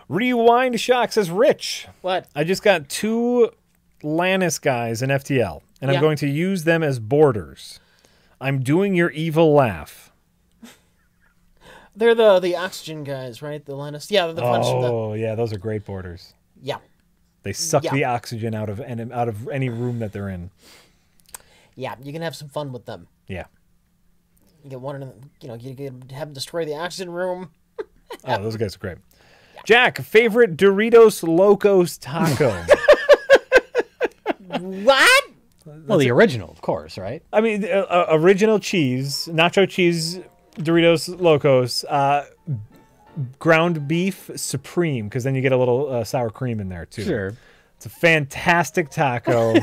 Rewind Shock says, Rich, What? I just got 2 Lannis guys in FTL, and I'm going to use them as borders. I'm doing your evil laugh. They're the oxygen guys, right? The Lannis. Yeah, the ones from the... Oh, yeah, those are great borders. Yeah. They suck the oxygen out of any room that they're in. Yeah, you can have some fun with them. Yeah. You get one in, you can have them destroy the oxygen room. Oh, those guys are great. Jack, favorite Doritos Locos taco? What? Well, the original, of course, right? I mean, original cheese, nacho cheese, Doritos Locos, ground beef supreme, because then you get a little sour cream in there, too. Sure. It's a fantastic taco.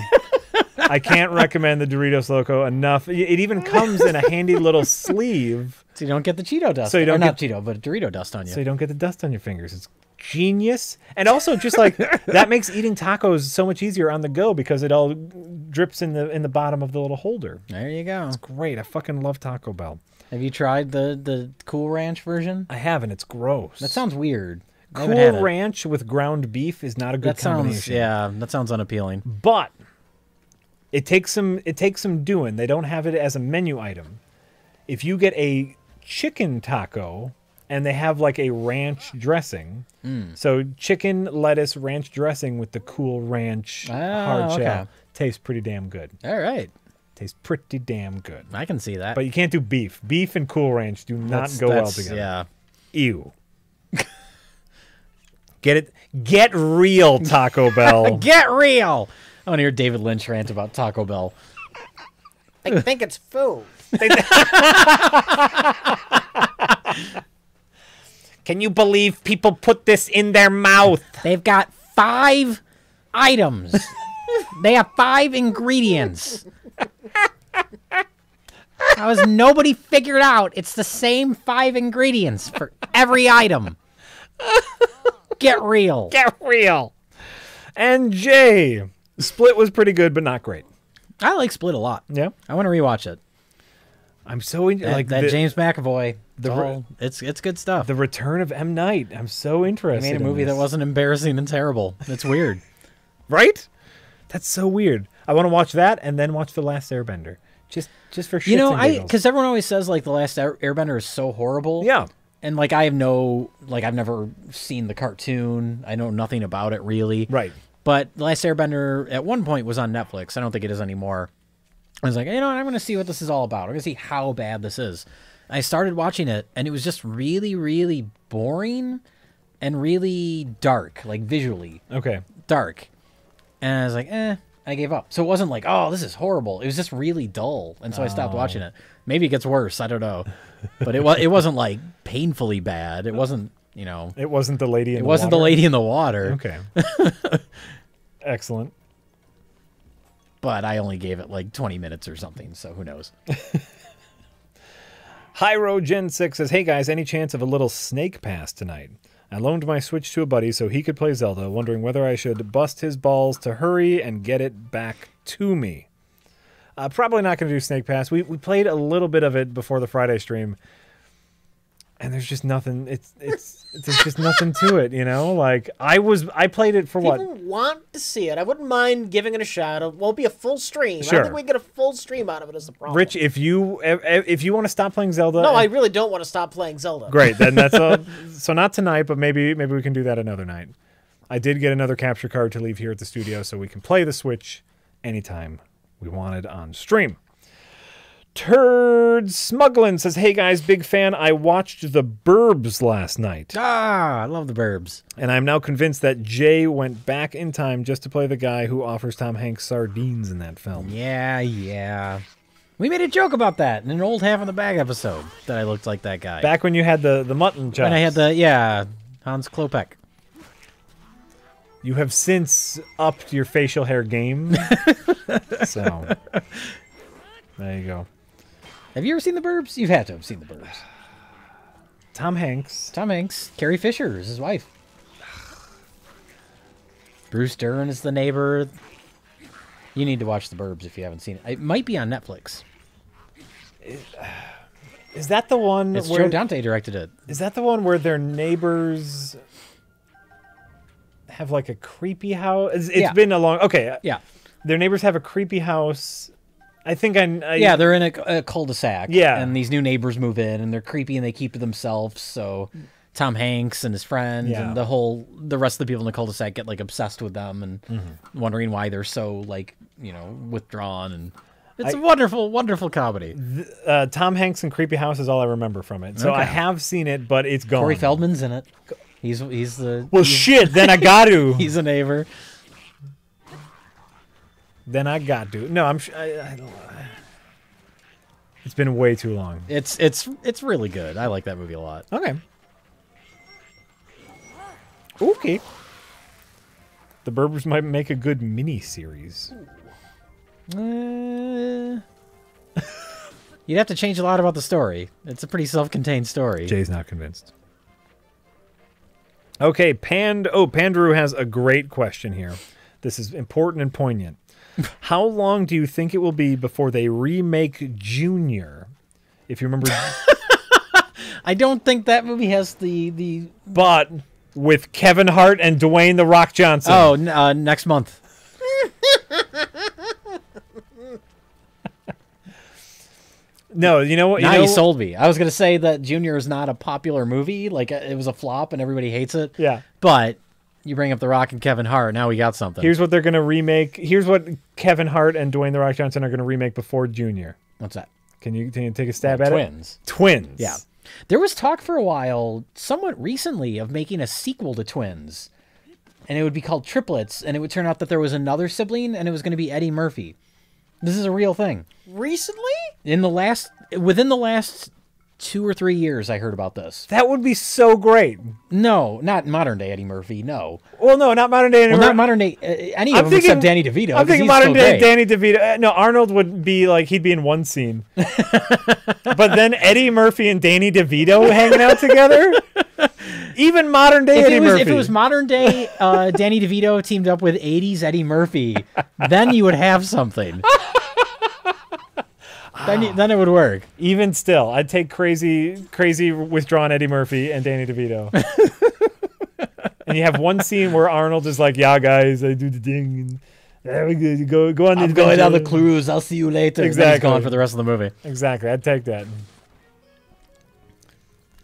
I can't recommend the Doritos Loco enough. It even comes in a handy little sleeve. So you don't get the Cheeto dust. So you don't not Cheeto, but Dorito dust on you. So you don't get the dust on your fingers. It's genius. And also just like that makes eating tacos so much easier on the go because it all drips in the bottom of the little holder. There you go. It's great. I fucking love Taco Bell. Have you tried the Cool Ranch version? I haven't. It's gross. That sounds weird. Cool Ranch with ground beef is not a good combination. Yeah, that sounds unappealing. But it takes some doing. They don't have it as a menu item. If you get a chicken taco and they have like a ranch dressing, so chicken, lettuce, ranch dressing with the Cool Ranch hard shell tastes pretty damn good. All right. Tastes pretty damn good. I can see that. But you can't do beef. Beef and Cool Ranch do not go well together. Yeah. Ew. Get real, Taco Bell. Get real. I want to hear David Lynch rant about Taco Bell. They think it's food. Can you believe people put this in their mouth? They've got 5 items. They have 5 ingredients. How has nobody figured out it's the same 5 ingredients for every item? Get real. Get real. And Jay, Split was pretty good, but not great. I like Split a lot. Yeah, I want to rewatch it. I'm so into like that James McAvoy. It's good stuff. The return of M. Night. I'm so interested. He made a movie that wasn't embarrassing and terrible. It's weird, right? That's so weird. I want to watch that and then watch The Last Airbender. Just for shits and giggles. Because everyone always says like The Last Airbender is so horrible. Yeah. And like I've never seen the cartoon. I know nothing about it really. Right. But The Last Airbender at one point was on Netflix. I don't think it is anymore. I was like, I'm going to see what this is all about. I'm going to see how bad this is. I started watching it, and it was just really, really boring and really dark, like visually. Okay. Dark. And I was like, I gave up. So it wasn't like, oh, this is horrible. It was just really dull. And so I stopped watching it. Maybe it gets worse. I don't know. But it wasn't like painfully bad. It wasn't, It wasn't the lady in the water? It wasn't the lady in the water. Okay. Excellent. But I only gave it like 20 minutes or something, so who knows? Hyro Gen 6 says, hey guys, any chance of a little Snake Pass tonight? I loaned my Switch to a buddy so he could play Zelda, wondering whether I should bust his balls to hurry and get it back to me. Probably not going to do Snake Pass. We played a little bit of it before the Friday stream, and there's just nothing. There's just nothing to it, Like I played it for what? People want to see it. I wouldn't mind giving it a shot. It won't be a full stream. Sure. I don't think we get a full stream out of it. Is the problem? Rich, if you want to stop playing Zelda, no, I really don't want to stop playing Zelda. Great, then that's so not tonight, but maybe we can do that another night. I did get another capture card to leave here at the studio, so we can play the Switch anytime we wanted on stream. Turd Smugglin says, hey guys, big fan. I watched The Burbs last night. I love The Burbs. And I'm now convinced that Jay went back in time just to play the guy who offers Tom Hanks sardines in that film. Yeah. We made a joke about that in an old Half in the Bag episode, that I looked like that guy. Back when you had the mutton chops. When I had Hans Klopek. You have since upped your facial hair game. So, there you go. Have you ever seen The Burbs? You've had to have seen The Burbs. Tom Hanks. Carrie Fisher is his wife. Bruce Dern is the neighbor. You need to watch The Burbs if you haven't seen it. It might be on Netflix. Is that the one It's where Joe Dante directed it. is that the one where their neighbors have like a creepy house? It's Yeah. been a long. Okay, Yeah. their neighbors have a creepy house. I think I Yeah, they're in a cul-de-sac. Yeah. And these new neighbors move in, and they're creepy, and they keep to themselves. So Tom Hanks and his friends Yeah. and the rest of the people in the cul-de-sac get like obsessed with them and wondering why they're so like withdrawn. And it's a wonderful, wonderful comedy. Tom Hanks and creepy house is all I remember from it. So I Okay. have seen it, but it's gone. Corey Feldman's in it. He's the Well, shit. Then I got to. he's a neighbor. Then I got to. No, I don't. It's been way too long. It's really good. I like that movie a lot. Okay. Okay. The Berbers might make a good mini series. You'd have to change a lot about the story. It's a pretty self-contained story. Jay's not convinced. Okay, Pandrew has a great question here. This is important and poignant. How long do you think it will be before they remake Junior? If you remember, I don't think that movie has the but with Kevin Hart and Dwayne the Rock Johnson. next month. No, you know what? Now you sold me. I was gonna say that Junior is not a popular movie. Like it was a flop and everybody hates it. Yeah. But you bring up The Rock and Kevin Hart. Now we got something. Here's what they're going to remake. Here's what Kevin Hart and Dwayne the Rock Johnson are going to remake before Junior. What's that? Can you take a stab at Twins. it? Twins. Yeah. There was talk for a while, somewhat recently, of making a sequel to Twins. And it would be called Triplets, and it would turn out that there was another sibling, and it was going to be Eddie Murphy. This is a real thing. Recently? Within the last 2 or 3 years, I heard about this. That would be so great. No, not modern day Eddie Murphy, no. Well, no, not modern day anymore. Well, not modern day, any of them except Danny DeVito. I'm 'cause thinking he's modern still day great. Danny DeVito. No, Arnold would be like, he'd be in one scene. But then Eddie Murphy and Danny DeVito hanging out together? Even modern day Eddie Murphy. If it was modern day Danny DeVito teamed up with 80s Eddie Murphy, then you would have something. Then it would work. Even still, I'd take crazy withdrawn Eddie Murphy and Danny DeVito. And you have one scene where Arnold is like, "Yeah, guys, I do the thing. And there we go on the I'm going on the adventure." cruise. I'll see you later. And then Exactly. he's gone for the rest of the movie. Exactly, I'd take that.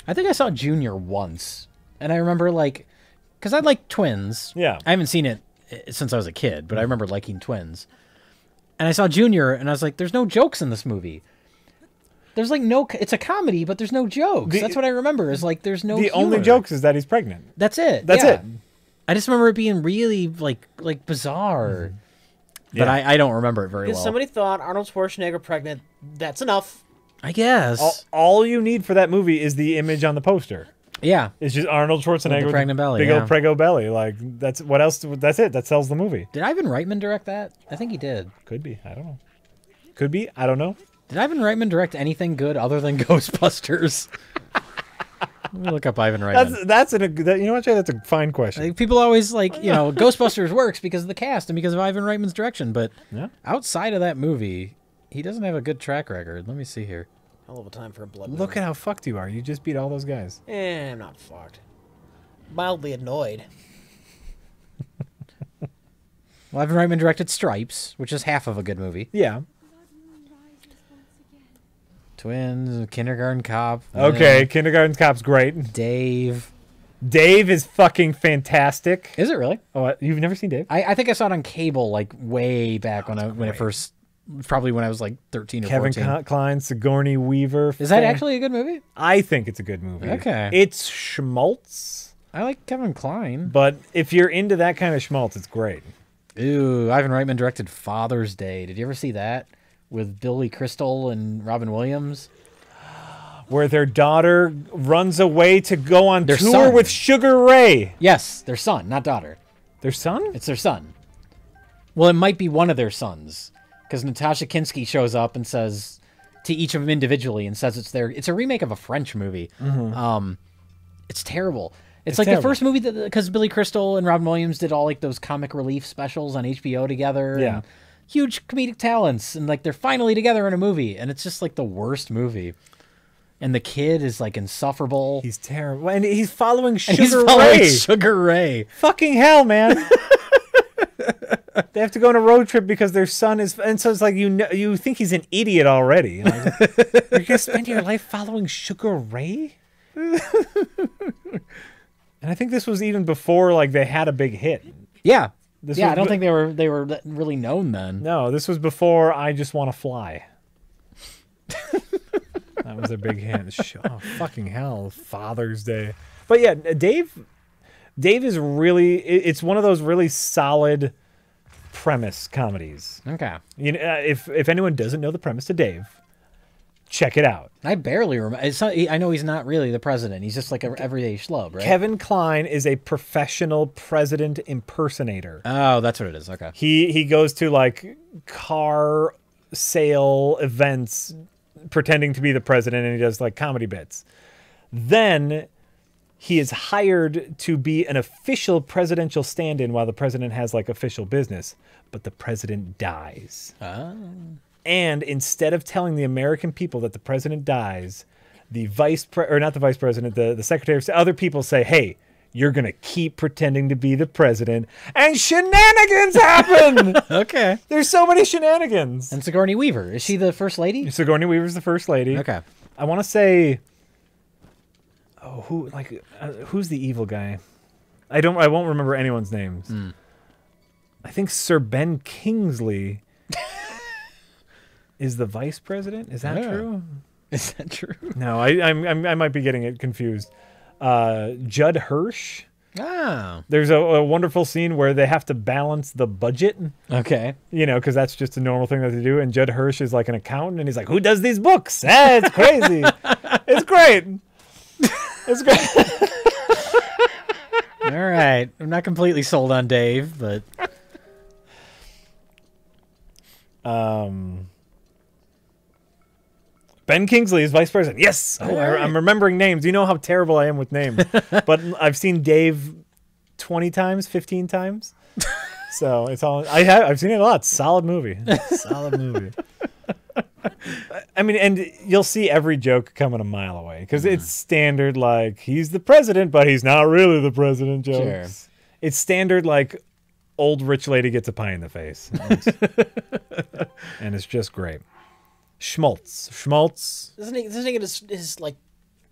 I think I saw Junior once, and I remember because I like Twins. Yeah. I haven't seen it since I was a kid, but I remember liking Twins. And I saw Junior, and I was like, "There's no jokes in this movie. There's it's a comedy, but there's no jokes." That's what I remember. Is like there's no. The only humor. jokes is that he's pregnant. That's it. That's yeah. it. I just remember it being really like bizarre, but Yeah. I don't remember it very Because well. somebody thought Arnold Schwarzenegger pregnant. That's enough. I guess. All you need for that movie is the image on the poster. Yeah. It's just Arnold Schwarzenegger with pregnant belly, big yeah. old prego belly. Like that's what else? That's it. That sells the movie. Did Ivan Reitman direct that? I think he did. Could be. I don't know. Could be. I don't know. Did Ivan Reitman direct anything good other than Ghostbusters? Let me look up Ivan Reitman. You know what, Jay? That's a fine question. Like, people always Ghostbusters works because of the cast and because of Ivan Reitman's direction, but Yeah. outside of that movie, he doesn't have a good track record. Let me see here. Hell of a time for a blood. Look at how fucked you are. You just beat all those guys. I'm not fucked. Mildly annoyed. Well, Ivan Reitman directed Stripes, which is half of a good movie. Yeah. Twins, Kindergarten Cop. Okay. Kindergarten Cop's great. Dave. Dave is fucking fantastic. Is it really? Oh, you've never seen Dave? I think I saw it on cable like way back when it first, probably when I was like 13 or Kevin 14. Kline, Sigourney Weaver. Is that actually a good movie? I think it's a good movie. Okay. It's schmaltz, I like Kevin Kline. but if you're into that kind of schmaltz, it's great. Ooh, Ivan Reitman directed Father's Day. Did you ever see that with Billy Crystal and Robin Williams? Where their daughter runs away to go on Their tour son. with Sugar Ray. Yes, their son, not daughter. Their son? It's their son. Well, it might be one of their sons, because Natasha Kinski shows up and says to each of them individually and says it's their. It's a remake of a French movie. It's terrible. It's like terrible. the first movie that because Billy Crystal and Robin Williams did all like those comic relief specials on HBO together. Yeah. And huge comedic talents, and like they're finally together in a movie, and it's just like the worst movie. and the kid is like insufferable. He's terrible, and he's following And Sugar he's following Ray. Sugar Ray. Fucking hell, man. They have to go on a road trip because their son is, and so it's like you think he's an idiot already. You know? You're gonna spend your life following Sugar Ray. And I think this was even before like they had a big hit. Yeah, This yeah. was I don't be- think they were really known then. No, this was before I Just Want to Fly. That was a big hit. Oh, fucking hell, Father's Day. But yeah, Dave is really. It's one of those really solid premise comedies. Okay, You know, if anyone doesn't know the premise to Dave, check it out. I barely remember. It's not, I know he's not really the president. He's just like an everyday schlub, right? Kevin Kline is a professional president impersonator. Oh, that's what it is. Okay. He goes to like car sale events pretending to be the president, and he does like comedy bits. Then he is hired to be an official presidential stand-in while the president has like official business, but the president dies. And instead of telling the American people that the president dies, the not the vice president, the secretary of state, other people say, "Hey, you're gonna keep pretending to be the president," and shenanigans happen. Okay. There's so many shenanigans. And Sigourney Weaver, is she the first lady? Sigourney Weaver's the first lady. Okay. I want to say, who's the evil guy? I won't remember anyone's names. I think Sir Ben Kingsley is the vice president. Is that Yeah. true? Is that true? No, I might be getting it confused. Judd Hirsch. Oh. There's a wonderful scene where they have to balance the budget, Okay. you know, because that's just a normal thing that they do. And Judd Hirsch is like an accountant, and he's like, "Who does these books? It's crazy. It's great. It's great." All right. I'm not completely sold on Dave, but Ben Kingsley is vice president. Yes. Oh, right. I'm remembering names. You know how terrible I am with names. But I've seen Dave 20 times, 15 times. So it's all I've seen it a lot. Solid movie. Solid movie. I mean, and you'll see every joke coming a mile away because it's standard, like, he's the president, but he's not really the president jokes. Sure. It's standard, like, old rich lady gets a pie in the face. And it's just great. Schmaltz. Doesn't he get his like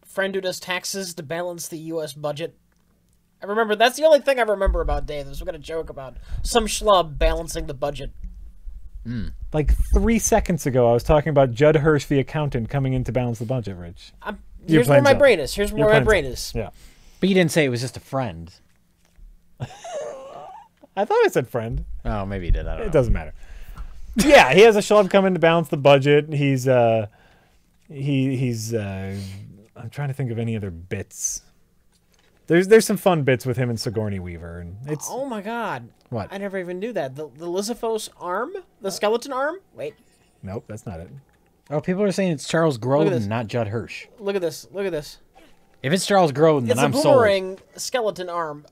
friend who does taxes to balance the U.S. budget? I remember that's the only thing I remember about Dave. There's some kind of joke about some schlub balancing the budget. Like 3 seconds ago, I was talking about Judd Hirsch, the accountant, coming in to balance the budget, Rich. Here's where playing my dumb. brain is. Here's You're where my playing brain dumb. is. Yeah. you didn't say it was just a friend. I thought I said friend. Oh, maybe you did. I don't It know. doesn't matter. Yeah, he has a schlub come in to balance the budget. He's I'm trying to think of any other bits. There's some fun bits with him and Sigourney Weaver, and it's Oh my god. What? I never even knew that. The Lysithos arm? The skeleton arm? Wait. nope, that's not it. Oh, people are saying it's Charles this. Grodin, not Judd Hirsch. Look at this. Look at this. If it's Charles Grodin, then It's a I'm sold. boomerang skeleton arm.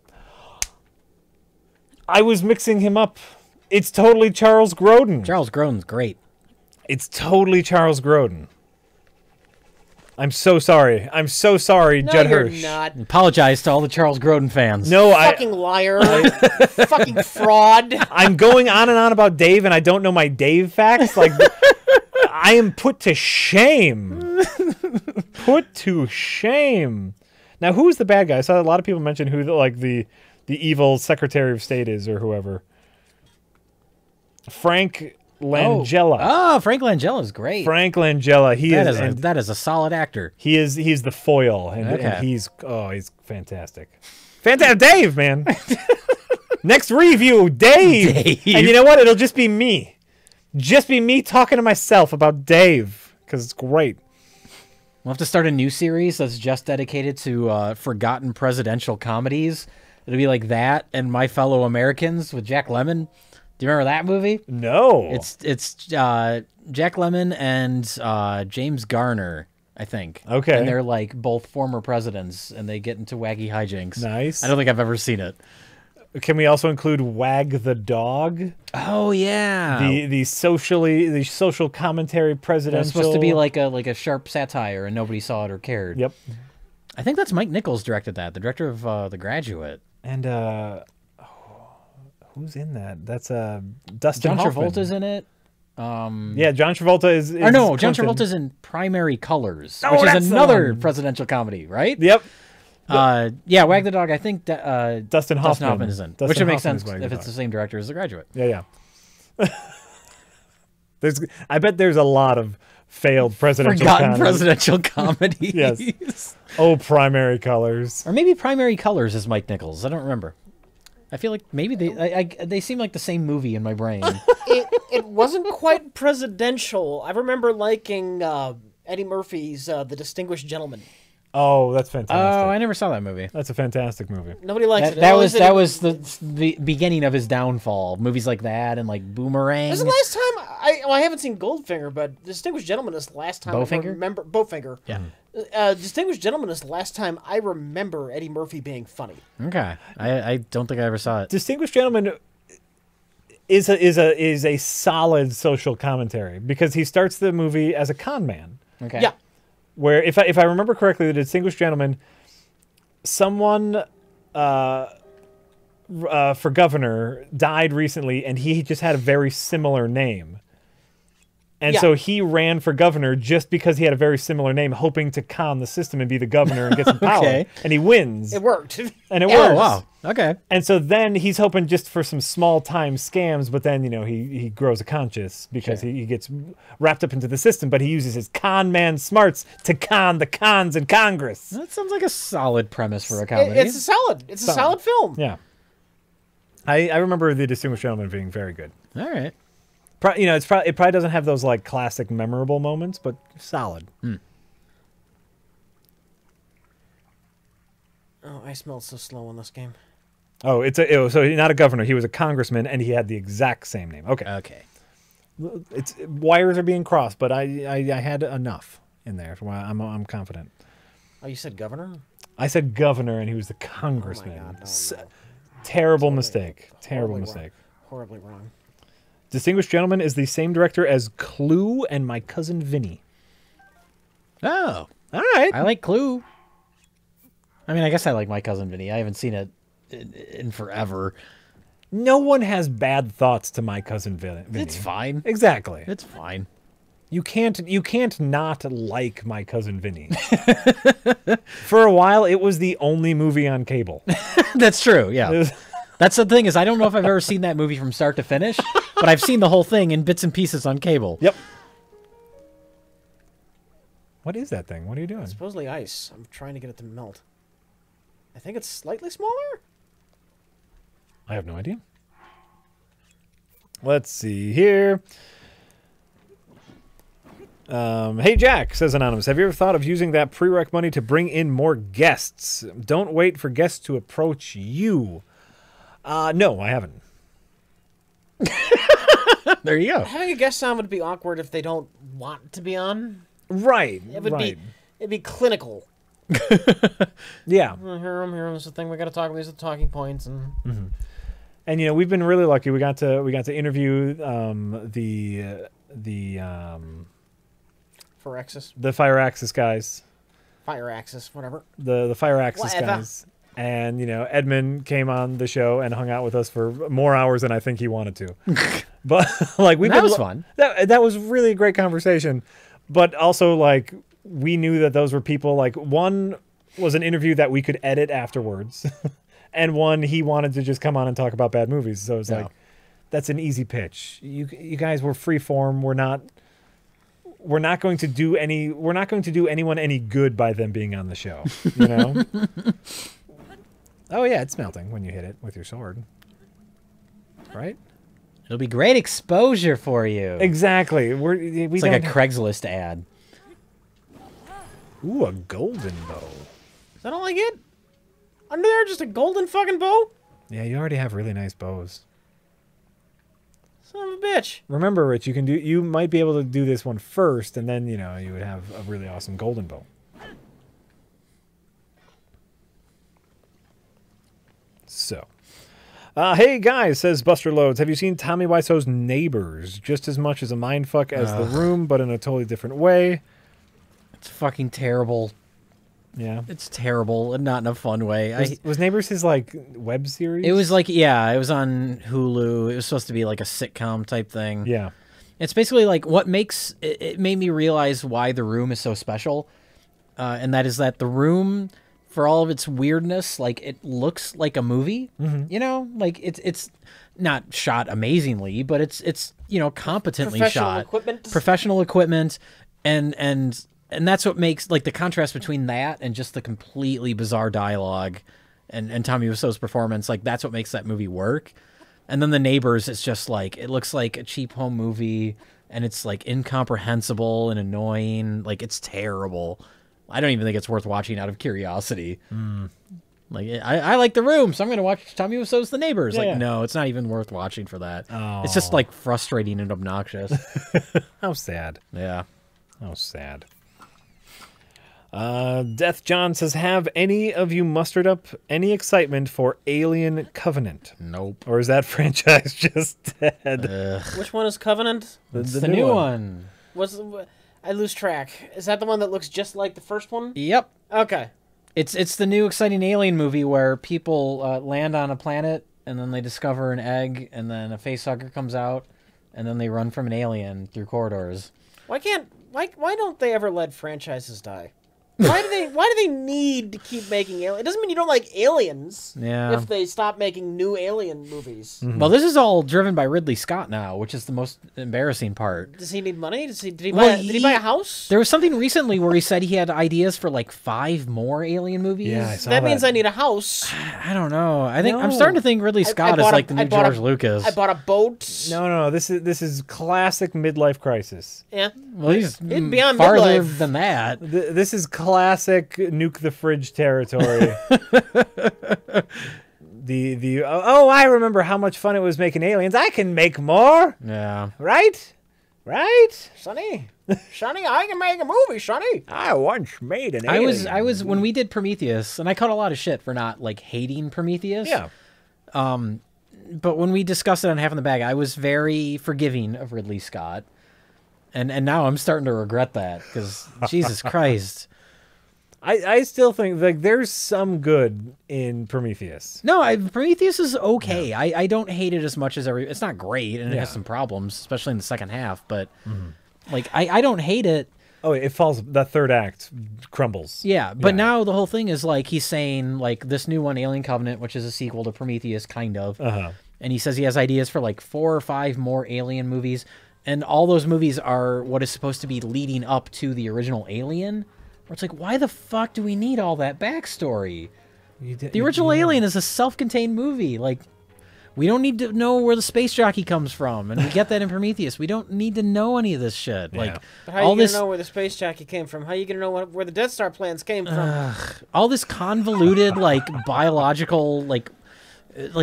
I was mixing him up. It's totally Charles Grodin. Charles Grodin's great. It's totally Charles Grodin. I'm so sorry. I'm so sorry, No, Judd you're Hirsch. not. Apologize to all the Charles Grodin fans. No, Fucking liar. Fucking fraud. I'm going on and on about Dave, and I don't know my Dave facts. Like, I am put to shame. Put to shame. Now, who's the bad guy? I saw a lot of people mention who the evil Secretary of State is, or whoever. Frank Langella. Oh, Frank Langella's great. Frank Langella. That is a solid actor. He's the foil, and Okay. he's fantastic. Fantastic, Dave, man. Next review, Dave. And you know what? It'll just be me. Just be me talking to myself about Dave, because it's great. We'll have to start a new series that's just dedicated to forgotten presidential comedies. It'll be like that and My Fellow Americans with Jack Lemmon. Do you remember that movie? No. It's Jack Lemmon and James Garner, I think. Okay. And they're like both former presidents, and they get into wacky hijinks. Nice. I don't think I've ever seen it. Can we also include Wag the Dog? Oh yeah. The social commentary presidential. It's supposed to be like a sharp satire, and nobody saw it or cared. Yep. I think that's Mike Nichols directed that, the director of The Graduate. And who's in that? That's Dustin John Hoffman. Travolta's in it. Yeah, John Travolta is Or no, John Clinton. Travolta's in Primary Colors, Oh, which that's is the another one. presidential comedy, right? Yep. Yeah, Wag the Dog. I think Dustin Hoffman is in, Dustin which would make Hoffman is sense Wag if the it's Dog. the same director as The Graduate. Yeah. I bet there's a lot of failed presidential Forgotten comedies. presidential comedies. Yes. Oh, Primary Colors. Or maybe Primary Colors is Mike Nichols. I don't remember. I feel like maybe they seem like the same movie in my brain. It wasn't quite presidential. I remember liking Eddie Murphy's The Distinguished Gentleman. Oh, that's fantastic. Oh, I never saw that movie. That's a fantastic movie. Nobody likes it. That was the beginning of his downfall. Movies like that and like Boomerang. This is the last time I haven't seen Goldfinger, but Distinguished Gentleman is the last time Bowfinger? I remember Bowfinger. Yeah. Distinguished Gentleman is the last time I remember Eddie Murphy being funny. Okay, I don't think I ever saw it. Distinguished Gentleman is a solid social commentary because he starts the movie as a con man. Okay. Yeah. Where if I remember correctly, the Distinguished Gentleman, someone for governor died recently, and he just had a very similar name. And Yeah. so he ran for governor just because he had a very similar name, hoping to con the system and be the governor and get some power. Okay. And he wins. It worked. And it Oh works. wow. Okay. And so then he's hoping just for some small time scams, but then, he grows a conscience because Sure. he gets wrapped up into the system, but he uses his con man smarts to con the cons in Congress. That sounds like a solid premise for a comedy. It's a solid film. Yeah. I remember The Distinguished Gentleman being very good. All right. It probably doesn't have those like classic memorable moments, but solid. Oh, I smelled so slow in this game. Oh, so he's not a governor. He was a congressman, and he had the exact same name. Okay. Okay. It's wires are being crossed, but I had enough in there. So I'm confident. Oh, you said governor? I said governor, and he was the congressman. Oh my God, no. Terrible mistake. Terrible mistake. Horribly wrong. Distinguished Gentleman is the same director as Clue and My Cousin Vinny. Oh, All right. I like Clue. I mean, I guess I like My Cousin Vinny. I haven't seen it in forever. No one has bad thoughts to My Cousin Vinny. It's fine. Exactly. It's fine. You can't not like My Cousin Vinny. For a while, it was the only movie on cable. That's true. Yeah. It was- That's the thing is I don't know if I've ever seen that movie from start to finish, but I've seen the whole thing in bits and pieces on cable. Yep. What is that thing? What are you doing? Supposedly ice. I'm trying to get it to melt. I think it's slightly smaller. I have no idea. Let's see here. Hey Jack, says Anonymous, have you ever thought of using that prereq money to bring in more guests? Don't wait for guests to approach you. No, I haven't. There you go. Having a guest on would be awkward if they don't want to be on. Right. It would right. it'd be clinical. Yeah. Here I'm here. This is the thing we got to talk about. These are the talking points, and And we've been really lucky. We got to interview the for Axis, Fire Axis guys, Fire Axis, whatever. the Fire Axis Whatever. guys, and Edmund came on the show and hung out with us for more hours than I think he wanted to. But like That was fun. That was really a great conversation. But also like we knew that those were people like one was an interview that we could edit afterwards, and one he wanted to just come on and talk about bad movies. So it's Yeah. like that's an easy pitch. You guys were free form. We're not going to do anyone any good by them being on the show, you know? Oh yeah, it's melting when you hit it with your sword. Right? It'll be great exposure for you. Exactly. It's like a Craigslist ad. Ooh, a golden bow. Is that all I get? Under there, just a golden fucking bow? Yeah, you already have really nice bows. Son of a bitch. Remember, Rich, you might be able to do this one first, and then you would have a really awesome golden bow. So, Hey guys, says Buster Loads. Have you seen Tommy Wiseau's Neighbors? Just as much as a mindfuck as The Room, but in a totally different way. It's fucking terrible. Yeah. It's terrible and not in a fun way. Was Neighbors his like web series? It was like, yeah, it was on Hulu. It was supposed to be like a sitcom type thing. Yeah. It's basically like what makes it made me realize why The Room is so special. And that is that The Room, for all of its weirdness, like it looks like a movie, you know, like it's not shot amazingly, but it's, you know, competently shot. Professional equipment. And that's what makes like the contrast between that and just the completely bizarre dialogue and Tommy Wiseau's performance. Like that's what makes that movie work. And then The Neighbors, it's just like, it looks like a cheap home movie and it's like incomprehensible and annoying. Like it's terrible. I don't even think it's worth watching out of curiosity. Like I like The Room, so I'm going to watch Tommy Wiseau's The Neighbors. Yeah, like, yeah. no, it's not even worth watching for that. Oh. It's just like frustrating and obnoxious. How sad. Yeah. How sad. Death John says, have any of you mustered up any excitement for Alien Covenant? Nope. Or is that franchise just dead? Which one is Covenant? It's the new one. I lose track. Is that the one that looks just like the first one? Yep. Okay. It's the new exciting alien movie where people land on a planet and then they discover an egg and then a facehugger comes out and then they run from an alien through corridors. Why don't they ever let franchises die? Why do they need to keep making aliens? It doesn't mean you don't like aliens. Yeah. If they stop making new alien movies. Well, this is all driven by Ridley Scott now, which is the most embarrassing part. Does he need money? Did he Well, buy a house? There was something recently where he said he had ideas for like 5 more alien movies. Yeah, I saw That means I need a house. I don't know. I'm No. starting to think Ridley Scott is like the new George Lucas. I bought a boat. No. This is classic midlife crisis. Yeah. Well, he's beyond farther midlife. than that. This is classic nuke the fridge territory. I remember how much fun it was making aliens. I can make more, Yeah. right? Sonny, I can make a movie, Sonny. I once made an I alien. was when we did Prometheus, and I caught a lot of shit for not like hating Prometheus. Yeah. But when we discussed it on Half in the Bag, I was very forgiving of Ridley Scott. And now I'm starting to regret that because Jesus Christ. I still think like there's some good in Prometheus. No, Prometheus is okay. Yeah. I don't hate it as much as it's not great and it Yeah. has some problems, especially in the second half, but like I don't hate it. Oh, it falls. That third act crumbles. Yeah, but Yeah. now the whole thing is like he's saying like this new one, Alien Covenant, which is a sequel to Prometheus, kind of. And he says he has ideas for like 4 or 5 more Alien movies, and all those movies are what is supposed to be leading up to the original Alien. Where it's like, why the fuck do we need all that backstory? The original Alien is a self-contained movie. Like, we don't need to know where the space jockey comes from, and we get that in Prometheus. We don't need to know any of this shit. Yeah. Like, But how are you gonna know where the space jockey came from? How are you gonna know where the Death Star plans came from? all this convoluted, like, biological, like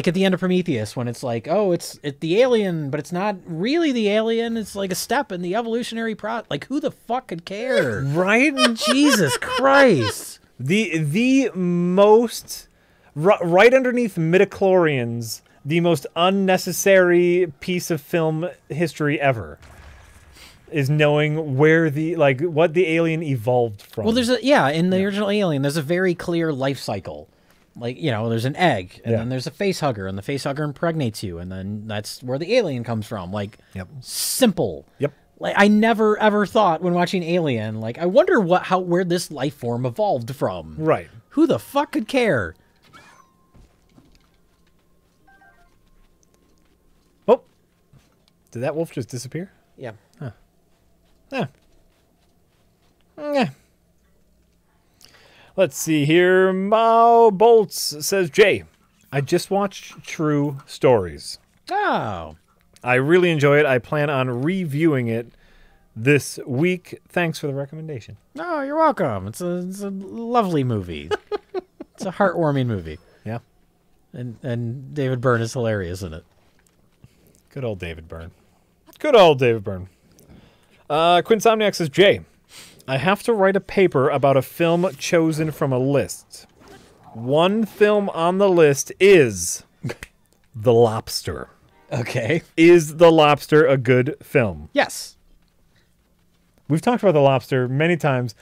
at the end of Prometheus, when it's like, oh, it's the alien, but it's not really the alien. It's like a step in the evolutionary process. Like, who the fuck could care? Right? Jesus Christ. The most right underneath midichlorians, the most unnecessary piece of film history ever is knowing where what the alien evolved from. Well, in the original Alien, there's a very clear life cycle. Like, you know, there's an egg, and then there's a face hugger, and the face hugger impregnates you, and then that's where the alien comes from. Like, simple. Yep. Like, I never ever thought when watching Alien, like, I wonder where this life form evolved from. Right. Who the fuck could care? Oh, did that wolf just disappear? Yeah. Yeah. Yeah. Let's see here. Mao Bolts says, Jay, I just watched True Stories. Oh. I really enjoy it. I plan on reviewing it this week. Thanks for the recommendation. Oh, you're welcome. It's a lovely movie. It's a heartwarming movie. Yeah. And David Byrne is hilarious in it. Good old David Byrne. Good old David Byrne. Quinsomniac says, Jay, I have to write a paper about a film chosen from a list. One film on the list is The Lobster. Okay. Is The Lobster a good film? Yes. We've talked about The Lobster many times.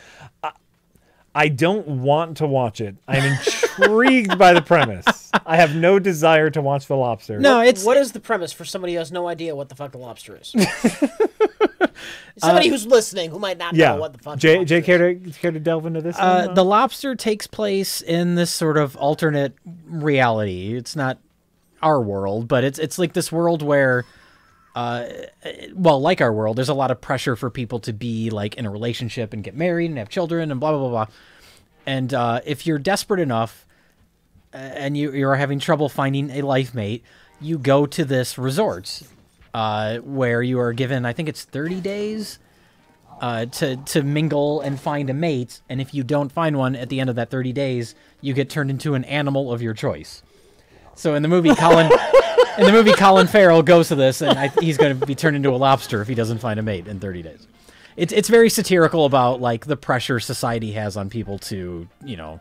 I don't want to watch it. I'm intrigued by the premise. I have no desire to watch The Lobster. No, it's What is the premise for somebody who has no idea what the fuck the lobster is? Somebody who's listening who might not Yeah. know what the fuck. Jay, the Jay lobster care to delve into this one? The Lobster takes place in this sort of alternate reality. It's not our world, but it's like this world where, well, like our world, there's a lot of pressure for people to be like in a relationship and get married and have children and blah blah blah blah. And if you're desperate enough and you're having trouble finding a life mate, you go to this resort where you are given, I think it's 30 days. To mingle and find a mate, and if you don't find one at the end of that 30 days, you get turned into an animal of your choice. So in the movie, Colin Farrell goes to this, and he's going to be turned into a lobster if he doesn't find a mate in 30 days. It's very satirical about like the pressure society has on people to, you know,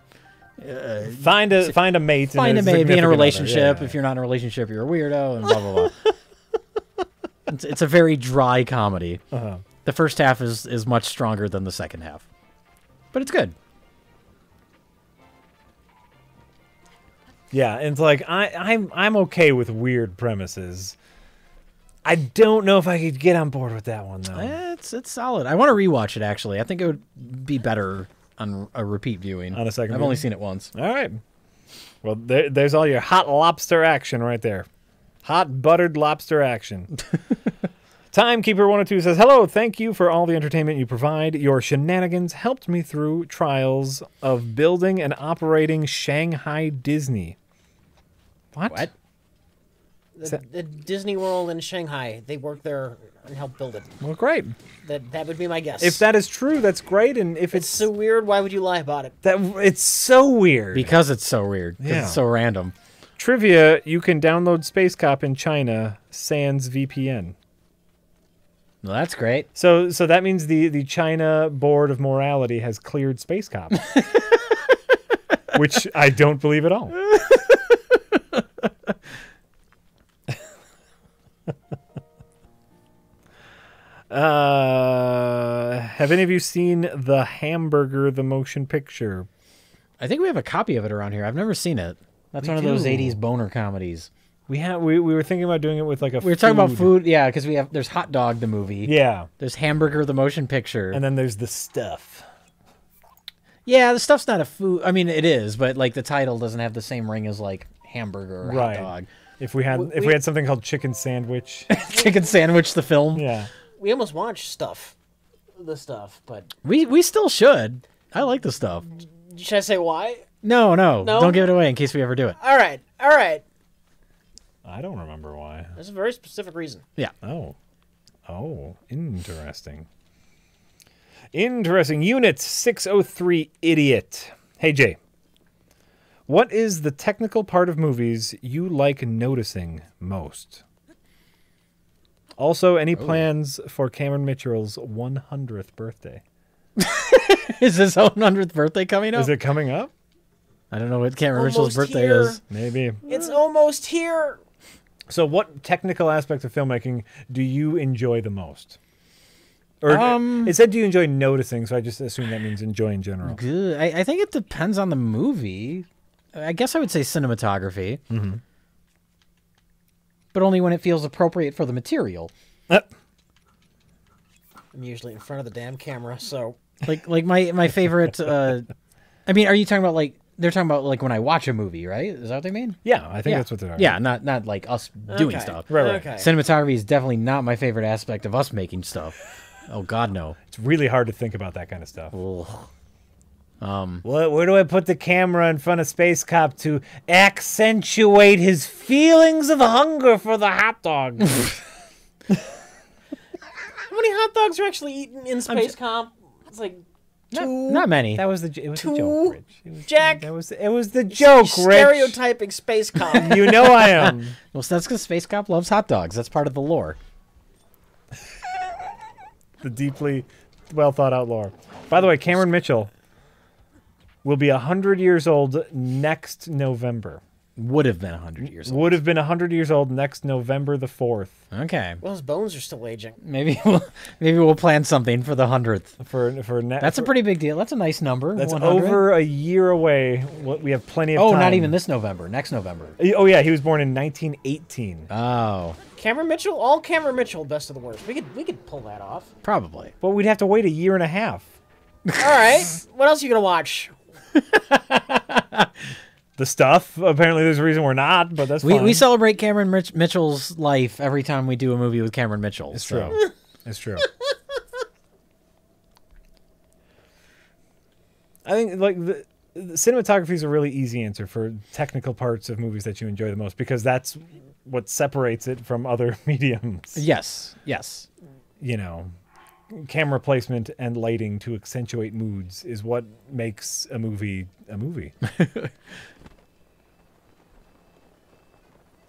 find a mate. find a mate, be in a significant relationship. other. Yeah. If you're not in a relationship, you're a weirdo, and blah blah blah. It's a very dry comedy. Uh-huh. The first half is much stronger than the second half, but it's good. Yeah, and it's like I'm okay with weird premises. I don't know if I could get on board with that one though. It's solid. I want to rewatch it actually. I think it would be better on a repeat viewing. On a second I've only viewing? seen it once. All right. Well, there's all your hot lobster action right there. Hot buttered lobster action. Timekeeper 102 says, "Hello, thank you for all the entertainment you provide. Your shenanigans helped me through trials of building and operating Shanghai Disney." What? The Disney World in Shanghai. They work there and help build it. Well, great. That would be my guess. If that is true, that's great. And if it's it's so weird, why would you lie about it? it's so weird. Because it's so weird. Because Yeah. it's so random. Trivia: you can download Space Cop in China sans VPN. Well, that's great. So that means the China Board of Morality has cleared Space Cop, which I don't believe at all. Have any of you seen The Hamburger, the motion picture? I think we have a copy of it around here. I've never seen it. That's one of those 80s boner comedies. We were thinking about doing it with like a. We were talking about food, yeah, because there's Hot Dog the movie. Yeah, There's Hamburger the motion picture. and then there's the stuff. Yeah, the stuff's not a food. I mean, it is, but like the title doesn't have the same ring as like hamburger or Right. hot dog. If we had something called Chicken Sandwich, Chicken Sandwich the film. yeah. We almost watched the stuff, but We still should. I like the stuff. should I say why? No, No? don't give it away in case we ever do it. All right. I don't remember why. There's a very specific reason. Yeah. Oh, interesting. Interesting. Unit 603 idiot. Hey, Jay. What is the technical part of movies you like noticing most? Also, any plans for Cameron Mitchell's 100th birthday? Is his 100th birthday coming up? Is it coming up? I don't know what Cameron Mitchell's Almost birthday here. is. Maybe. It's almost here. So what technical aspect of filmmaking do you enjoy the most? Or it said do you enjoy noticing, so I just assume that means enjoy in general. Good. I think it depends on the movie. I guess I would say cinematography. Mm-hmm. But only when it feels appropriate for the material. I'm usually in front of the damn camera, so Like my favorite. I mean, are you talking about like they're talking about like when I watch a movie, right? Is that what they mean? Yeah, I think that's what they're. Yeah, not like us doing Okay. stuff. Right. Okay. Cinematography is definitely not my favorite aspect of us making stuff. Oh God, no. It's really hard to think about that kind of stuff. Ugh. Where do I put the camera in front of Space Cop to accentuate his feelings of hunger for the hot dog? how many hot dogs are actually eaten in Space Comp? It's like two. Not many. It was the Two. joke, Rich. Jack. It was the joke, Rich. Stereotyping Space Comp. You know I am. Well, that's because Space Cop loves hot dogs. That's part of the lore. The deeply well thought out lore. By the way, Cameron Mitchell will be 100 years old next November. Would have been 100 years old. Would have been 100 years old next November the 4th. Okay. Well, his bones are still aging. Maybe we'll plan something for the 100th. That's a pretty big deal. That's a nice number. That's 100. over a year away. We have plenty of time. Oh, not even this November. Next November. Oh yeah, he was born in 1918. Oh, Cameron Mitchell, all Cameron Mitchell, best of the worst. We could pull that off. probably. But we'd have to wait a year and a half. All right, what else are you gonna watch? The Stuff. Apparently, there's a reason we're not, but that's fine. We celebrate Cameron Mitchell's life every time we do a movie with Cameron Mitchell. It's so. true. It's true. I think the cinematography is a really easy answer for technical parts of movies that you enjoy the most because that's what separates it from other mediums. Yes. Yes. You know, camera placement and lighting to accentuate moods is what makes a movie a movie.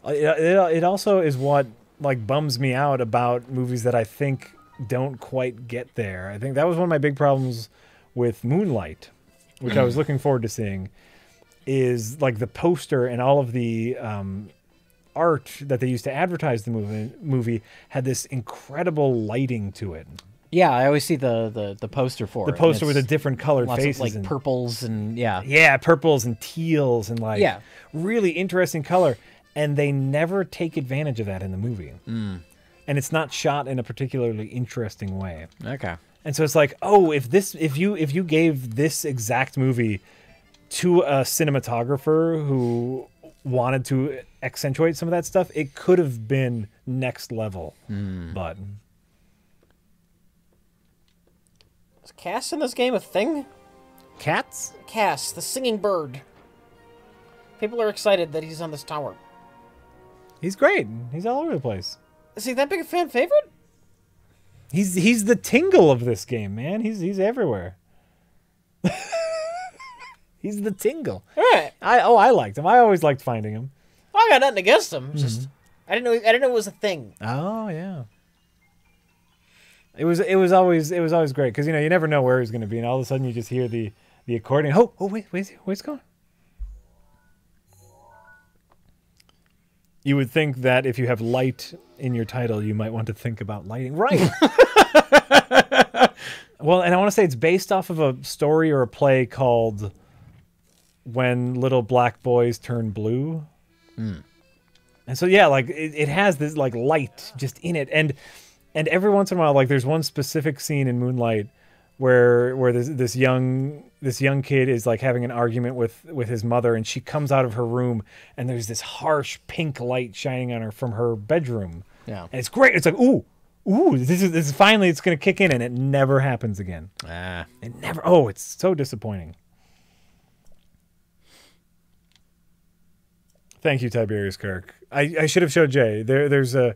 It also is what like bums me out about movies that I think don't quite get there. I think that was one of my big problems with Moonlight, which I was looking forward to seeing, is like the poster and all of the art that they used to advertise the movie had this incredible lighting to it. Yeah, I always see the poster for The it. poster and with the it's different colored lots faces of like and purples and yeah. yeah, purples and teals and like Yeah. really interesting color. And they never take advantage of that in the movie. And it's not shot in a particularly interesting way. Okay. And so it's like, oh, if you gave this exact movie to a cinematographer who wanted to accentuate some of that stuff, it could have been next level. But Is Cass in this game a thing? cats? Cass, the singing bird. People are excited that he's on this tower. He's great. He's all over the place. Is he that big a fan favorite? He's the Tingle of this game, man. He's everywhere. He's the Tingle. All right. I liked him. I always liked finding him. I got nothing against him. It's just I didn't know it was a thing. Oh yeah. It was always great because you never know where he's going to be, and all of a sudden you just hear the accordion. Oh wait, where's it going? You would think that if you have light in your title, you might want to think about lighting. Right. Well, and I want to say it's based off of a story or a play called When Little Black Boys Turn Blue. And so, yeah, like it has this like light just in it. And every once in a while, like there's one specific scene in Moonlight where this young kid is like having an argument with his mother, and she comes out of her room and there's this harsh pink light shining on her from her bedroom. Yeah. And it's great. It's like, ooh, this is finally it's gonna kick in, and it never happens again. It never. Oh, it's so disappointing. Thank you, Tiberius Kirk. I should have showed Jay. There's a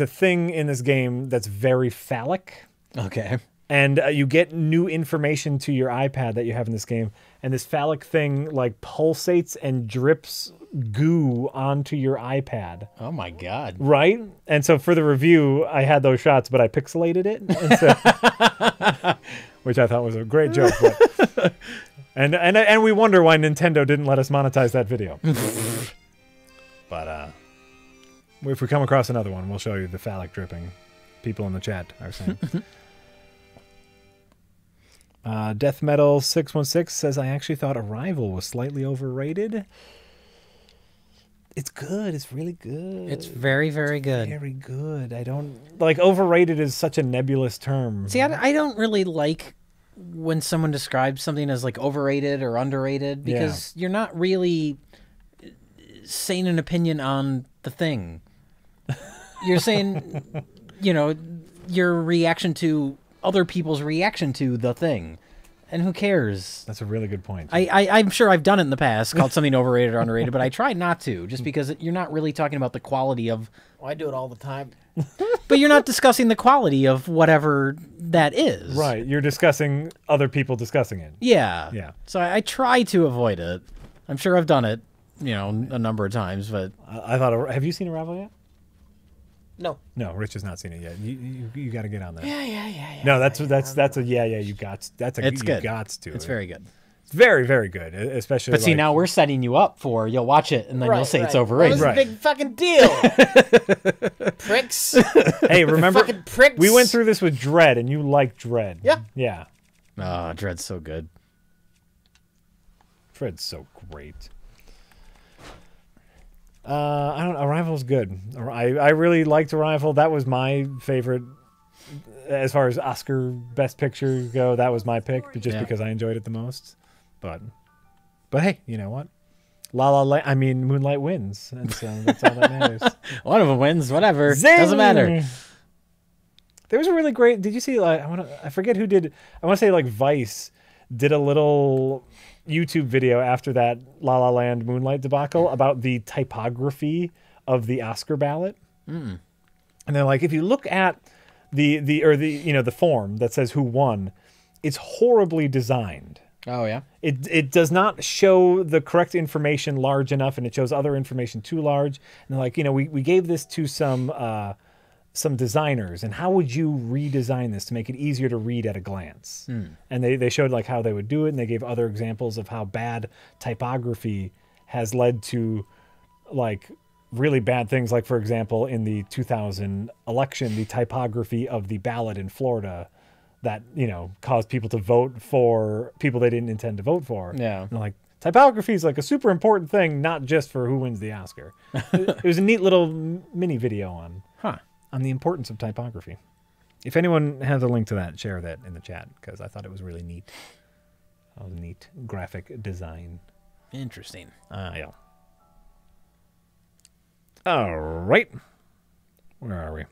thing in this game that's very phallic. Okay. And you get new information to your iPad that you have in this game, and this phallic thing like pulsates and drips goo onto your iPad. Oh my god. Right? And so for the review, I had those shots, but I pixelated it, and so, which I thought was a great joke. But, and we wonder why Nintendo didn't let us monetize that video. But if we come across another one, we'll show you the phallic dripping. People in the chat are saying. Death Metal 616 says, I actually thought Arrival was slightly overrated. It's good. It's really good. It's very, very good. Very good. I don't like overrated is such a nebulous term. See, I don't really like when someone describes something as like overrated or underrated because you're not really saying an opinion on the thing. You're saying, your reaction to other people's reaction to the thing. And who cares? That's a really good point. I'm sure I've done it in the past, called something overrated or underrated, but I try not to, just because you're not really talking about the quality of... I do it all the time. But you're not discussing the quality of whatever that is. Right. You're discussing other people discussing it. Yeah. Yeah. So I try to avoid it. I'm sure I've done it, a number of times, but... I thought... Have you seen Arrival yet? No. No, Rich has not seen it yet. You got to get on that. Yeah. No, that's a you got. That's a It's you good. got to. It's very good. It's very, very good, especially. But see, like- now we're setting you up for you'll watch it and then you'll say it's That overrated. was Right. a big fucking deal. Pricks. Hey, remember Fucking pricks. we went through this with Dread, and you like Dread. Yeah. Yeah. Oh, Dread's so good. Dread's so great. I don't know. Arrival's good. I really liked Arrival. That was my favorite. As far as Oscar Best Picture go, that was my pick, but just Yeah. because I enjoyed it the most. But hey, you know what? La La Land. I mean, Moonlight wins, and so that's all that matters. One of them wins, whatever. Zing! Doesn't matter. There was a really great. Did you see? Like, I forget who did. I want to say like Vice did a little YouTube video after that La La Land Moonlight debacle about the typography of the Oscar ballot. And they're like, if you look at the form that says who won, it's horribly designed. Oh, yeah. It does not show the correct information large enough, and it shows other information too large. And they're like, we gave this to some designers, and how would you redesign this to make it easier to read at a glance? And they showed like how they would do it, and they gave other examples of how bad typography has led to like really bad things. Like, for example, in the 2000 election, the typography of the ballot in Florida that caused people to vote for people they didn't intend to vote for. Yeah. And like, typography is like a super important thing, not just for who wins the Oscar. It was a neat little mini video on the importance of typography. If anyone has a link to that, share that in the chat, because I thought it was really neat. Neat graphic design. Interesting. Yeah. All right. Where are we?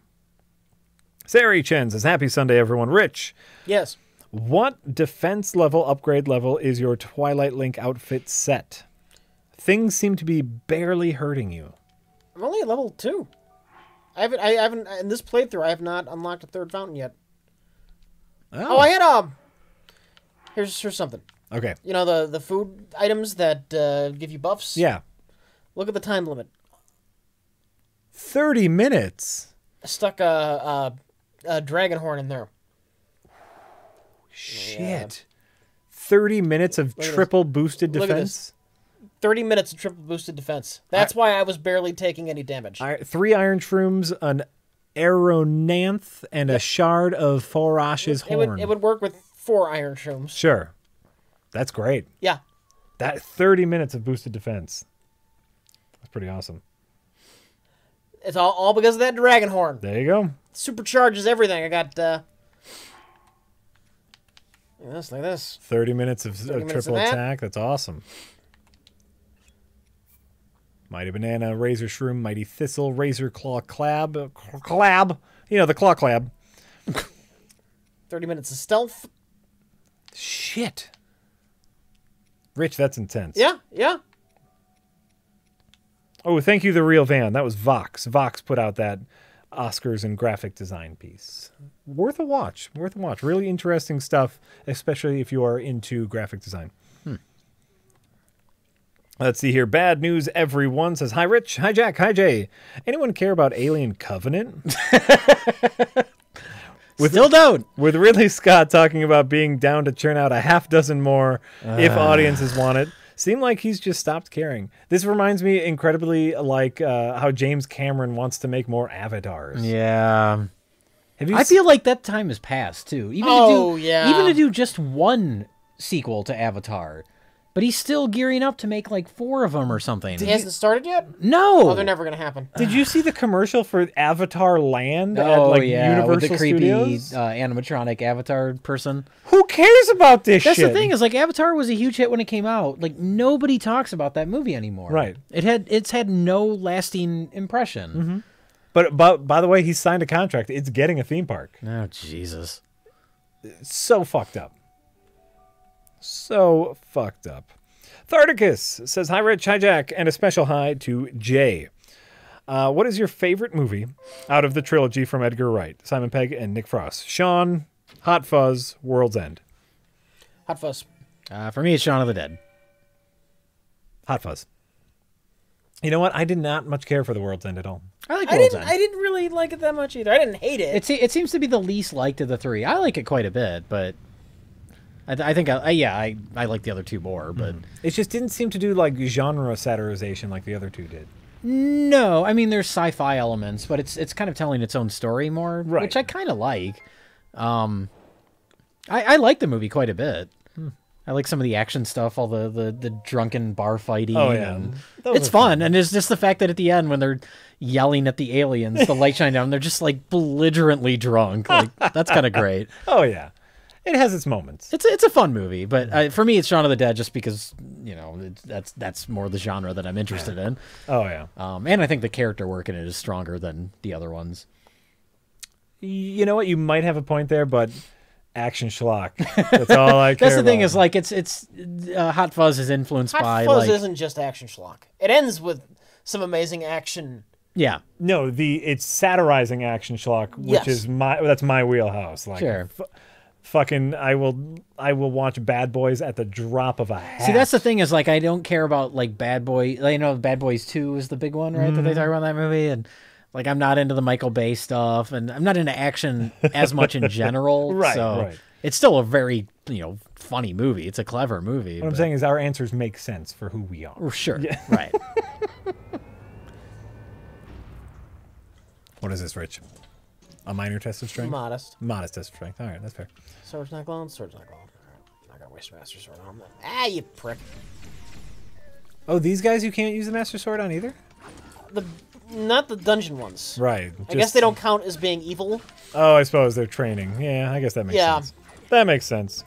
Sari Chen says, happy Sunday, everyone. Rich, Yes. what defense level, upgrade level is your Twilight Link outfit set? Things seem to be barely hurting you. I'm only at level 2. I haven't in this playthrough. I have not unlocked a third fountain yet. Oh, I had Here's something. Okay. You know the food items that give you buffs. Yeah. Look at the time limit. 30 minutes. I stuck a dragon horn in there. Shit. 30 minutes of at this. triple boosted Look at defense. 30 minutes of triple boosted defense. That's why I was barely taking any damage. 3 iron shrooms, an aeronanth, and a shard of Forash's horn. It would work with 4 iron shrooms. Sure. That's great. Yeah. That 30 minutes of boosted defense. That's pretty awesome. It's all because of that dragon horn. There you go. Supercharges everything. I got like this. 30 minutes of 30 minutes of triple that. attack. That's awesome. Mighty Banana, Razor Shroom, Mighty Thistle, Razor Claw Clab. Clab. The Claw Clab. 30 minutes of stealth. Shit. Rich, that's intense. Yeah. Oh, thank you, The Real Van. That was Vox. Vox put out that Oscars and graphic design piece. Worth a watch. Really interesting stuff, especially if you are into graphic design. Let's see here. Bad news, everyone, says, hi, Rich. Hi, Jack. Hi, Jay. Anyone care about Alien Covenant? Still don't. With Ridley Scott talking about being down to churn out a half dozen more if audiences want it. Seemed like he's just stopped caring. This reminds me incredibly like how James Cameron wants to make more Avatars. Yeah. Have you I feel like that time has passed, too. Even to do just one sequel to Avatar. But he's still gearing up to make like 4 of them or something. He hasn't started yet? No. Oh, they're never going to happen. Did you see the commercial for Avatar Land at Oh, like yeah, Universal with the creepy Studios? animatronic Avatar person. Who cares about this That's shit? the thing is like Avatar was a huge hit when it came out. Like nobody talks about that movie anymore. Right. It's had no lasting impression. But by the way, he signed a contract. It's getting a theme park. Oh Jesus. So fucked up. So fucked up. Tharticus says, hi, Rich. Hi, Jack. And a special hi to Jay. What is your favorite movie out of the trilogy from Edgar Wright, Simon Pegg, and Nick Frost? Sean, Hot Fuzz, World's End. Hot Fuzz. For me, it's Shaun of the Dead. Hot Fuzz. You know what? I did not much care for the World's End at all. I like I World's didn't. End. I didn't really like it that much either. I didn't hate it. It seems to be the least liked of the 3. I like it quite a bit, but I think I like the other two more, but It just didn't seem to do like genre satirization like the other two did. no, I mean there's sci-fi elements, but it's kind of telling its own story more, Right. which I kind of like. I like the movie quite a bit. I like some of the action stuff, all the drunken bar fighting. Oh, yeah. And Those it's are fun, and it's just the fact that at the end when they're yelling at the aliens, the light shine down, they're just like belligerently drunk. Like that's kind of great. Oh yeah, it has its moments. It's a fun movie, but for me, it's Shaun of the Dead just because that's more the genre that I'm interested in. Oh yeah. And I think the character work in it is stronger than the other ones. You know what? You might have a point there, but action schlock. That's all I care That's the thing about. is like it's Hot Fuzz is influenced Hot by Fuzz like isn't just action schlock. It ends with some amazing action. yeah. No, it's satirizing action schlock, which Yes. is that's my wheelhouse. Like, Sure. fucking, I will watch Bad Boys at the drop of a hat. See, that's the thing is like I don't care about like Bad Boy. Like, Bad Boys 2 is the big one, right? That they talk about in that movie, and like I'm not into the Michael Bay stuff, and I'm not into action as much in general. Right, so right. it's still a very funny movie. It's a clever movie. What I'm saying is our answers make sense for who we are. Oh, sure, right. What is this, Rich? A minor test of strength? Modest. Modest test of strength. All right, that's fair. Sword's not glowing. Sword's not glowing. Alright, I gotta waste Master Sword on that. Ah, you prick. Oh, these guys you can't use the Master Sword on either? Not the dungeon ones. Right. I guess they don't count as being evil. Oh, I suppose they're training. Yeah, I guess that makes Yeah. sense. That makes sense.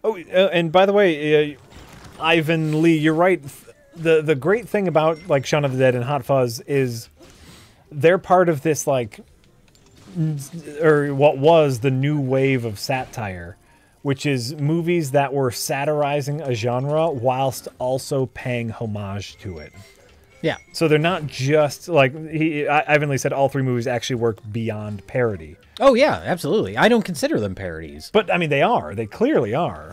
Oh, and by the way, Ivan Lee, you're right. The great thing about like Shaun of the Dead and Hot Fuzz is they're part of this like, or what was the new wave of satire, which is movies that were satirizing a genre whilst also paying homage to it. Yeah. So they're not just like Ivan Lee said. All three movies actually work beyond parody. Oh yeah, absolutely. I don't consider them parodies. But I mean, they are. They clearly are.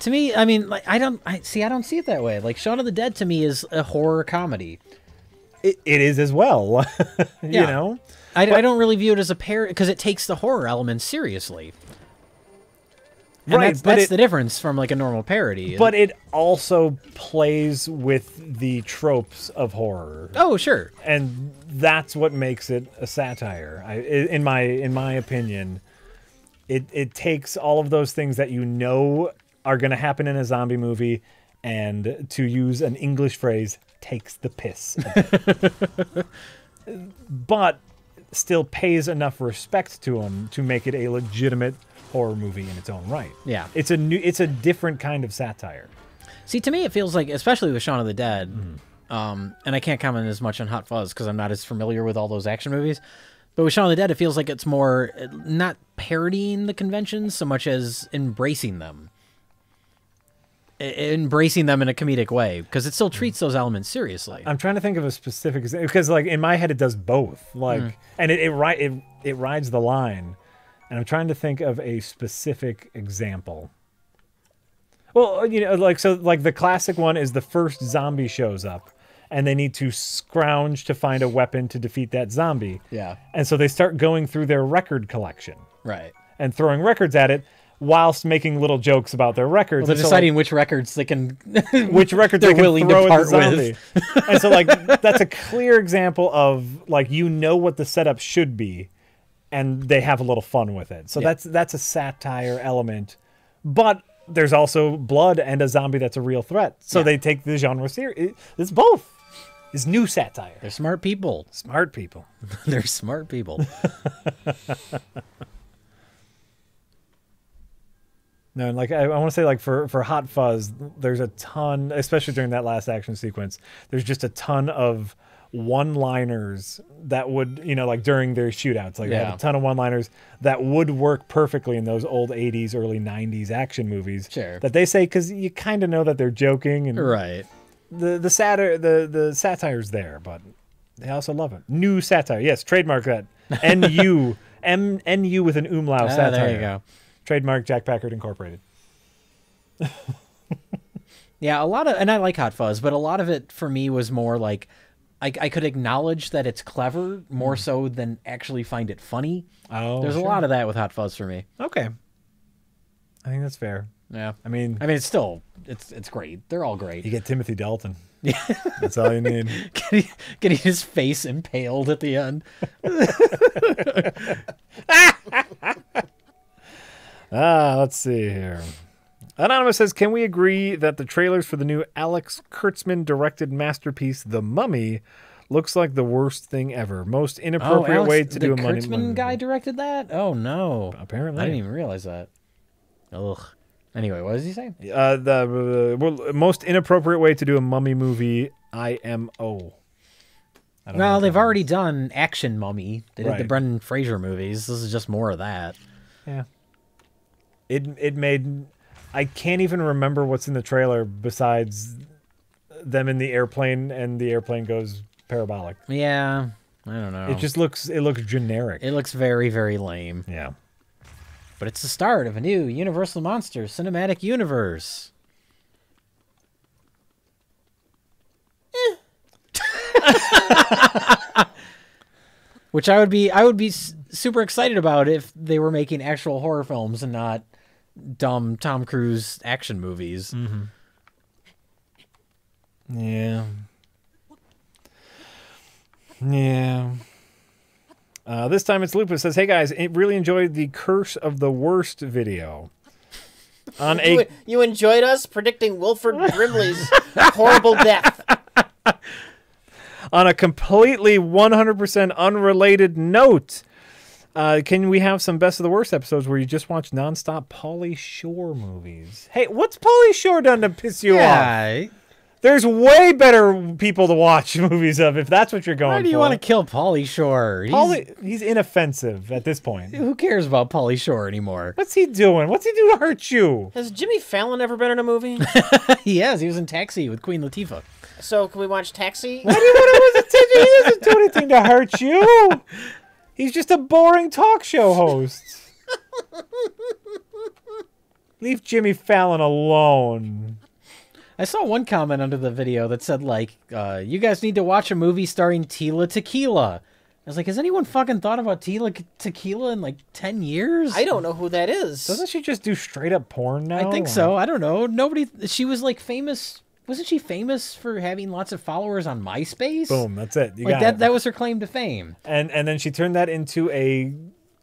To me, I mean, like I don't see it that way. Like Shaun of the Dead to me is a horror comedy. It is as well. You Yeah. know. I don't really view it as a parody because it takes the horror element seriously. And Right, but that's the difference from like a normal parody. But it also plays with the tropes of horror, oh sure, and that's what makes it a satire. In my opinion, it takes all of those things that you know are going to happen in a zombie movie, and to use an English phrase, takes the piss, but still pays enough respect to them to make it a legitimate horror movie in its own right. Yeah. It's a different kind of satire. See, to me, it feels like, especially with Shaun of the Dead, and I can't comment as much on Hot Fuzz because I'm not as familiar with all those action movies. But with Shaun of the Dead, it feels like it's more not parodying the conventions so much as embracing them. Embracing them in a comedic way because it still treats those elements seriously. I'm trying to think of a specific example because, like, in my head, it does both. Like, and it rides the line. And I'm trying to think of a specific example. Well, like the classic one is the first zombie shows up, and they need to scrounge to find a weapon to defeat that zombie. Yeah. And so they start going through their record collection Right. and throwing records at it, whilst making little jokes about their records. Well, they're And so, deciding which records they can, which records they're they can willing throw to at part the zombie. with. And so, like, that's a clear example of, like, what the setup should be, and they have a little fun with it. So Yeah. that's a satire element. But there's also blood and a zombie that's a real threat. So Yeah. they take the genre serious. It's both. It's new satire. They're smart people. Smart people. They're smart people. No, and like I want to say, like for Hot Fuzz, there's a ton, especially during that last action sequence. There's just a ton of one-liners that would, like during their shootouts, like they have Yeah. a ton of one-liners that would work perfectly in those old '80s, early '90s action movies. Sure. That they say because you kind of know that they're joking, and Right. the satire's there, but they also love it. New satire, yes, trademark that. NU NU with an umlaut satire. There you go. Trademark Jack Packard Incorporated. Yeah, and I like Hot Fuzz, but a lot of it for me was more like I could acknowledge that it's clever more so than actually find it funny. Oh, There's a lot of that with Hot Fuzz for me. Okay. I think that's fair. Yeah. I mean, It's still it's great. They're all great. you get Timothy Dalton. Yeah. That's all you need. Getting his face impaled at the end. Let's see here. Anonymous says, can we agree that the trailers for the new Alex Kurtzman directed masterpiece, The Mummy, looks like the worst thing ever? Most inappropriate way to do a money Kurtzman movie. guy directed that? Oh no. Apparently. I didn't even realize that. Ugh. Anyway, what does he say? The most inappropriate way to do a mummy movie, IMO. Well, they've already done Action Mummy. They did the Right. Brendan Fraser movies. This is just more of that. Yeah. It made... I can't even remember what's in the trailer besides them in the airplane and the airplane goes parabolic. Yeah, I don't know. It looks generic. It looks very, very lame. Yeah. But it's the start of a new Universal Monsters cinematic universe. Which I would be super excited about if they were making actual horror films and not dumb Tom Cruise action movies. Mm-hmm. Yeah. Yeah. This time it's Lupus says, "Hey guys, really enjoyed the Curse of the Worst video. On a You enjoyed us predicting Wilford Brimley's horrible death. on a completely 100% unrelated note, can we have some best of the worst episodes where you just watch nonstop Pauly Shore movies? Hey, what's Pauly Shore done to piss you off? Yeah. There's way better people to watch movies of if that's what you're going for. Why do you want to kill Pauly Shore? He's inoffensive at this point. Who cares about Pauly Shore anymore? What's he doing? What's he do to hurt you? Has Jimmy Fallon ever been in a movie? He has. He was in Taxi with Queen Latifah. So can we watch Taxi? Why do you want his attention? He doesn't do anything to hurt you. He's just a boring talk show host. Leave Jimmy Fallon alone. I saw one comment under the video that said, like, you guys need to watch a movie starring Tila Tequila. I was like, has anyone fucking thought about Tila Tequila in, like, 10 years? I don't know who that is. Doesn't she just do straight up porn now? I think so. I don't know. She was, like, famous. Wasn't she famous for having lots of followers on MySpace? Boom, that's it. You Like, got that it. that was her claim to fame. And then she turned that into a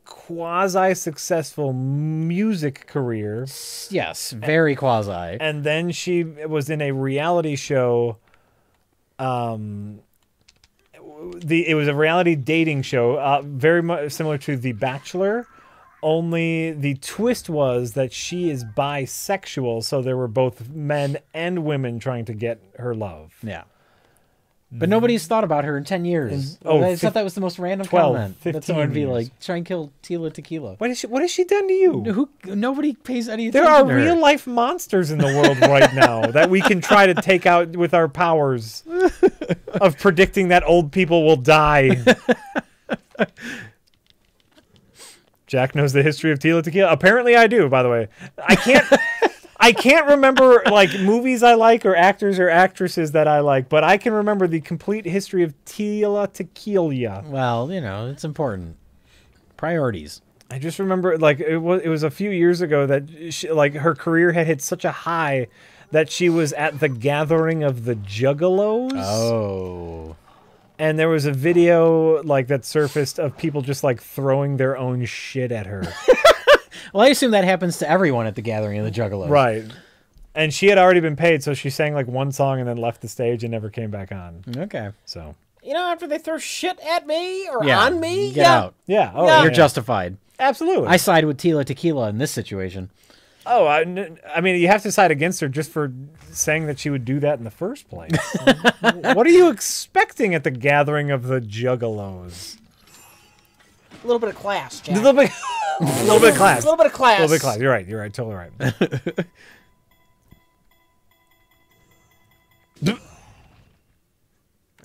quasi-successful music career. Yes, very quasi. And then she was in a reality show. It was a reality dating show, very much similar to The Bachelor. Only the twist was that she is bisexual, so there were both men and women trying to get her love. Yeah. But nobody's thought about her in 10 years. I thought that was the most random 12, comment. 15 That someone would be years. like, try and kill Tila Tequila. What has she done to you? Nobody pays any There attention are to her. real life monsters in the world right now that we can try to take out with our powers of predicting that old people will die. Jack knows the history of Tila Tequila. Apparently I do, by the way. I can't remember like movies I like or actors or actresses that I like, but I can remember the complete history of Tila Tequila. Well, it's important. Priorities. I just remember like it was a few years ago that like her career had hit such a high that she was at the gathering of the Juggalos. Oh. And there was a video like that surfaced of people just like throwing their own shit at her. Well, I assume that happens to everyone at the gathering of the Juggalos. Right. And she had already been paid, so she sang like one song and then left the stage and never came back on. Okay. So After they throw shit at me or Yeah. on me, Get out. yeah, You're yeah. justified. Absolutely. I side with Tila Tequila in this situation. Oh, I mean, you have to side against her just for saying that she would do that in the first place. What are you expecting at the gathering of the Juggalos? A little bit of class, Jack. A little bit, a little bit of class. A little bit of class. A little bit of class. You're right. You're right. Totally right.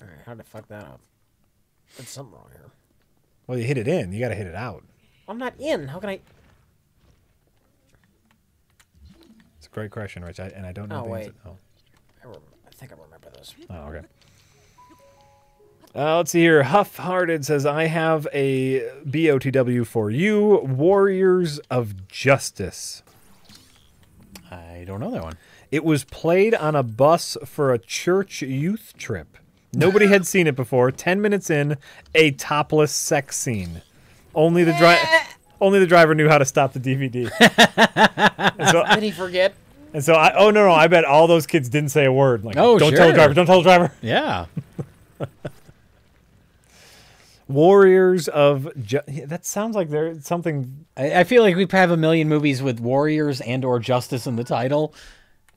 All right, how did I fuck that up? Did something wrong here. Well, you hit it in. You got to hit it out. I'm not in. How can I? It's a great question, Rich. And I don't know Oh, the wait. answer. Oh. I think I remember this. Oh, okay. Let's see here. Huff Hearted says, I have a BOTW for you, Warriors of Justice. I don't know that one. It was played on a bus for a church youth trip. Nobody had seen it before. 10 minutes in, a topless sex scene. Only the driver knew how to stop the DVD. Did he forget? And so I bet all those kids didn't say a word. Like, Oh, don't sure. tell the driver, don't tell the driver. Yeah. Warriors of that sounds like there's something. I feel like we have a million movies with warriors and or justice in the title.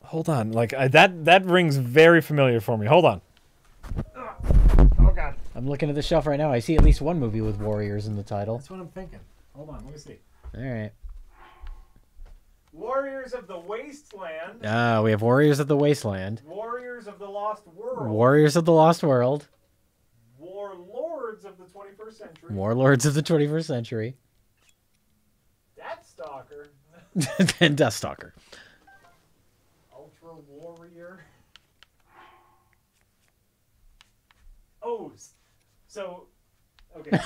Hold on, like that rings very familiar for me. Hold on. Oh God, I'm looking at the shelf right now. I see at least one movie with warriors in the title. that's what I'm thinking. Hold on, let me see. All right. Warriors of the Wasteland. We have Warriors of the Wasteland. Warriors of the Lost World. Warriors of the Lost World. Warlords of the 21st Century. Warlords of the 21st Century. Deathstalker. And Deathstalker. Ultra Warrior. Oh, so okay.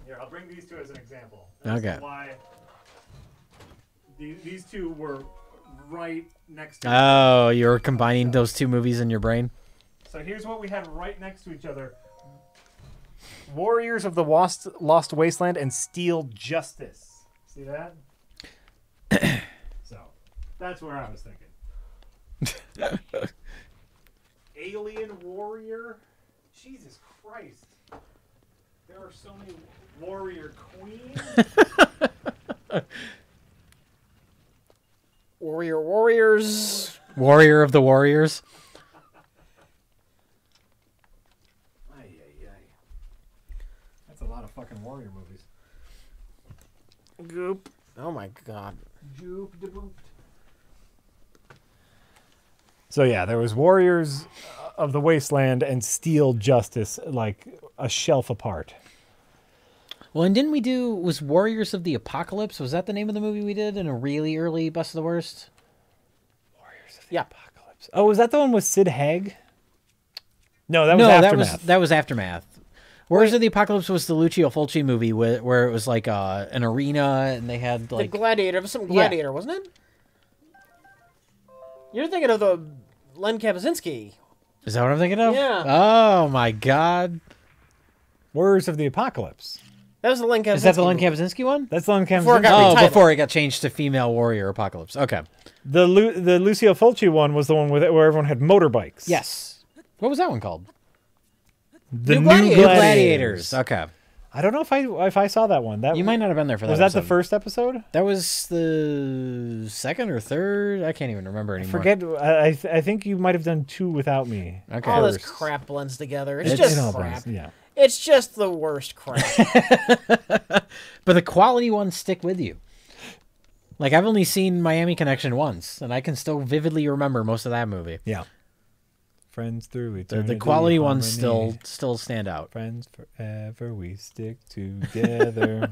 Here, I'll bring these two as an example. As to Okay. why these two were right next to. Oh, you're combining those two movies in your brain? So here's what we had right next to each other: Warriors of the Lost Wasteland and Steel Justice. See that? So that's where I was thinking. Alien Warrior. Jesus Christ! There are so many Warrior Queens. Warriors. Warrior of the Warriors. Ay, ay, ay. That's a lot of fucking Warrior movies. Goop. Oh my God. So yeah, there was Warriors of the Wasteland and Steel Justice, like a shelf apart. Well, and didn't we do, was Warriors of the Apocalypse? Was that the name of the movie we did in a really early Best of the Worst? Warriors of the Apocalypse. Oh, was that the one with Sid Haig? No, that was No, Aftermath. that was Aftermath. Warriors of the Apocalypse was the Lucio Fulci movie where it was like an arena and they had like... The Gladiator. It was some Gladiator, wasn't it? You're thinking of the Len Kabasinski. Is that what I'm thinking of? Yeah. Oh my God. Warriors of the Apocalypse. That was the Len Kabasinski. Is that the Len movie. Kabasinski one? That's the one. Before it got Oh, retitled. before it got changed to Female Warrior Apocalypse. Okay. The Lucio Fulci one was the one where everyone had motorbikes. Yes. What was that one called? The New New Gladiators. Gladiators. Okay. I don't know if I saw that one. That You might not have been there for that. was that the episode. first episode? That was the second or third. I can't even remember anymore. Forget. I think you might have done two without me. Okay. All this First. crap blends together. It's It just all crap. blends, yeah. It's just the worst crap. But the quality ones stick with you. Like I've only seen Miami Connection once, and I can still vividly remember most of that movie. Yeah. Friends through The eternity. quality ones harmony. still stand out. Friends forever, we stick together.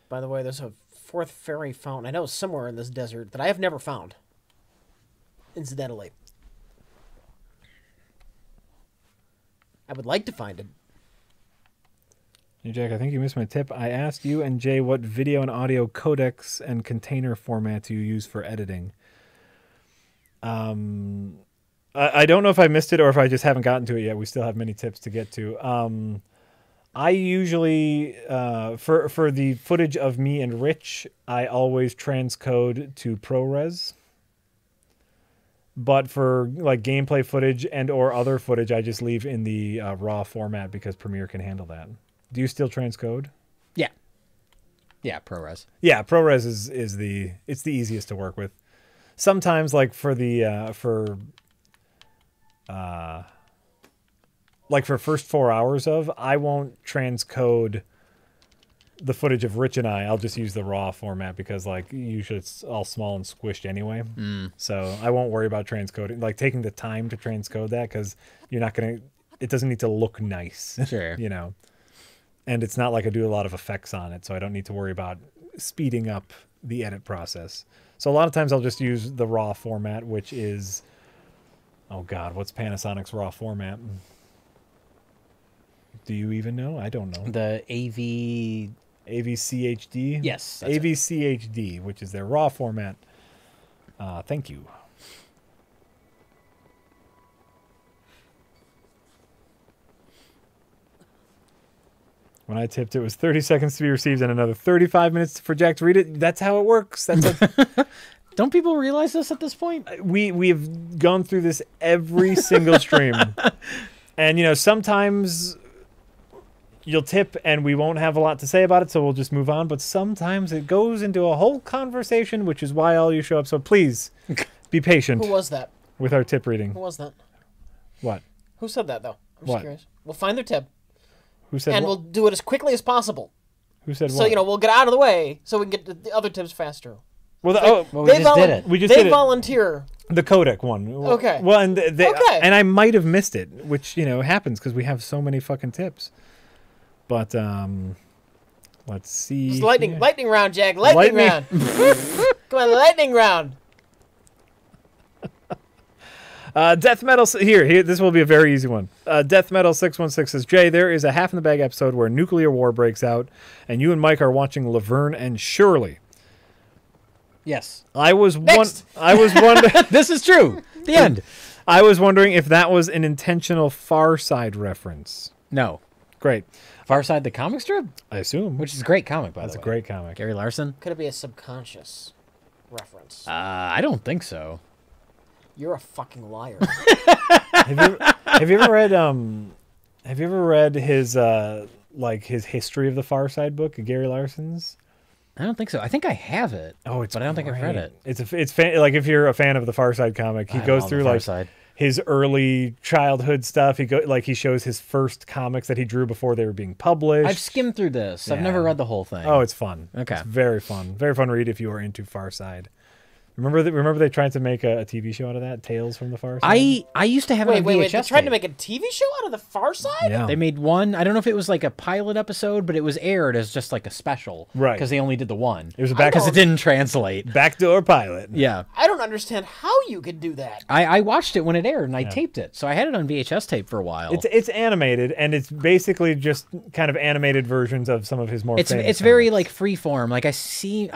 By the way, there's a fourth fairy fountain. I know somewhere in this desert that I have never found. Incidentally. I would like to find it. Hey, Jack, I think you missed my tip. I asked you and Jay what video and audio codecs and container formats you use for editing. I don't know if I missed it or if I just haven't gotten to it yet. We still have many tips to get to. I usually, for the footage of me and Rich, I always transcode to ProRes. But for like gameplay footage and or other footage, I just leave in the raw format because Premiere can handle that. Do you still transcode? Yeah. Yeah, ProRes. Yeah, ProRes is the easiest to work with. Sometimes like for first 4 hours of, I won't transcode the footage of Rich and I'll just use the raw format because like usually it's all small and squished anyway. So I won't worry about transcoding, like taking the time to transcode that because it doesn't need to look nice. Sure. You know, and it's not like I do a lot of effects on it, so I don't need to worry about speeding up the edit process. So a lot of times I'll just use the raw format, which is Oh God, what's Panasonic's raw format? Do you even know? I don't know. The AV. AVCHD? Yes, that's it. AVCHD, which is their raw format. Thank you. When I tipped, it was 30 seconds to be received and another 35 minutes for Jack to read it. That's how it works. That's a, Don't people realize this at this point? we have gone through this every single stream. And, you know, sometimes you'll tip and we won't have a lot to say about it, so we'll just move on. But sometimes it goes into a whole conversation, which is why all you show up. So please be patient Who was that? with our tip reading. Who was that? What? Who said that, though? I'm just What? curious. We'll find their tip, Who said and what? we'll do it as quickly as possible. Who said So, what? you know, we'll get out of the way so we can get the other tips faster. Well, Well, we just did it. We just they did it. volunteer. The codec one. Okay. Well, and they, Okay. and I might have missed it, which, you know, happens because we have so many fucking tips. But let's see. It's lightning here. round, Jack. Lightning round. Come on, lightning round. Death Metal here. This will be a very easy one. Death Metal 616 says, Jay, there is a Half in the Bag episode where nuclear war breaks out, and you and Mike are watching Laverne and Shirley. Yes. I was Next. wondering. This is true. The end. I was wondering if that was an intentional Far Side reference. No. Great. Far Side the comic strip, I assume. which is a great comic, by That's the a way. great comic. Gary Larson. Could it be a subconscious reference? I don't think so. You're a fucking liar. Have you ever read have you ever read his like his history of the Far Side book, Gary Larson's? I don't think so. I think I have it. Oh, it's but I don't think I've read great. it. It's like if you're a fan of the Far Side comic, he I goes love through the Far like Side. his early childhood stuff. He shows his first comics that he drew before they were being published. I've skimmed through this. I've Yeah. never read the whole thing. Oh, it's fun. Okay. It's very fun. Very fun read if you are into Far Side. Remember they tried to make a TV show out of that, Tales from the Far Side? I used to have it on VHS wait. They tried to tape. make a TV show out of the Far Side? Yeah. They made one. I don't know if it was like a pilot episode, but it was aired as just like a special. Right. Because they only did the one. It was a Because it didn't translate. backdoor pilot. Yeah. I don't understand how you could do that. I watched it when it aired and I taped it. So I had it on VHS tape for a while. It's animated, and it's basically just kind of animated versions of some of his more famous It's very comics. like free form. Like I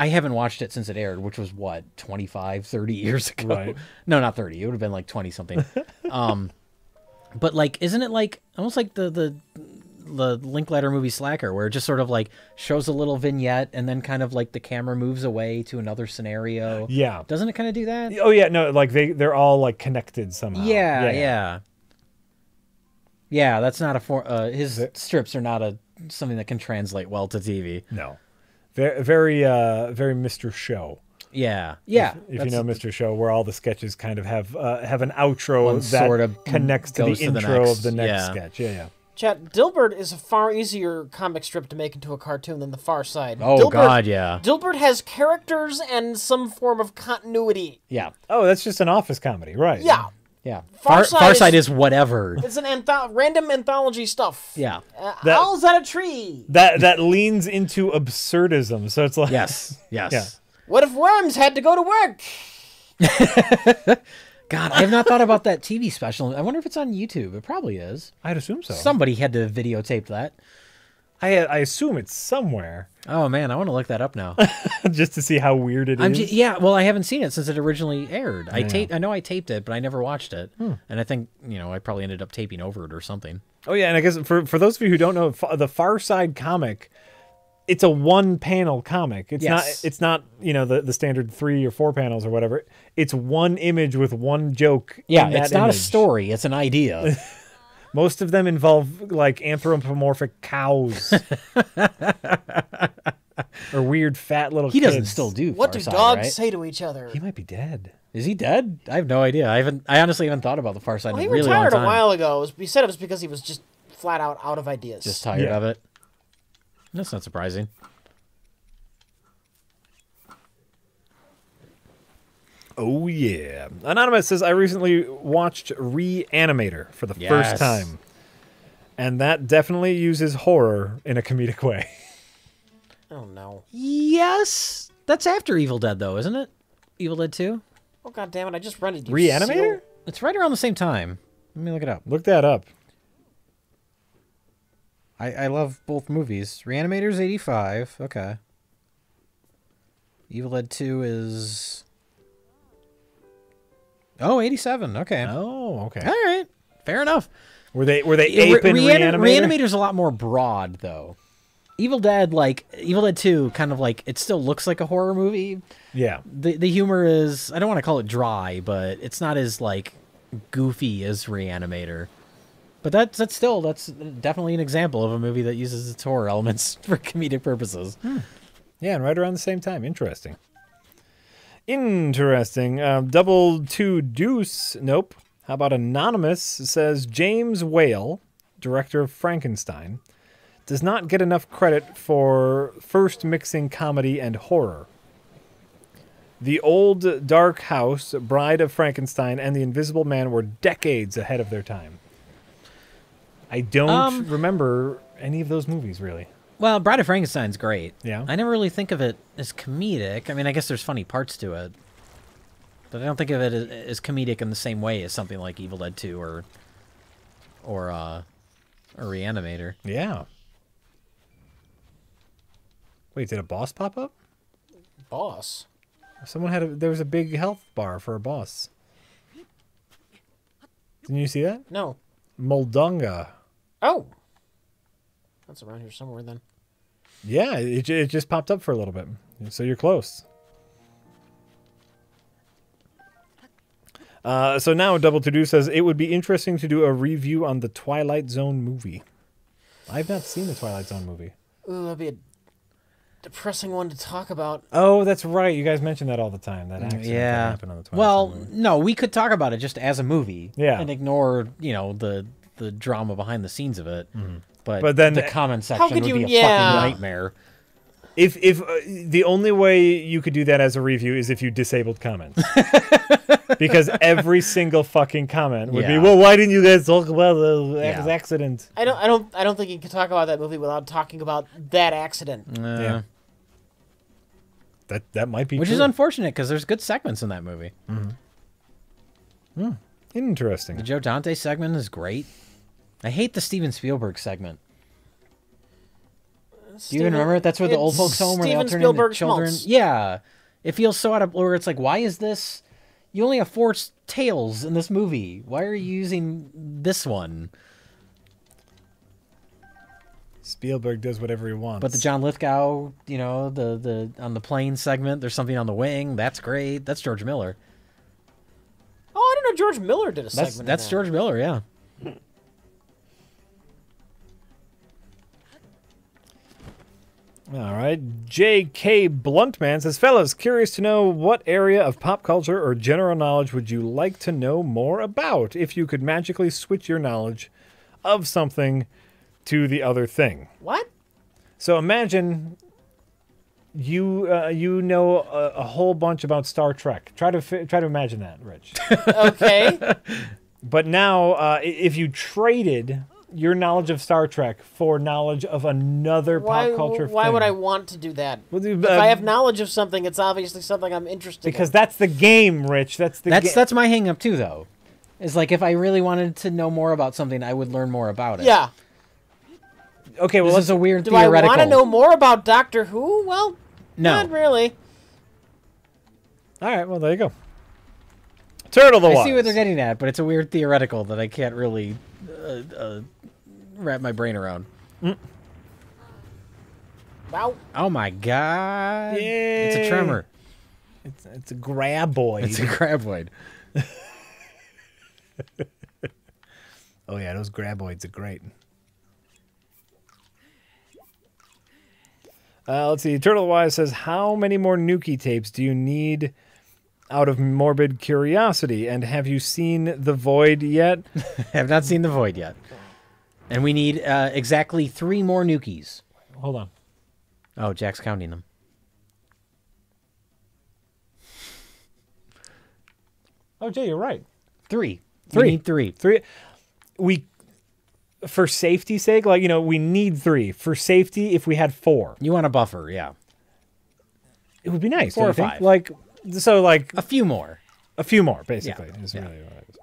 haven't watched it since it aired, which was what, 25, 30 years ago. Right. No, not 30. It would have been like 20 something. But like isn't it like almost like the Linklater movie Slacker, where it just sort of like shows a little vignette and then kind of like the camera moves away to another scenario. Yeah. Doesn't it kind of do that? Oh yeah, no, like they're all like connected somehow. Yeah. That's not his strips are not something that can translate well to TV. No. Very Mr. Show. Yeah. If you that's- know Mr. Show, where all the sketches kind of have an outro One that sort of connects to the goes to the intro next. of the next Yeah. sketch. Yeah. Chat, Dilbert is a far easier comic strip to make into a cartoon than the Far Side. Oh Dilbert, God, yeah. Dilbert has characters and some form of continuity. Yeah. Oh, that's just an office comedy, right? Yeah. Yeah. Far Far Side Side is- is whatever. It's an random anthology stuff. Yeah. Owl's at a tree. That leans into absurdism. So it's like Yes. Yes. Yeah. What if worms had to go to work? God, I have not thought about that TV special. I wonder if it's on YouTube. It probably is. I'd assume so. Somebody had to videotape that. I assume it's somewhere Oh man, I want to look that up now. just to see how weird it is. Yeah, well, I haven't seen it since it originally aired. I know I taped it, but I never watched it. And I think I probably ended up taping over it or something. Oh yeah, and I guess for those of you who don't know, the Far Side comic, it's a one panel comic. It's Yes. not the standard 3 or 4 panels or whatever. It's one image with one joke. Yeah, in that it's not image. a story; it's an idea. Most of them involve like anthropomorphic cows or weird fat little. He doesn't kids. still do. What do Farside, dogs right? say to each other? He might be dead. Is he dead? I have no idea. I honestly haven't thought about the Far Side Well, in he a really long retired time. a while ago. He said it was because he was just flat out of ideas. Just tired Yeah. of it. That's not surprising. Oh yeah. Anonymous says I recently watched Reanimator for the Yes. first time, and that definitely uses horror in a comedic way. Oh no. Yes, that's after Evil Dead, though, isn't it? Evil Dead 2? Oh god damn it! I just rented you. Reanimator? It's right around the same time. Let me look it up. Look that up. I love both movies. Reanimator's 85. Okay. Evil Dead 2 is... Oh, 87. Okay. Oh, okay. All right. Fair enough. Were they aping Reanimator? Reanimator's a lot more broad, though. Evil Dead 2, kind of like, it still looks like a horror movie. Yeah. The humor is, I don't want to call it dry, but it's not as, like, goofy as Reanimator. But that's definitely an example of a movie that uses its horror elements for comedic purposes. Yeah, and right around the same time. Interesting. Interesting. Double two deuce. Nope. How about Anonymous says James Whale, director of Frankenstein, does not get enough credit for first mixing comedy and horror. The Old Dark House, Bride of Frankenstein, and The Invisible Man were decades ahead of their time. I don't remember any of those movies, really. Well, Bride of Frankenstein's great. Yeah. I never really think of it as comedic. I mean, I guess there's funny parts to it. But I don't think of it as comedic in the same way as something like Evil Dead 2 or Reanimator. Yeah. Wait, did a boss pop up? Boss. There was a big health bar for a boss. Didn't you see that? No. Moldunga. Oh. That's around here somewhere then. Yeah, it just popped up for a little bit. So you're close. So now Double To Do says, it would be interesting to do a review on the Twilight Zone movie. I've not seen the Twilight Zone movie. Ooh, that'd be a depressing one to talk about. Oh, that's right. You guys mention that all the time. That accident that happened on the Twilight Zone movie. No, we could talk about it just as a movie. Yeah. And ignore, the drama behind the scenes of it. Mm-hmm. But then the comment section would be a fucking nightmare. If the only way you could do that as a review is if you disabled comments. Because every single fucking comment would be, well, why didn't you guys talk about the accident? I don't think you can talk about that movie without talking about that accident. Yeah. That might be Which true. is unfortunate because there's good segments in that movie. Interesting. The Joe Dante segment is great. I hate the Steven Spielberg segment. Do you even remember it? That's where the old folks home where they all turn into children. Schmaltz. Yeah. It feels so out of where it's like, why is this? You only have 4 tails in this movie. Why are you using this one? Spielberg does whatever he wants. But the John Lithgow, the on the plane segment, there's something on the wing. That's great. That's George Miller. Oh, I didn't know George Miller did a segment. That's George Miller, yeah. All right. J.K. Bluntman says, fellas, curious to know what area of pop culture or general knowledge would you like to know more about if you could magically switch your knowledge of something to the other thing? What? So imagine you know a whole bunch about Star Trek. Try to imagine that, Rich. Okay. But now, if you traded your knowledge of Star Trek for knowledge of another pop culture Why thing. would I want to do that? Well, If I have knowledge of something, it's obviously something I'm interested in. Because that's the game, Rich. That's That's my hang up too, though. Is like if I really wanted to know more about something, I would learn more about it. Yeah. Okay, well, This is a weird Do I theoretical. want to know more about Doctor Who? Well, No. not really. all right, well, there you go. Turtle the I Wise. see what they're getting at, but it's a weird theoretical that I can't really wrap my brain around. Wow. Oh my god! Yay. It's a tremor. It's a graboid. It's a graboid. Oh yeah, those graboids are great. Let's see. Turtle Wise says, how many more Nuki tapes do you need out of morbid curiosity? And have you seen The Void yet? Have not seen The Void yet. And we need exactly 3 more Nukis. Hold on. Oh, Jack's counting them. 3. Jay, you're right. 3. 3. We need 3. 3. For safety's sake, we need 3. For safety, if we had 4. You want a buffer, yeah. It would be nice. 4 or don't you think? 5. So A few more. a few more, basically. Is really what it is.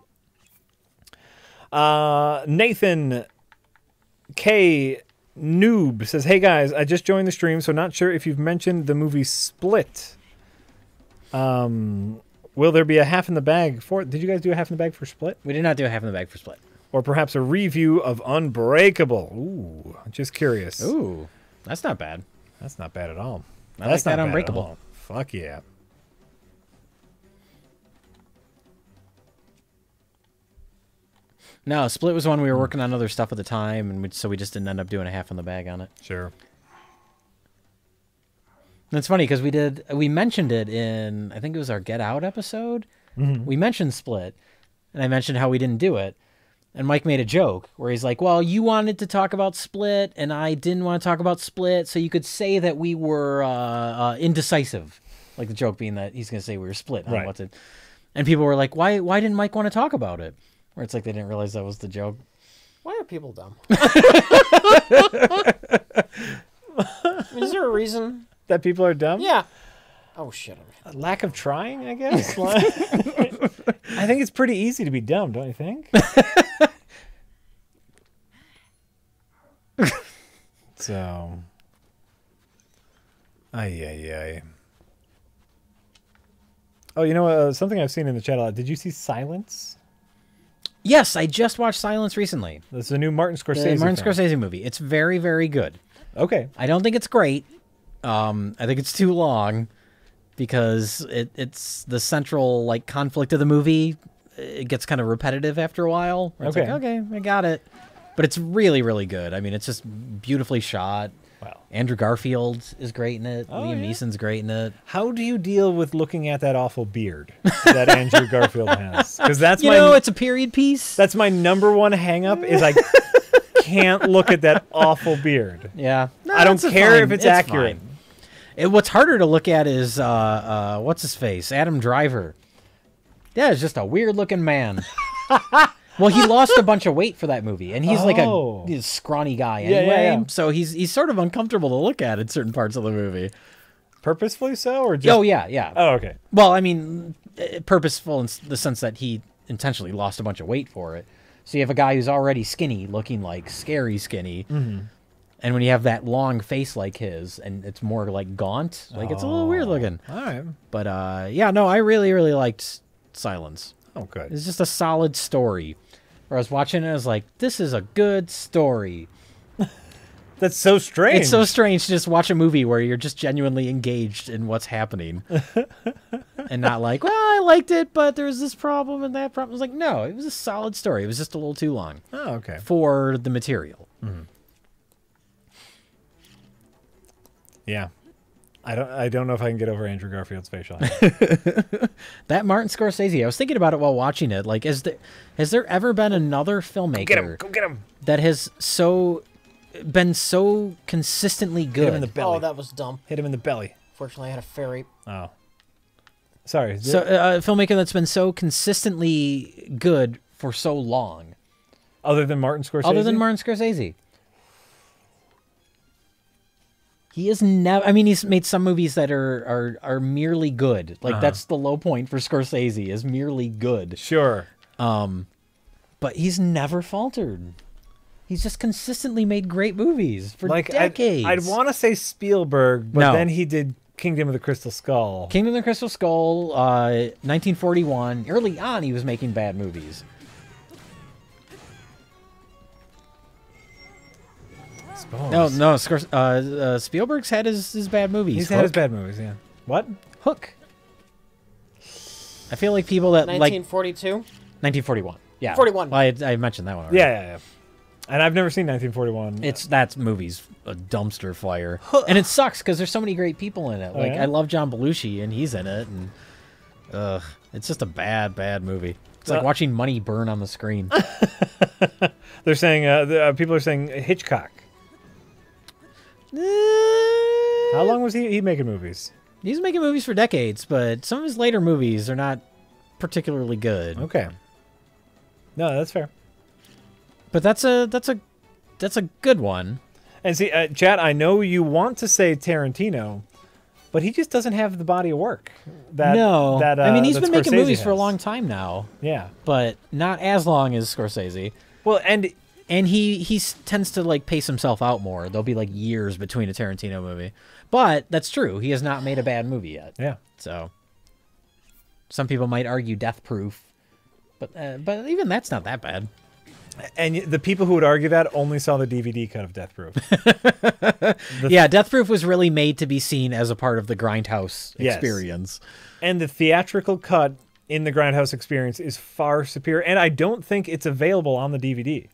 Nathan K. Noob says, "Hey guys, I just joined the stream, so not sure if you've mentioned the movie Split. Will there be a half in the bag for it? Did you guys do a half in the bag for Split? We did not do a half in the bag for Split. Or perhaps a review of Unbreakable? Ooh, just curious. Ooh, that's not bad. That's not bad at all. I That's like that not bad at Unbreakable. all. Fuck yeah. No, Split was one we were working on other stuff at the time, and so we just didn't end up doing a half in the bag on it. Sure. And it's funny because we mentioned it in, I think it was our Get Out episode. We mentioned Split, and I mentioned how we didn't do it. And Mike made a joke where he's like, well, you wanted to talk about Split, and I didn't want to talk about Split, so you could say that we were indecisive. Like the joke being that he's going to say we were split on Right. what to... And people were like, why didn't Mike want to talk about it? Where it's like they didn't realize that was the joke. Why are people dumb? Is there a reason? That people are dumb? Yeah. Oh, shit. Lack of trying, I guess. I think it's pretty easy to be dumb, don't you think? So, ay. Oh, you know, something I've seen in the chat a lot. Did you see Silence? Yes, I just watched Silence recently. That's a new Martin The Scorsese. Martin film. Scorsese movie. It's very, very good. Okay. I don't think it's great. I think it's too long because it's the central like conflict of the movie. It gets kind of repetitive after a while. Where it's Okay. like, okay, I got it. But it's really, really good. I mean, it's just beautifully shot. Wow. Andrew Garfield is great in it. Oh, Liam yeah? Neeson's great in it. How do you deal with looking at that awful beard that Andrew Garfield has? Because that's You know, it's a period piece. that's my number one hang up is I can't look at that awful beard. Yeah. No, I don't it's care fine. if it's accurate. fine. What's harder to look at is what's his face? Adam Driver. Yeah, it's just a weird looking man. Well, he lost a bunch of weight for that movie, and he's like Oh. a scrawny guy Yeah, anyway. yeah. So he's sort of uncomfortable to look at in certain parts of the movie. Purposefully so, or just? Oh yeah. Oh, okay. Well, I mean, purposeful in the sense that he intentionally lost a bunch of weight for it. So you have a guy who's already skinny, looking like scary skinny. Mm-hmm. And when you have that long face like his, and it's more like gaunt, like it's a little weird looking. All right. But yeah, no, I really, really liked Silence. Oh, good. It's just a solid story. Where I was watching it, I was like, this is a good story. That's so strange. It's so strange to just watch a movie where you're just genuinely engaged in what's happening. And not like, well, I liked it, but there's this problem and that problem. I was like, no, it was a solid story. It was just a little too long Oh, okay. for the material. Yeah. I don't know if I can get over Andrew Garfield's facial hair. That Martin Scorsese, I was thinking about it while watching it. Like, has there ever been another filmmaker Go get him. that has been so consistently Hit him in good? the belly. Oh, that was dumb. Hit him in the belly. Fortunately, I had a fairy. Oh. Sorry. So a filmmaker that's been so consistently good for so long, other than Martin Scorsese? other than Martin Scorsese. He is never. I mean, he's made some movies that are merely good. Like that's the low point for Scorsese is merely good. Sure. But he's never faltered. He's just consistently made great movies for Like, decades. I'd want to say Spielberg, but No. then he did Kingdom of the Crystal Skull. Kingdom of the Crystal Skull, 1941. Early on, he was making bad movies. No, Spielberg's had his bad movies. He's had his Hook. bad movies, yeah. What? Hook. I feel like people that like 1942. 1941. Yeah, 41. Well, I mentioned that one already. Yeah. And I've never seen 1941. That movie's a dumpster fire, and it sucks because there's so many great people in it. Like yeah? I love John Belushi, and he's in it, and it's just a bad movie. It's like watching money burn on the screen. They're saying, people are saying Hitchcock. How long was he making movies? He's making movies for decades, but some of his later movies are not particularly good. Okay. No, that's fair. But that's a good one. And see, Chad, I know you want to say Tarantino, but he just doesn't have the body of work. That No, that, I mean he's that been making Scorsese movies for a has. long time now, Yeah. but not as long as Scorsese. Well, and And tends to like pace himself out more. There'll be like years between a Tarantino movie, but that's true. He has not made a bad movie yet. yeah. So some people might argue Death Proof, but even that's not that bad. And the people who would argue that only saw the DVD cut of Death Proof. Yeah, Death Proof was really made to be seen as a part of the Grindhouse Yes. experience. And the theatrical cut in the Grindhouse experience is far superior. And I don't think it's available on the DVD.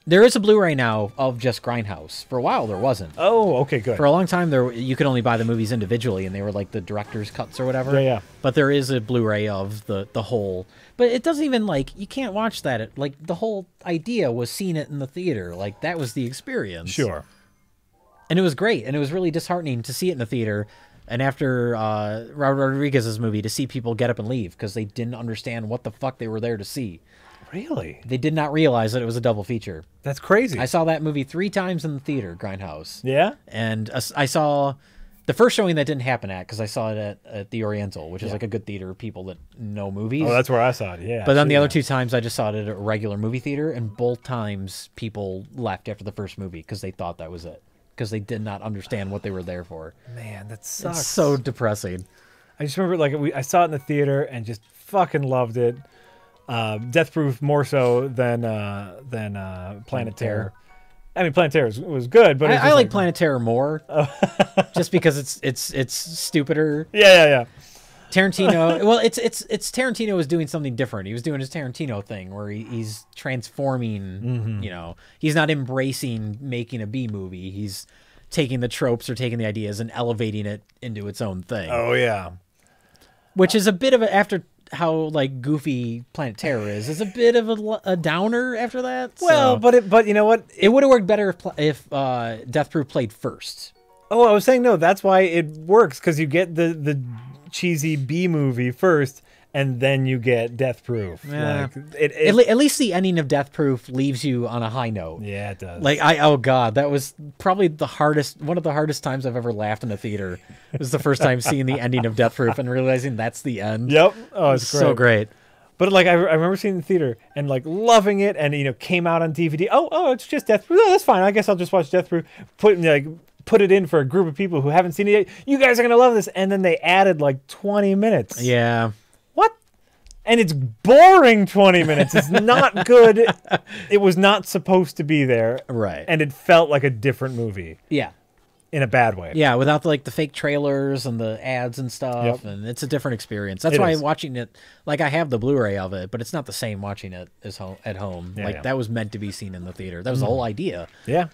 There is a Blu-ray now of just Grindhouse. For a while, there wasn't. Oh, okay, good. For a long time, you could only buy the movies individually, and they were like the director's cuts or whatever. Yeah, yeah. But there is a Blu-ray of the whole. But it doesn't even like you can't watch that. Like the whole idea was seeing it in the theater. Like that was the experience. Sure. And it was great, and it was really disheartening to see it in the theater. And after Robert Rodriguez's movie, to see people get up and leave because they didn't understand what the fuck they were there to see. Really? They did not realize that it was a double feature. That's crazy. I saw that movie 3 times in the theater, Grindhouse. Yeah? And I saw the first showing that didn't happen because I saw it at the Oriental, which is like a good theater of people that know movies. Oh, that's where I saw it, yeah. But then the other two. 2 times I just saw it at a regular movie theater, and both times people left after the first movie because they thought that was it. Because they did not understand what they were there for. Man, that sucks. It's so depressing. I just remember, like, I saw it in the theater and just fucking loved it. Death Proof more so than Planet Terror. I mean, Planet Terror was good, but I like Planet Terror more, just because it's stupider. Yeah. Tarantino, well, it's Tarantino was doing something different. He was doing his Tarantino thing where he's transforming. You know, he's not embracing making a B movie. He's taking the tropes or taking the ideas and elevating it into its own thing. Oh yeah. Which is a bit of after how like goofy Planet Terror is a bit of a downer after that. Well, so. but you know what? It would have worked better if Death Proof played first. Oh, I was saying no. That's why it works, because you get the cheesy B movie first, and then you get Death Proof. Yeah. Like, At least the ending of Death Proof leaves you on a high note. yeah, it does. Like oh god, that was probably one of the hardest times I've ever laughed in a theater. It was the first time seeing the ending of Death Proof and realizing that's the end. Yep. Oh, it's great. So great. But like I remember seeing it in the theater and like loving it, and came out on DVD. Oh, it's just Death Proof. Oh, that's fine. I guess I'll just watch Death Proof. Put it in for a group of people who haven't seen it yet. You guys are gonna love this. And then they added like 20 minutes. Yeah. What? And it's boring 20 minutes. It's not good. It was not supposed to be there. Right. And it felt like a different movie Yeah. in a bad way. Yeah, without the fake trailers and the ads and stuff, Yep. and it's a different experience. That's It why is. watching it, like I have the Blu-ray of it, but it's not the same watching it at home. Yeah, like yeah. that was meant to be seen in the theater. That was the whole idea. Yeah.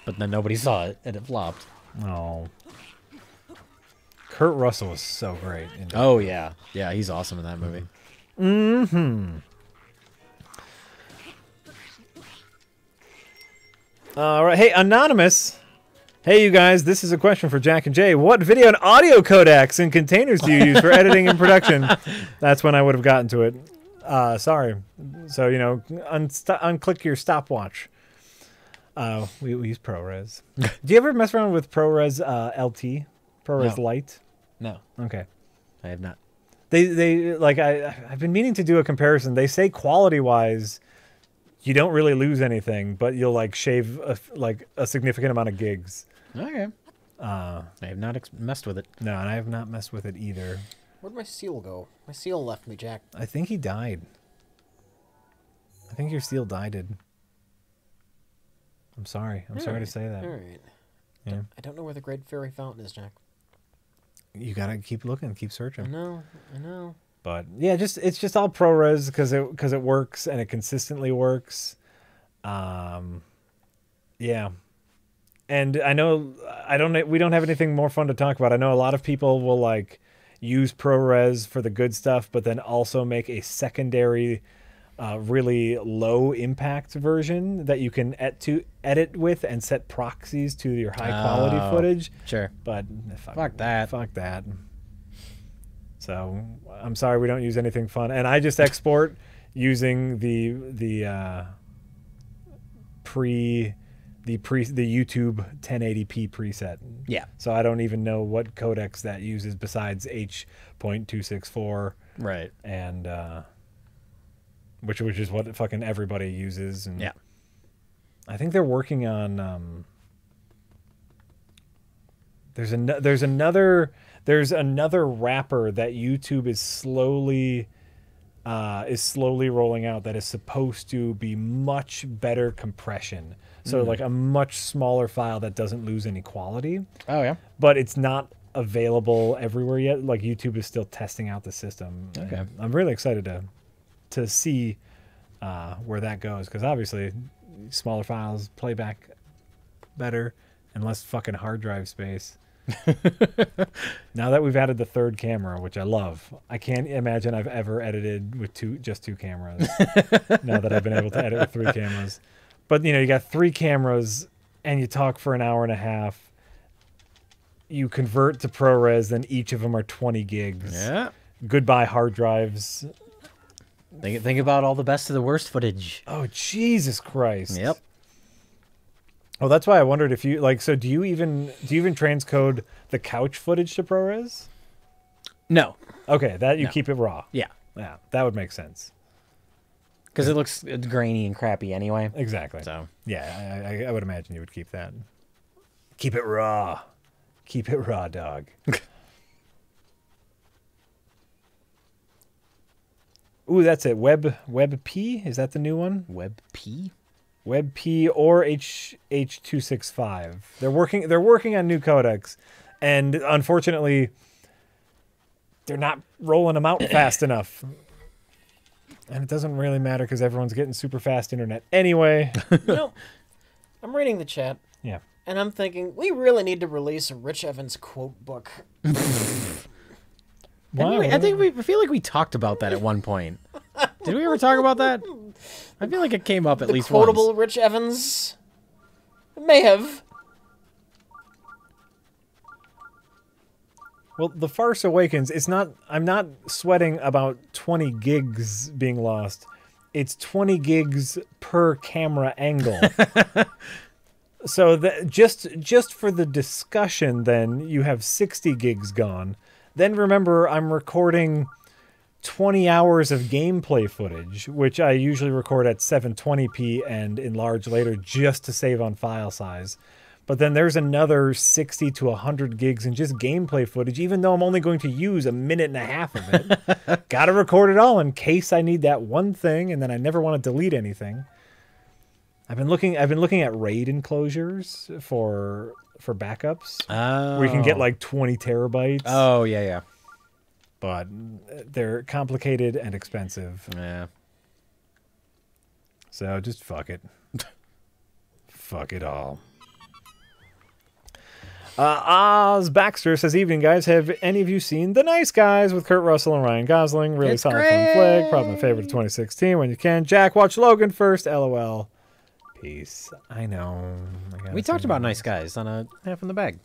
But then nobody saw it, and it flopped. Oh. Kurt Russell was so great. Oh yeah, yeah, he's awesome in that movie. All right. Hey, Anonymous. Hey, you guys. This is a question for Jack and Jay. What video and audio codecs and containers do you use for editing and production? That's when I would have gotten to it. Sorry. So, unclick your stopwatch. We use ProRes. Do you ever mess around with ProRes LT? ProRes No. Lite? No, Okay. I have not. They like I've been meaning to do a comparison. They say quality-wise, you don't really lose anything, but you'll like shave a significant amount of gigs. Okay. I have not messed with it. No, and I have not messed with it either. Where'd my seal go? My seal left me, Jack. I think he died. I think your seal died. I'm sorry. I'm sorry to say that. All right. Yeah. I don't know where the Great Fairy Fountain is, Jack. You gotta keep looking, keep I searching. know. But yeah, it's just all ProRes because it works and it consistently works. Yeah. And I know we don't have anything more fun to talk about. I know a lot of people will like use ProRes for the good stuff, but then also make a secondary, really low impact version that you can edit with and set proxies to your high quality Oh. footage. Sure. But Fuck that. Fuck that. So I'm sorry we don't use anything fun, and I just export using the the YouTube 1080p preset. Yeah. So I don't even know what codecs that uses besides H.264 Right. and which is what fucking everybody uses. And Yeah. I think they're working on there's another wrapper that YouTube is slowly rolling out that is supposed to be much better compression. So like a much smaller file that doesn't lose any quality, Oh yeah. but it's not available everywhere yet. Like YouTube is still testing out the system. Okay. And I'm really excited to see where that goes, because obviously smaller files play back better and less fucking hard drive space. Now that we've added the third camera, which I love, I can't imagine I've ever edited with just two cameras. Now that I've been able to edit with 3 cameras. But you got 3 cameras and you talk for an hour and a half. You convert to ProRes, then each of them are 20 gigs. Yeah. Goodbye hard drives. Think about all the best of the worst footage. Oh, Jesus Christ. Yep. Oh, that's why I wondered if you so do you even transcode the couch footage to ProRes? No. Okay, that you No. keep it raw. Yeah. Yeah, that would make sense. Because it looks grainy and crappy anyway. Exactly. So Yeah, I would imagine you would keep that. Keep it raw. Keep it raw, dog. Ooh, that's it. WebP? Is that the new one? WebP. WebP or H.265. They're working on new codecs, and unfortunately, they're not rolling them out fast enough. And it doesn't really matter because everyone's getting super fast internet anyway. I'm reading the chat, Yeah. and I'm thinking we really need to release a Rich Evans quote book. Wow. I feel like we talked about that at one point. Did we ever talk about that? I feel like it came up at The least quotable once. Rich Evans. It may have. Well, The Farce Awakens, I'm not sweating about 20 gigs being lost. It's 20 gigs per camera angle. So that just for the discussion, then you have 60 gigs gone. Then remember, I'm recording 20 hours of gameplay footage, which I usually record at 720p and enlarge later just to save on file size. But then there's another 60 to 100 gigs in just gameplay footage, even though I'm only going to use a minute and a half of it. Got to record it all in case I need that one thing, and then I never want to delete anything. I've been looking at RAID enclosures for backups, Oh. where you can get like 20 terabytes. Oh, yeah. But they're complicated and expensive. Yeah. So just fuck it. Fuck it all. Oz Baxter says, "Evening, guys. Have any of you seen The Nice Guys with Kurt Russell and Ryan Gosling? Really It's solid great. fun flick. Probably my favorite of 2016 when you can. Jack, watch Logan first. LOL. Peace. I know. We talked about Nice Guys on a Half in the Bag.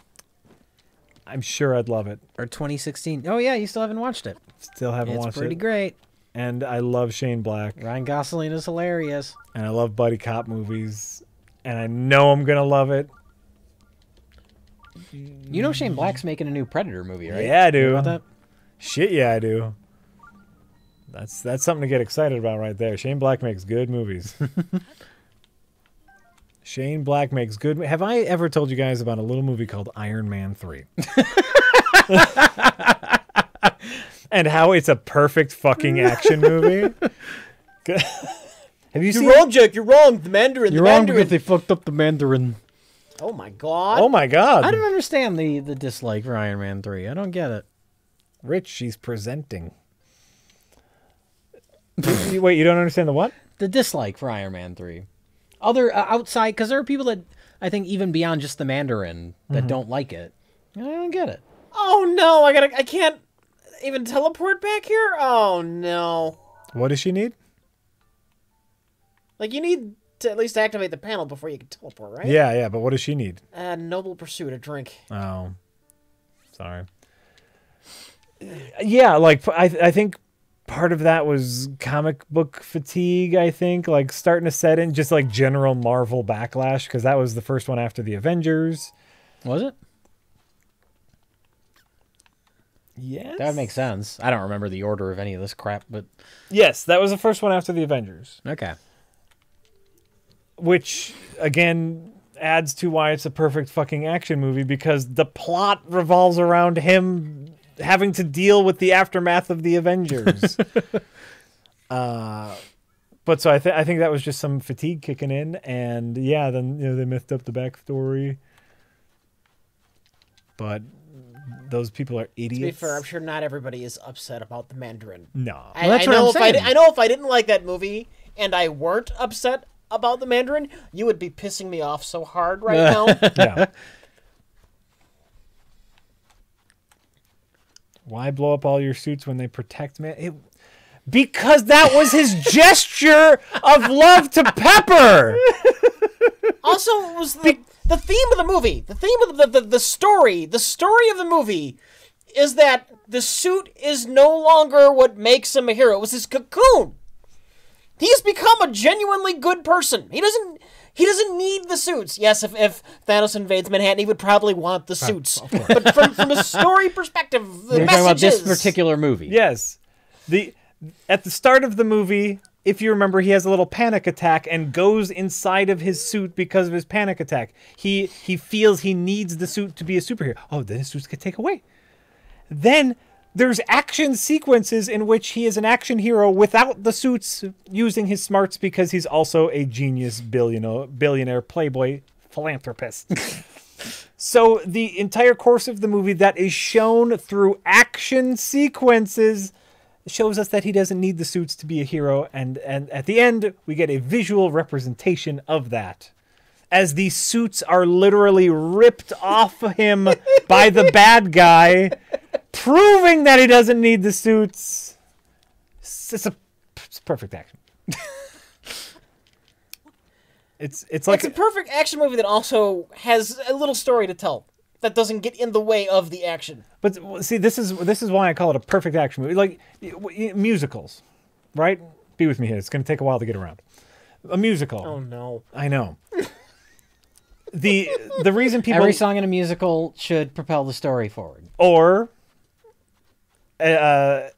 I'm sure I'd love it. Or 2016. Oh, yeah, you still haven't watched it. Still haven't It's watched pretty it. great. And I love Shane Black. Ryan Gosling is hilarious. And I love buddy cop movies. And I know I'm going to love it. You know Shane Black's making a new Predator movie, right? Yeah, I You do. know about that? Shit, yeah, I do. That's something to get excited about right there. Shane Black makes good movies. Shane Black makes good. Have I ever told you guys about a little movie called Iron Man 3? And how it's a perfect fucking action movie? Have you seen? You're wrong, Jake. You're wrong. The Mandarin. You're the wrong Mandarin. because they fucked up the Mandarin. Oh my god. Oh my god. I don't understand the dislike for Iron Man 3. I don't get it. Rich, she's presenting. Wait, you don't understand the what? The dislike for Iron Man 3. Other outside, because there are people that I think even beyond just the Mandarin that don't like it. I don't get it. Oh no. I can't even teleport back here. Oh no. What does she need? Like you need to at least activate the panel before you can teleport, right? Yeah, but what does she need? Noble Pursuit, a drink. Oh, sorry. Yeah, like I think part of that was comic book fatigue, I think, like starting to set in, just like general Marvel backlash, because that was the first one after the Avengers. Was it? Yes. That would make sense. I don't remember the order of any of this crap, but Yes, that was the first one after the Avengers, okay. which again adds to why it's a perfect fucking action movie, because the plot revolves around him having to deal with the aftermath of the Avengers. But so I think that was just some fatigue kicking in, and yeah, then they messed up the backstory. But those people are idiots. To be fair, I'm sure not everybody is upset about the Mandarin. No. I that's what know I'm saying. I know if I didn't like that movie and I weren't upset about the Mandarin, you would be pissing me off so hard right now. Yeah. Why blow up all your suits when they protect man? Because that was his gesture of love to Pepper. Also, it was the theme of the movie. The theme of the story. The story of the movie is that the suit is no longer what makes him a hero. It was his cocoon. He's become a genuinely good person. He doesn't need the suits. Yes, if Thanos invades Manhattan, he would probably want the suits. But from a story perspective, the You're message talking about this is... particular movie. Yes. At the start of the movie, if you remember, he has a little panic attack and goes inside of his suit because of his panic attack. He feels he needs the suit to be a superhero. Oh, then his suits get taken away. Then there's action sequences in which he is an action hero without the suits, using his smarts because he's also a genius billionaire playboy philanthropist. So the entire course of the movie that is shown through action sequences shows us that he doesn't need the suits to be a hero, and at the end we get a visual representation of that, as the suits are literally ripped off of him by the bad guy, proving that he doesn't need the suits. It's perfect action. It's like It's a perfect action movie that also has a little story to tell that doesn't get in the way of the action. But see, this is why I call it a perfect action movie. Like musicals, right? Be with me here. It's going to take a while to get around. A musical. Oh no. I know. The reason people Every song in a musical should propel the story forward. or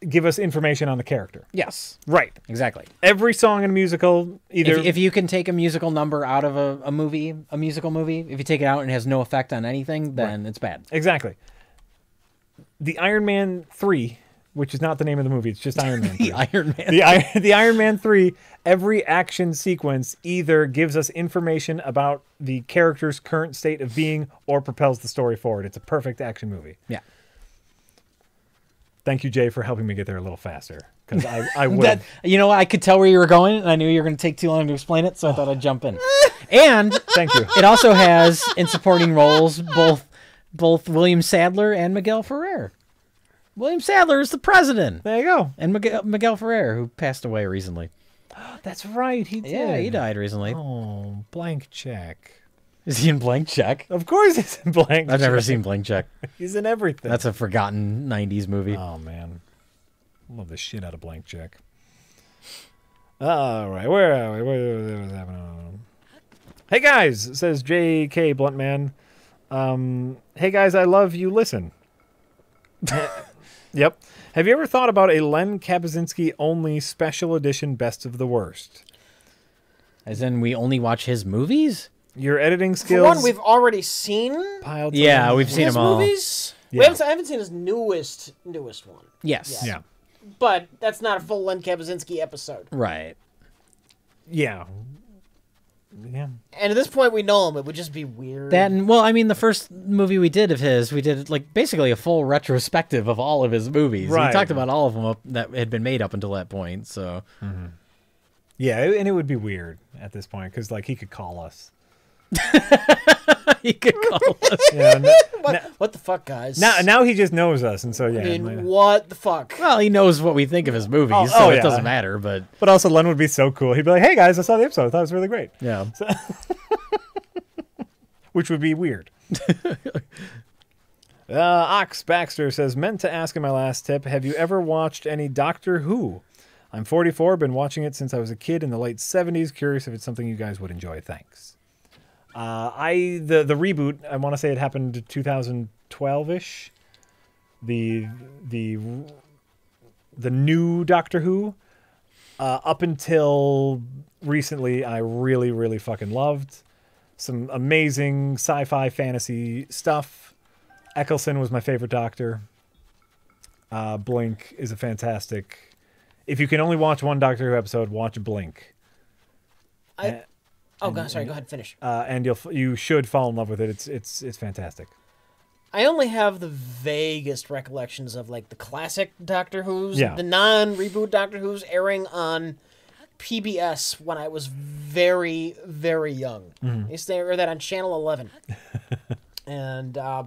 give us information on the character. Yes, Right. exactly. Every song in a musical either If you can take a musical number out of a musical movie, if you take it out and it has no effect on anything, then it's bad. exactly. The Iron Man 3, which is not the name of the movie, it's just Iron Man 3. The Iron Man. The Iron Man 3, every action sequence either gives us information about the character's current state of being or propels the story forward. It's a perfect action movie. Yeah. Thank you, Jay, for helping me get there a little faster, because I would. I could tell where you were going, and I knew you were going to take too long to explain it, so I thought I'd jump in. And Thank you. it also has in supporting roles both William Sadler and Miguel Ferrer. William Sadler is the president, There you go. and Miguel Ferrer, who passed away recently. That's right. He did. Yeah, he died recently. Oh, Blank Check. Is he in Blank Check? Of course he's in Blank I've never Check. seen Blank Check. He's in everything. That's a forgotten 90s movie. Oh, man. Love the shit out of Blank Check. All right. Where are we? What's happening? Hey, guys, says J.K. Bluntman. Hey, guys, I love you. Listen. Yep. Have you ever thought about a Len Kabaczynski only special edition Best of the Worst? As in, we only watch his movies? Your editing For skills one, we've already seen piled. Yeah, we've seen his them all. movies. Yeah. I haven't seen his newest one. Yes. Yeah. But that's not a full Len Kabaczynski episode. Right. Yeah. Yeah. And at this point, we know him. It would just be weird. That and, well, I mean, the first movie we did of his, we did like basically a full retrospective of all of his movies. Right. We talked about all of them that had been made up until that point. So Yeah, and it would be weird at this point because, like, he could call us. he could call us. Yeah, what the fuck, guys? now he just knows us, and so yeah. I mean, what the fuck? Well, he knows what we think of his movies, Oh, so yeah. it doesn't matter. But But also, Len would be so cool. He'd be like, "Hey guys, I saw the episode. I thought it was really great," yeah, which would be weird. Ox Baxter says, meant to ask in my last tip, have you ever watched any Doctor Who? I'm 44, been watching it since I was a kid in the late 70s. Curious if it's something you guys would enjoy. Thanks. The reboot, I want to say it happened 2012-ish. The new Doctor Who. Up until recently, I really, really fucking loved. Some amazing sci-fi fantasy stuff. Eccleston was my favorite Doctor. Blink is a fantastic... If you can only watch one Doctor Who episode, watch Blink. God, sorry. Go ahead, finish. And you should fall in love with it. It's fantastic. I only have the vaguest recollections of like the classic Doctor Who's, Yeah. the non-reboot Doctor Who's airing on PBS when I was very, very young. I used to air that on Channel 11. And I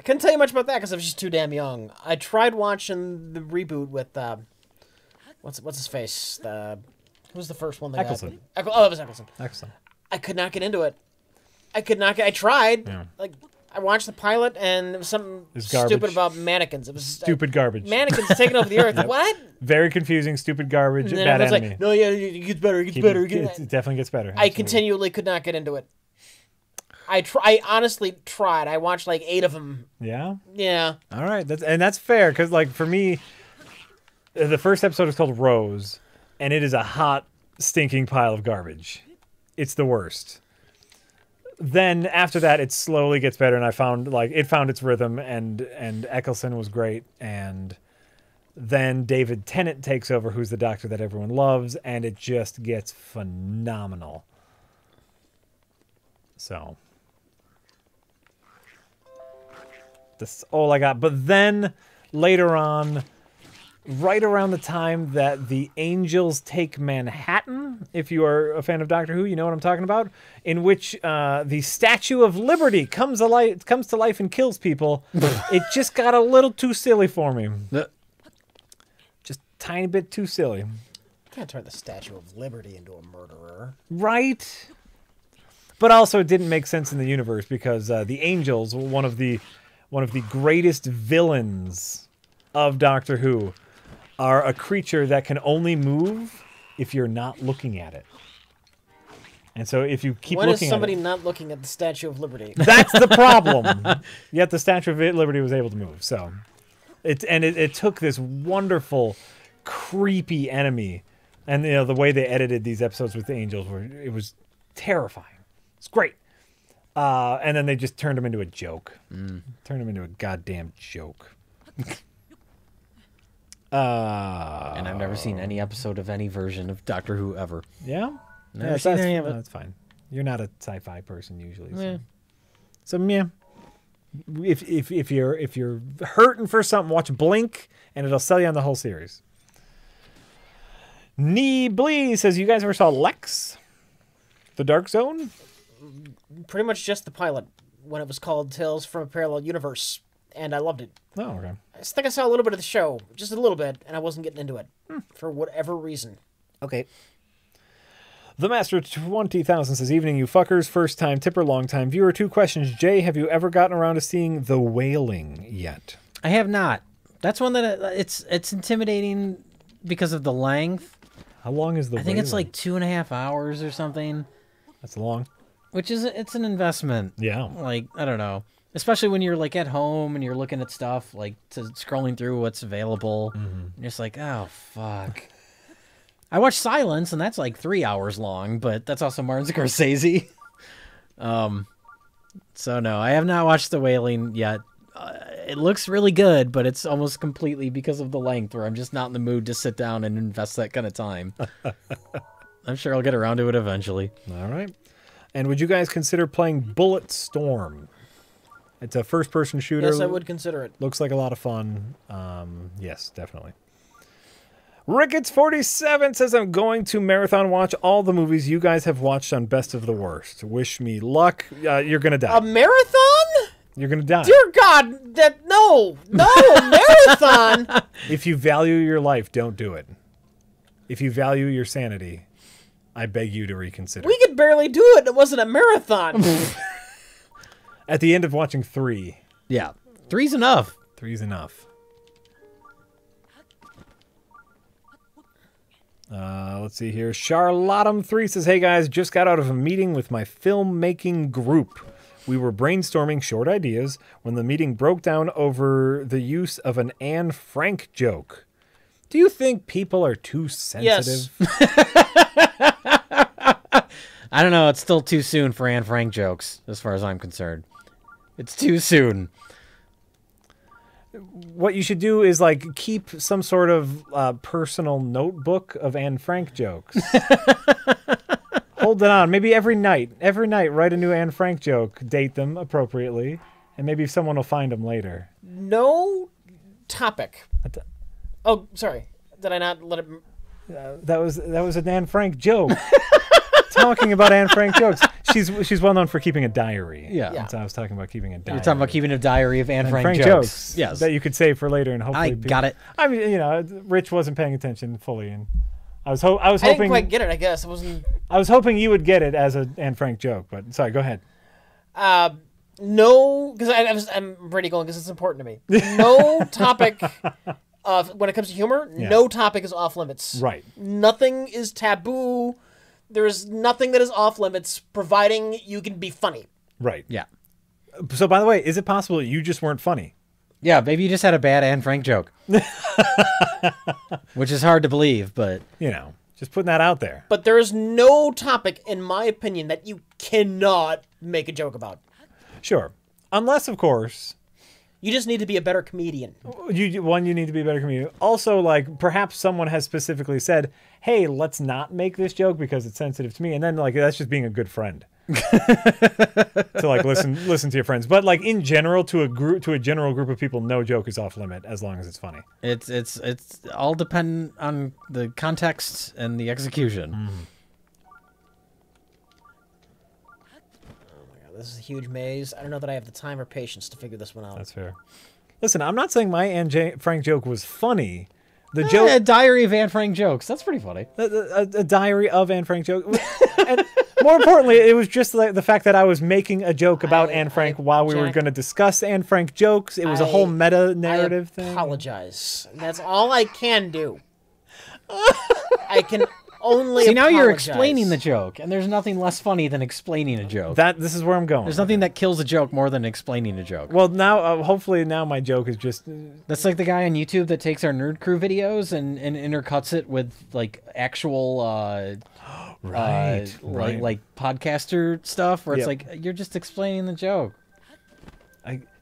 couldn't tell you much about that because I was just too damn young. I tried watching the reboot with what's his face? Who's the first one? That Eccleston. It was Eccleston. Excellent. I could not get into it. I tried. Yeah. Like, I watched the pilot, and it was something It's stupid garbage. about mannequins. It was Stupid garbage. mannequins taking over the earth. What? Very confusing, stupid garbage, And then bad everyone's enemy. like, no, yeah, it gets better. It gets better. It definitely gets better. I Absolutely. continually could not get into it. I honestly tried. I watched like 8 of them. Yeah? Yeah. All right. That's fair, because, like, for me, the first episode is called Rose, and it is a hot, stinking pile of garbage. It's the worst. Then after that, it slowly gets better, and I found it found its rhythm, and Eccleston was great, and then David Tennant takes over, who's the Doctor that everyone loves, and it just gets phenomenal. So that's all I got. But then later on, right around the time that the Angels take Manhattan, if you are a fan of Doctor Who, you know what I'm talking about, in which the Statue of Liberty comes to life and kills people, it just got a little too silly for me. Just tiny bit too silly. You can't turn the Statue of Liberty into a murderer. Right? But also it didn't make sense in the universe because the Angels, one of the greatest villains of Doctor Who, are a creature that can only move if you're not looking at it. And so if you keep When looking is somebody at it, not looking at the Statue of Liberty? that's the problem. Yet the Statue of Liberty was able to move. So it took this wonderful, creepy enemy, and the way they edited these episodes with the Angels, it was terrifying. It's great. And then they just turned him into a joke. Turned him into a goddamn joke. And I've never seen any episode of any version of Doctor Who ever. Yeah? Never seen any of it. That's fine. You're not a sci-fi person usually. Yeah. So yeah. If you're hurting for something, watch Blink, and it'll sell you on the whole series. Nee Blee says, you guys ever saw Lex? The Dark Zone? Pretty much just the pilot when it was called Tales from a Parallel Universe, and I loved it. Oh, okay. I think I saw a little bit of the show, just a little bit, and I wasn't getting into it for whatever reason. Okay. The Master 20,000 says, evening, you fuckers. First time tipper, long time viewer. 2 questions. Jay, have you ever gotten around to seeing The Wailing yet? I have not. That's one that it's intimidating because of the length. How long is The Wailing? I think it's like 2.5 hours or something, That's long. which is it's an investment. Yeah. Like, I don't know. Especially when you're like at home and you're looking at stuff, like scrolling through what's available. You're just like, oh, fuck. I watched Silence, and that's like 3 hours long, but that's also Martin Scorsese. So no, I have not watched The Wailing yet. It looks really good, but it's almost completely because of the length where I'm just not in the mood to sit down and invest that kind of time. I'm sure I'll get around to it eventually. All right. And would you guys consider playing Bullet Storm? It's a first-person shooter. Yes, I would consider it. Looks like a lot of fun. Yes, definitely. Ricketts47 says, I'm going to marathon watch all the movies you guys have watched on Best of the Worst. Wish me luck. You're going to die. A marathon? You're going to die. Dear God, no, marathon. If you value your life, don't do it. If you value your sanity, I beg you to reconsider. We could barely do it. It wasn't a marathon. At the end of watching 3, Yeah. Three's enough. Three's enough. Let's see here. Charlotum3 says, hey guys, just got out of a meeting with my filmmaking group. We were brainstorming short ideas when the meeting broke down over the use of an Anne Frank joke. Do you think people are too sensitive? Yes. I don't know. It's still too soon for Anne Frank jokes, as far as I'm concerned. It's too soon. What you should do is like keep some sort of personal notebook of Anne Frank jokes. Hold it on. Maybe every night, write a new Anne Frank joke, date them appropriately, and maybe someone will find them later. No topic. Oh, sorry. Did I not let it... That was an Anne Frank joke. Talking about Anne Frank jokes. She's well known for keeping a diary. Yeah. So I was talking about keeping a diary. You're talking about keeping a diary of Anne Frank jokes. jokes. Yes. That you could save for later, and hopefully I got it. I mean, you know, Rich wasn't paying attention fully, and I was I didn't hoping quite get it, I guess. It wasn't... I was hoping you would get it as an Anne Frank joke, but sorry, go ahead. No, because I'm ready going because it's important to me. No topic when it comes to humor, no topic is off limits. Right. Nothing is taboo. There is nothing that is off limits, providing you can be funny. Right. Yeah. So, by the way, is it possible that you just weren't funny? Yeah, maybe you just had a bad Anne Frank joke. Which is hard to believe, but... You know, just putting that out there. But there is no topic, in my opinion, that you cannot make a joke about. Sure. Unless, of course... You just need to be a better comedian. You need to be a better comedian. Also, like, perhaps someone has specifically said, hey, let's not make this joke because it's sensitive to me. And then, like, that's just being a good friend. To, like, listen to your friends. But, like, in general, to a general group of people, no joke is off limit as long as it's funny. It's all dependent on the context and the execution. Mm. This is a huge maze. I don't know that I have the time or patience to figure this one out. That's fair. Listen, I'm not saying my Anne Frank joke was funny. The joke, A diary of Anne Frank jokes. That's pretty funny. a diary of Anne Frank joke. And more importantly, it was just like the fact that I was making a joke about Anne Frank while we were Jack, going to discuss Anne Frank jokes. It was a whole meta narrative I thing. apologize. That's all I can do. I can only See, now you're apologize. explaining the joke, and there's nothing less funny than explaining a joke. This is where I'm going. There's nothing that kills a joke more than explaining a joke. Well, now, hopefully, now my joke is just. That's like the guy on YouTube that takes our Nerd Crew videos and intercuts it with like actual Right. like podcaster stuff where it's Yep. like you're just explaining the joke.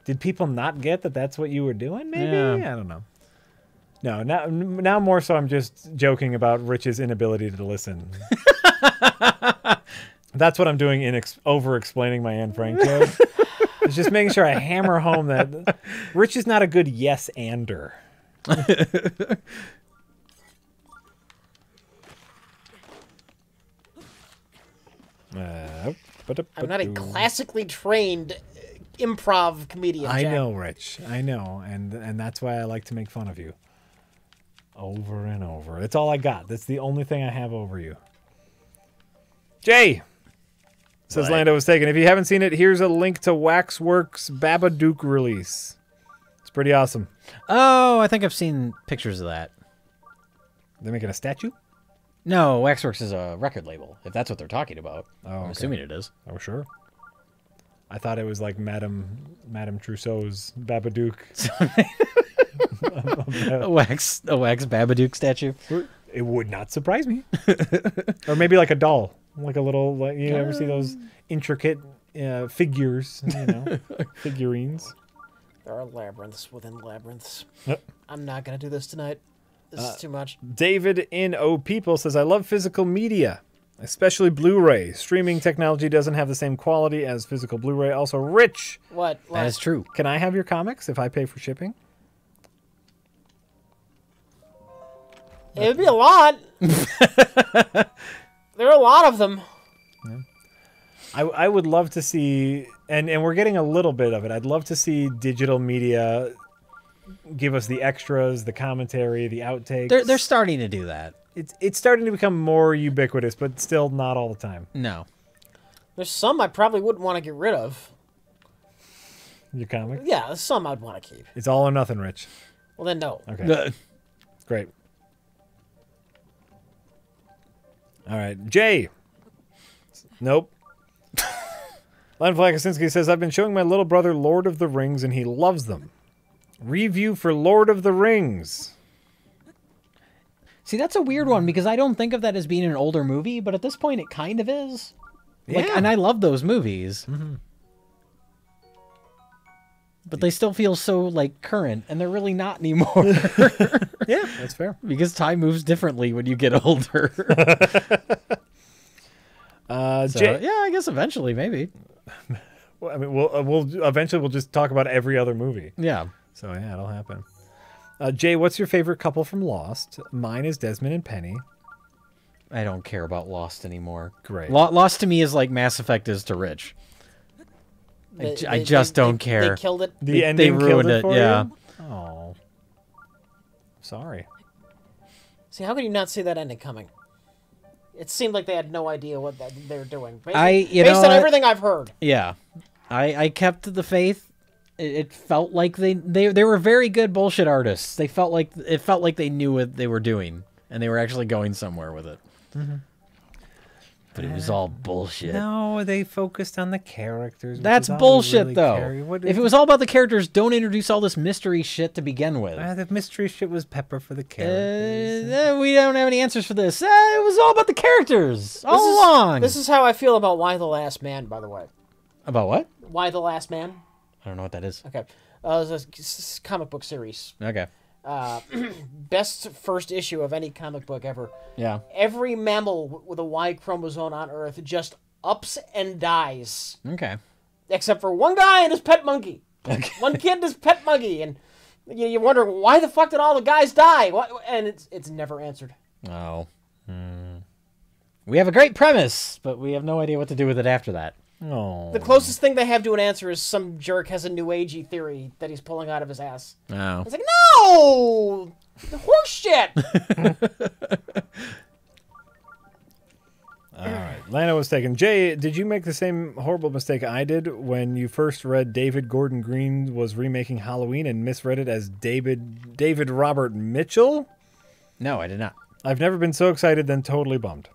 Did people not get that that's what you were doing? Maybe Yeah. I don't know. No, now more so. I'm just joking about Rich's inability to listen. That's what I'm doing in over-explaining my Anne Frank joke. It's just making sure I hammer home that Rich is not a good yes-ander. I'm not a classically trained improv comedian. I Jack. know, Rich. I know, and that's why I like to make fun of you. Over and over. That's all I got. That's the only thing I have over you. Jay says What? Lando was taken. If you haven't seen it, here's a link to Waxworks Babadook release. It's pretty awesome. Oh, I think I've seen pictures of that. They're making a statue? No, Waxworks is a record label, if that's what they're talking about. Oh, I'm okay. assuming it is. Oh, sure. I thought it was like Madame Trousseau's Babadook. A wax Babadook statue. It would not surprise me. Or maybe like a doll. Like a little, like, you ever see those intricate figures, figurines? There are labyrinths within labyrinths. Yep. I'm not going to do this tonight. This is too much. David in O People says, I love physical media, especially Blu-ray. Streaming technology doesn't have the same quality as physical Blu-ray. Also, Rich, What? That is true. can I have your comics if I pay for shipping? It would be a lot. There are a lot of them. I would love to see, and we're getting a little bit of it. I'd love to see digital media give us the extras, the commentary, the outtakes. They're starting to do that. It's starting to become more ubiquitous, but still not all the time. No. There's some I probably wouldn't want to get rid of. Your comic? Yeah, some I'd want to keep. It's all or nothing, Rich. Well, then no. Okay. Great. All right. Jay. Nope. Len Flakasinski says, I've been showing my little brother Lord of the Rings, and he loves them. Review for Lord of the Rings. See, that's a weird one because I don't think of that as being an older movie, but at this point it kind of is. Like, Yeah. and I love those movies. But they still feel so, like, current, and they're really not anymore. Yeah, that's fair. Because time moves differently when you get older. So, Jay, yeah, I guess eventually, maybe. well, I mean, we'll eventually we'll just talk about every other movie. Yeah. So yeah, it'll happen. Jay, what's your favorite couple from Lost? Mine is Desmond and Penny. I don't care about Lost anymore. Great. Lost to me is like Mass Effect is to Rich. I just don't care. They killed it. The They ending ruined killed it, for yeah. you? Oh, sorry. See, how could you not see that ending coming? It seemed like they had no idea what they were doing. Based, You based know on what? everything I've heard. Yeah. I kept the faith. It felt like they were very good bullshit artists. It felt like they knew what they were doing, and they were actually going somewhere with it. But it was all bullshit. No, they focused on the characters. which That's is all we bullshit, really though. care. What If is it was all about the characters, don't introduce all this mystery shit to begin with. the mystery shit was Pepper for the characters. We don't have any answers for this. It was all about the characters all along. This is how I feel about Why the Last Man, by the way. About what? Why the Last Man? I don't know what that is. Okay. It's a comic book series. Okay. Best first issue of any comic book ever. Yeah. Every mammal with a Y chromosome on Earth just ups and dies. Okay. Except for one guy and his pet monkey. Okay. One kid and his pet monkey. And you wonder, why the fuck did all the guys die? And it's never answered. Oh. We have a great premise, but we have no idea what to do with it after that. Oh. The closest thing they have to an answer is some jerk has a new agey theory that he's pulling out of his ass. Oh. It's like, no! Horse shit! All right. Lana was taken. Jay, did you make the same horrible mistake I did when you first read David Gordon Green was remaking Halloween and misread it as David Robert Mitchell? No, I did not. I've never been so excited then totally bummed.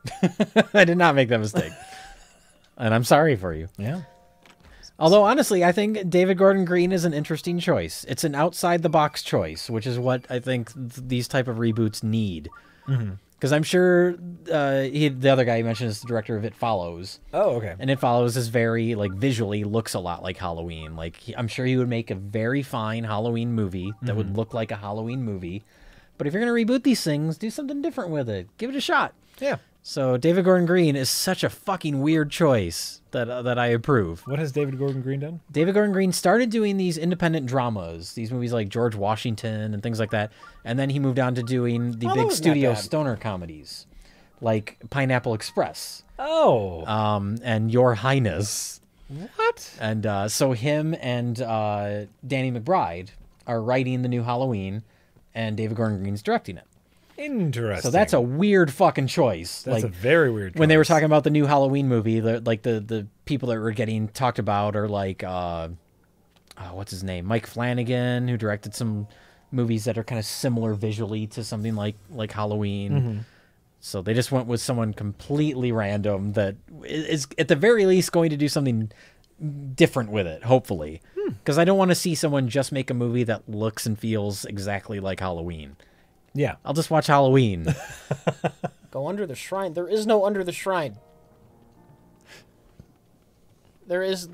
I did not make that mistake. And I'm sorry for you. Yeah. Although, honestly, I think David Gordon Green is an interesting choice. It's an outside-the-box choice, which is what I think these type of reboots need. Because I'm sure the other guy you mentioned is the director of It Follows. Oh, okay. And It Follows is very, like, visually looks a lot like Halloween. Like, I'm sure he would make a very fine Halloween movie that would look like a Halloween movie. But if you're going to reboot these things, do something different with it. Give it a shot. Yeah. So David Gordon Green is such a fucking weird choice that I approve. What has David Gordon Green done? David Gordon Green started doing these independent dramas, these movies like George Washington and things like that, and then he moved on to doing the that big wasn't that studio bad. stoner comedies, like Pineapple Express, Oh. and Your Highness. What? And so him and Danny McBride are writing the new Halloween, and David Gordon Green's directing it. Interesting. So that's a weird fucking choice. That's a like, very weird when they were choice. talking about the new Halloween movie, the people that were getting talked about are like, what's his name? Mike Flanagan, who directed some movies that are kind of similar visually to something like Halloween. So they just went with someone completely random that is at the very least going to do something different with it, hopefully. Because I don't want to see someone just make a movie that looks and feels exactly like Halloween. Yeah. I'll just watch Halloween. Go under the shrine. There is no under the shrine. There's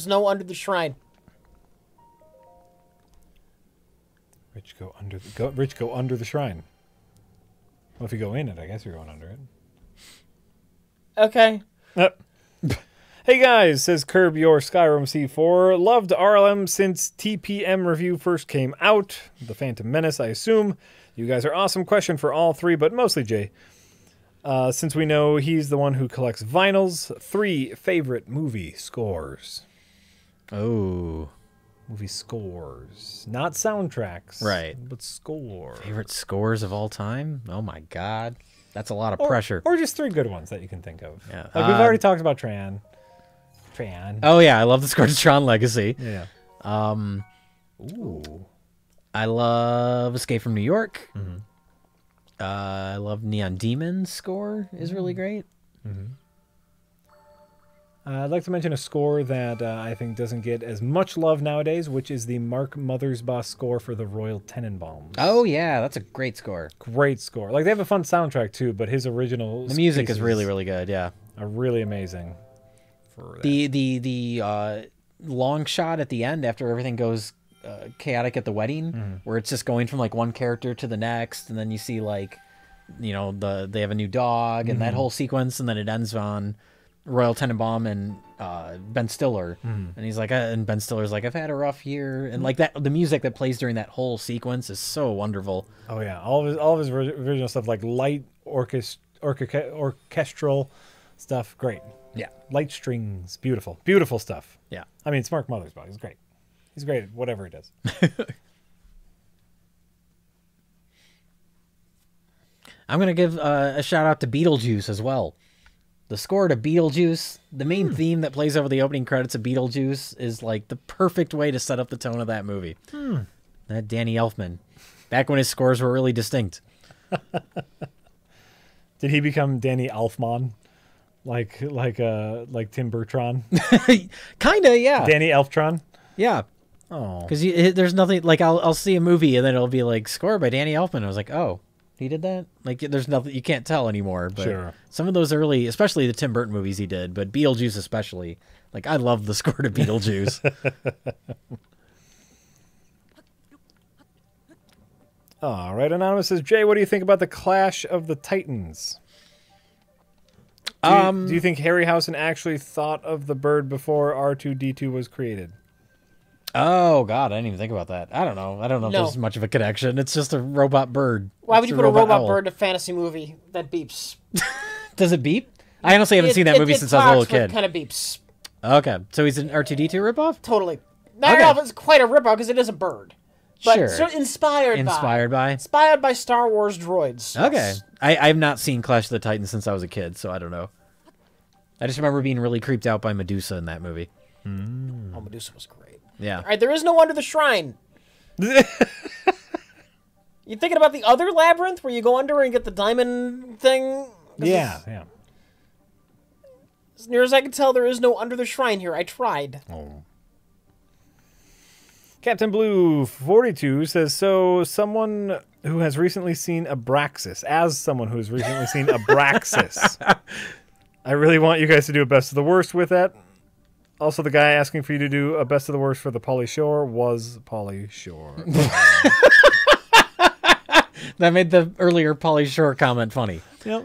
no under the shrine. Rich, go under the shrine. Well, if you go in it, I guess you're going under it. Okay. Hey guys, says Curb Your Skyrim C4. Loved RLM since TPM review first came out. The Phantom Menace, I assume. You guys are awesome. Question for all three, but mostly Jay. Since we know he's the one who collects vinyls, 3 favorite movie scores. Oh. Movie scores. Not soundtracks. Right. But score. Favorite scores of all time? Oh my god. That's a lot of pressure. Or just 3 good ones that you can think of. Yeah. Like we've already talked about Tran. Oh yeah, I love the score to Tron Legacy. Yeah. Ooh. I love Escape from New York. Mm-hmm. I love Neon Demon's score is really great. I'd like to mention a score that I think doesn't get as much love nowadays, which is the Mark Mothersbaugh score for the Royal Tenenbaums. Oh yeah, that's a great score. Great score. Like, they have a fun soundtrack too, but his original The music pieces is really, really good. Yeah. are really amazing. For that. The long shot at the end after everything goes chaotic at the wedding, where it's just going from like one character to the next, and then you see like, you know, they have a new dog and that whole sequence, and then it ends on Royal Tenenbaum and Ben Stiller, and he's like, and Ben Stiller's like, I've had a rough year, and like that, the music that plays during that whole sequence is so wonderful. Oh yeah, all of his original stuff, like light orchestral stuff, great. Yeah, Light strings, beautiful, beautiful stuff. yeah. I mean, it's Mark Mothersbaugh. He's great. He's great at whatever he does. I'm gonna give a shout out to Beetlejuice as well. The score to Beetlejuice, the main theme that plays over the opening credits of Beetlejuice, is like the perfect way to set up the tone of that movie. That Danny Elfman, back when his scores were really distinct. Did he become Danny Elfman, like Tim Bertrand? Kinda, yeah. Danny Elftron. Yeah. Oh, Because there's nothing like I'll see a movie and then it'll be like score by Danny Elfman. I was like, oh, he did that. Like, there's nothing, you can't tell anymore. But Sure. some of those early, especially the Tim Burton movies he did, but Beetlejuice especially. Like, I love the score to Beetlejuice. all right. Anonymous says, Jay, what do you think about the Clash of the Titans? Do you think Harryhausen actually thought of the bird before R2-D2 was created? Oh God, I didn't even think about that. I don't know if No. there's much of a connection. It's just a robot bird. Why would It's you put a robot owl. bird in a fantasy movie that beeps? Does it beep? I honestly haven't seen that movie since I was a little kid. Kind of beeps. Okay, so he's an R2-D2 ripoff. Totally. Not Okay. know if it's quite a ripoff because it is a bird. But Sure. sort of inspired by Star Wars droids. Okay, I've not seen Clash of the Titans since I was a kid, so I don't know. I just remember being really creeped out by Medusa in that movie. Oh, Medusa was great. Yeah. All right, there is no Under the Shrine. You thinking about the other labyrinth where you go under and get the diamond thing? Yeah. As near as I can tell, there is no Under the Shrine here. I tried. Oh. Captain Blue 42 says, so someone who has recently seen Abraxas, I really want you guys to do a best of the worst with that. Also, the guy asking for you to do a best of the worst for the Pauly Shore was Pauly Shore. That made the earlier Pauly Shore comment funny. Yep.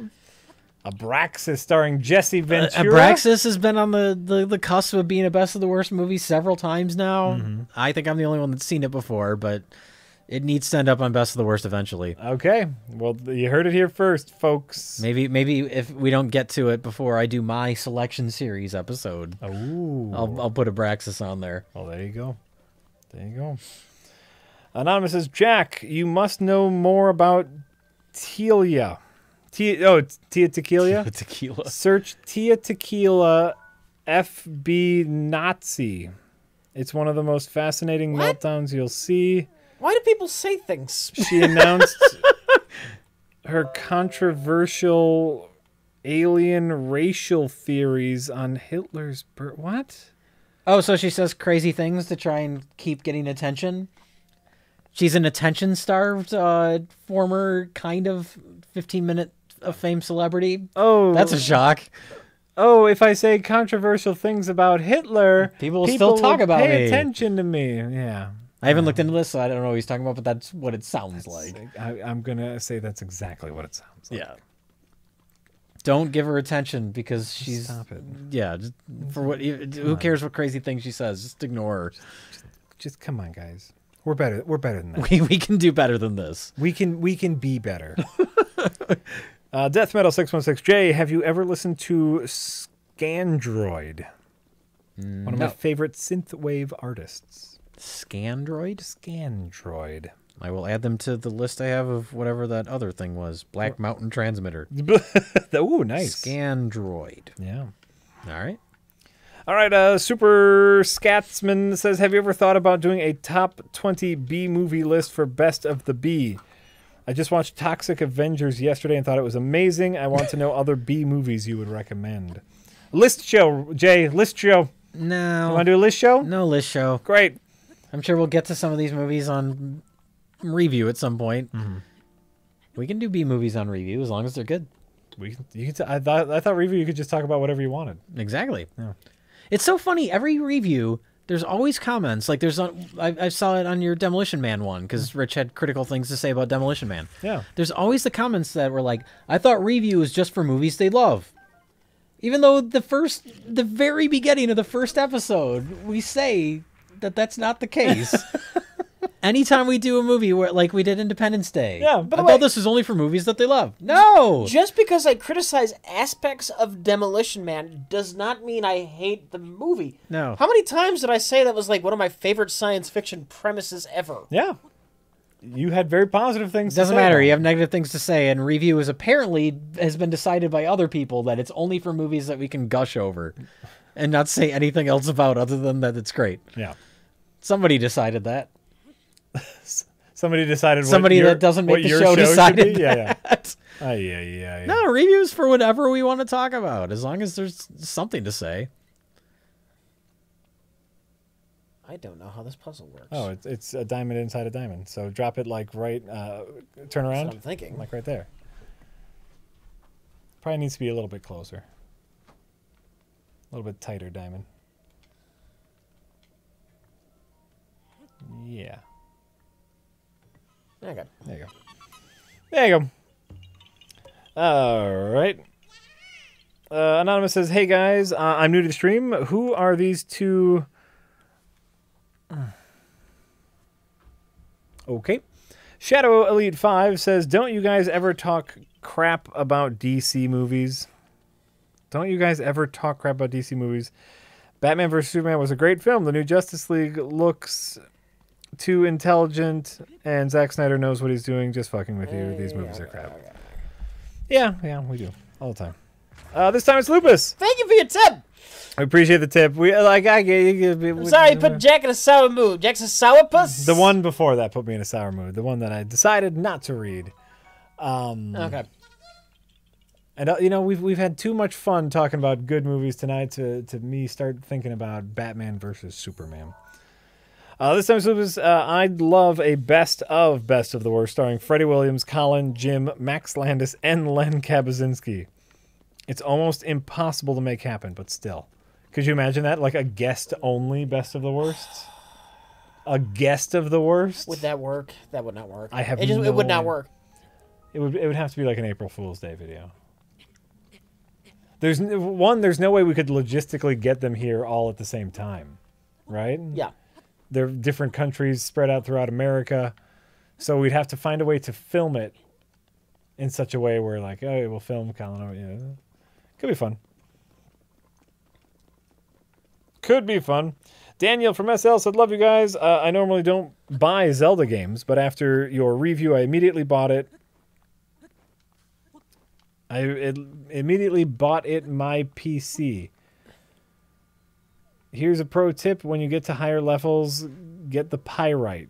Abraxas starring Jesse Ventura. Abraxas has been on the cusp of being a best of the worst movie several times now. I think I'm the only one that's seen it before, but it needs to end up on best of the worst eventually. Okay. Well, you heard it here first, folks. Maybe if we don't get to it before I do my selection series episode, Ooh. I'll put Abraxas on there. Well, there you go. There you go. Anonymous says, Jack, you must know more about Tequila. Tia Tequila? Tequila. Search Tia Tequila FB Nazi. It's one of the most fascinating What? meltdowns you'll see. Why do people say things? She announced her controversial alien racial theories on Hitler's birth. What? Oh, so she says crazy things to try and keep getting attention? She's an attention-starved, former kind of 15-minute of fame celebrity? Oh, That's a shock. Oh, if I say controversial things about Hitler, People will still talk will about pay me. attention to me. Yeah. I haven't looked into this, so I don't know what he's talking about, but that's what it sounds like. I'm going to say that's exactly what it sounds like. Yeah. Don't give her attention because she's... Stop it. Yeah, just for what? Who cares what crazy things she says? Just ignore her. Just come on, guys. We're better than that. We can do better than this. We can be better. Death Metal 616 J, have you ever listened to Scandroid? One of my No. favorite synthwave artists. Scandroid? Scandroid. I will add them to the list I have of whatever that other thing was. Black Mountain Transmitter. Ooh, nice. Scandroid. Yeah. All right. All right, Super Scatsman says, have you ever thought about doing a top 20 B movie list for Best of the B? I just watched Toxic Avengers yesterday and thought it was amazing. I want to know other B movies you would recommend. List show, Jay. List show. No. You want to do a list show? No list show. Great. I'm sure we'll get to some of these movies on review at some point. Mm-hmm. We can do B movies on review as long as they're good. I thought review you could just talk about whatever you wanted. Exactly. Yeah. It's so funny. Every review, there's always comments. Like I saw it on your Demolition Man one because Rich had critical things to say about Demolition Man. Yeah. There's always the comments that were like, I thought review was just for movies they love. Even though the very beginning of the first episode, we say that that's not the case. Anytime we do a movie where, like we did Independence Day, Yeah, I thought this is only for movies that they love. No! Just because I criticize aspects of Demolition Man does not mean I hate the movie. No. How many times did I say that was like one of my favorite science fiction premises ever? Yeah. You had very positive things to Doesn't say matter. about You it. have negative things to say, and review is apparently has been decided by other people that it's only for movies that we can gush over, and not say anything else about other than that it's great. Yeah. Somebody decided that. Somebody decided what Somebody your- that doesn't what make the your show should decided be? Yeah, that. yeah. Yeah. No, reviews for whatever we want to talk about, as long as there's something to say. I don't know how this puzzle works. Oh, it's a diamond inside a diamond. So drop it like right, turn around. That's what I'm thinking. Like right there. Probably needs to be a little bit closer. A little bit tighter diamond. Yeah. Okay. There you go. There you go. All right. Anonymous says, hey guys, I'm new to the stream. Who are these two? Okay. Shadow Elite 5 says, don't you guys ever talk crap about DC movies? Don't you guys ever talk crap about DC movies? Batman vs. Superman was a great film. The new Justice League looks too intelligent, and Zack Snyder knows what he's doing. Just fucking with you. These movies are crap. Yeah, we do. All the time. This time it's Lupus. Thank you for your tip. I appreciate the tip. I get I'm sorry you put Jack in a sour mood. Jack's a sourpuss? the one before that put me in a sour mood. The one that I decided not to read. Okay. And we've had too much fun talking about good movies tonight to me start thinking about Batman versus Superman. This time, Lupus, I'd love a best of the worst, starring Freddie Williams, Colin, Jim, Max Landis, and Len Kabaczynski. It's almost impossible to make happen, but still. Could you imagine that? Like a guest-only best of the worst? A guest of the worst? Would that work? That would not work. I have It no would not idea. work. It would have to be like an April Fool's Day video. There's no way we could logistically get them here all at the same time, right? Yeah. They're different countries spread out throughout America, so we'd have to find a way to film it in such a way where, like, oh, we'll film Colin. Could be fun. Could be fun. Daniel from SL said, love you guys. I normally don't buy Zelda games, but after your review, I immediately bought it. Immediately bought it my PC. Here's a pro tip. When you get to higher levels, get the Pyrite.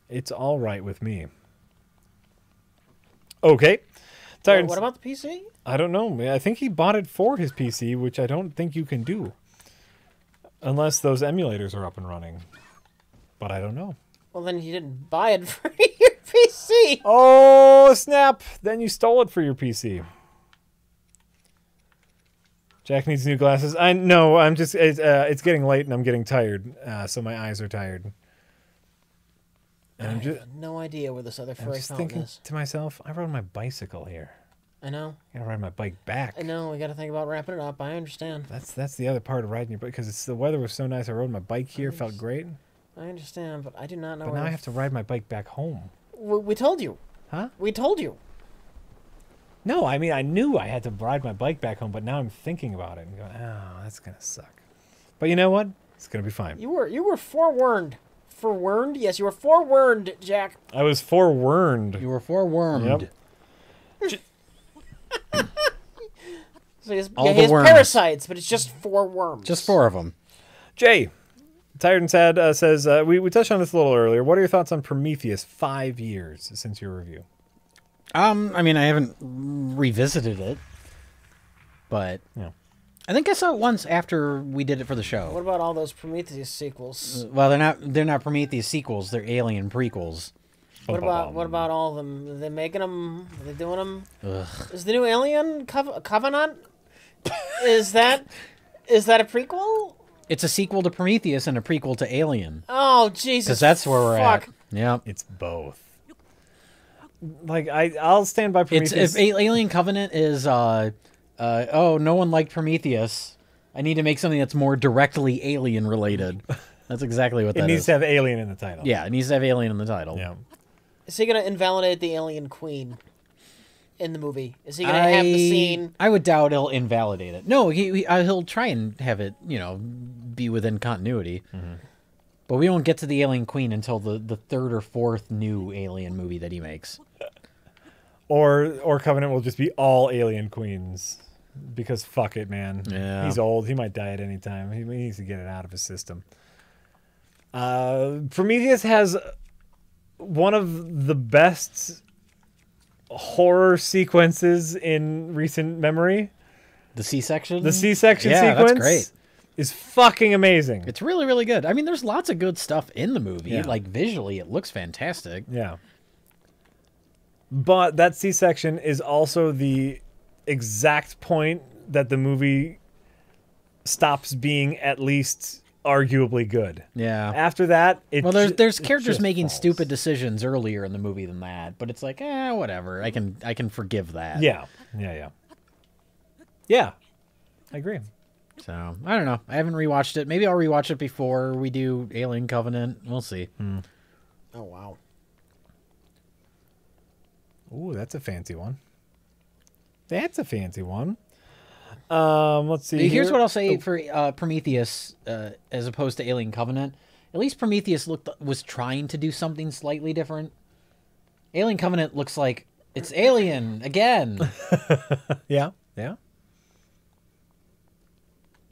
It's all right with me. Okay. What about the PC? I don't know. I think he bought it for his PC, which I don't think you can do. Unless those emulators are up and running. But I don't know. Well, then you didn't buy it for your PC. Oh, snap. Then you stole it for your PC. Jack needs new glasses. I know. I'm just. It's getting late and I'm getting tired. So my eyes are tired. And I'm I have no idea where this other I'm furry just fountain thinking is. to myself, I rode my bicycle here. I know. I gotta ride my bike back. I know. We got to think about wrapping it up. I understand. That's the other part of riding your bike because the weather was so nice. I rode my bike here, felt great. I understand, but I do not know. But now I have to ride my bike back home. We told you. Huh? We told you. No, I mean I knew I had to ride my bike back home, but now I'm thinking about it and going, oh, that's gonna suck. But you know what? It's gonna be fine. You were forewarned. Forewarned? Yes, you were forewarned, Jack. I was forewarned. You were forewarned. Yep. So he has, All yeah, the he has worms. parasites, but it's just four worms. Just 4 of them. Jay, Tired and Sad says, we touched on this a little earlier. What are your thoughts on Prometheus 5 years since your review? I mean, I haven't revisited it, but Yeah. I think I saw it once after we did it for the show. What about all those Prometheus sequels? Well, they're not Prometheus sequels. They're Alien prequels. What about all of them? Are they making them? Are they doing them? Is the new Alien Covenant? Is that a prequel? It's a sequel to Prometheus and a prequel to Alien. Oh Jesus! Because that's where we're fuck. at. Yeah. It's both. Like, I'll stand by Prometheus. Alien Covenant is oh, no one liked Prometheus. I need to make something that's more directly alien related. That's exactly what that is. It needs to have alien in the title. Yeah, it needs to have alien in the title. Yeah. Is he gonna invalidate the alien queen in the movie? Is he gonna have the scene? I would doubt he'll invalidate it. No, he'll try and have it, be within continuity. Mm-hmm. But we won't get to the Alien Queen until the third or fourth new Alien movie that he makes. Or Covenant will just be all alien queens. Because fuck it, man. Yeah. He's old. He might die at any time. He needs to get it out of his system. Prometheus has one of the best horror sequences in recent memory. The C-section? The C-section yeah, sequence that's great. Is fucking amazing. It's really, really good. I mean, there's lots of good stuff in the movie. Yeah. Like, visually, it looks fantastic. Yeah. But that C-section is also the exact point that the movie stops being at least arguably good. Yeah. After that, there's characters making falls. stupid decisions earlier in the movie than that, but it's like, whatever. I can forgive that. Yeah. Yeah. I agree. So, I don't know. I haven't rewatched it. Maybe I'll rewatch it before we do Alien Covenant. We'll see. Oh wow. Ooh, that's a fancy one. Let's see. Here's here. what I'll say for Prometheus, as opposed to Alien Covenant. At least Prometheus was trying to do something slightly different. Alien Covenant looks like it's Alien again. Yeah.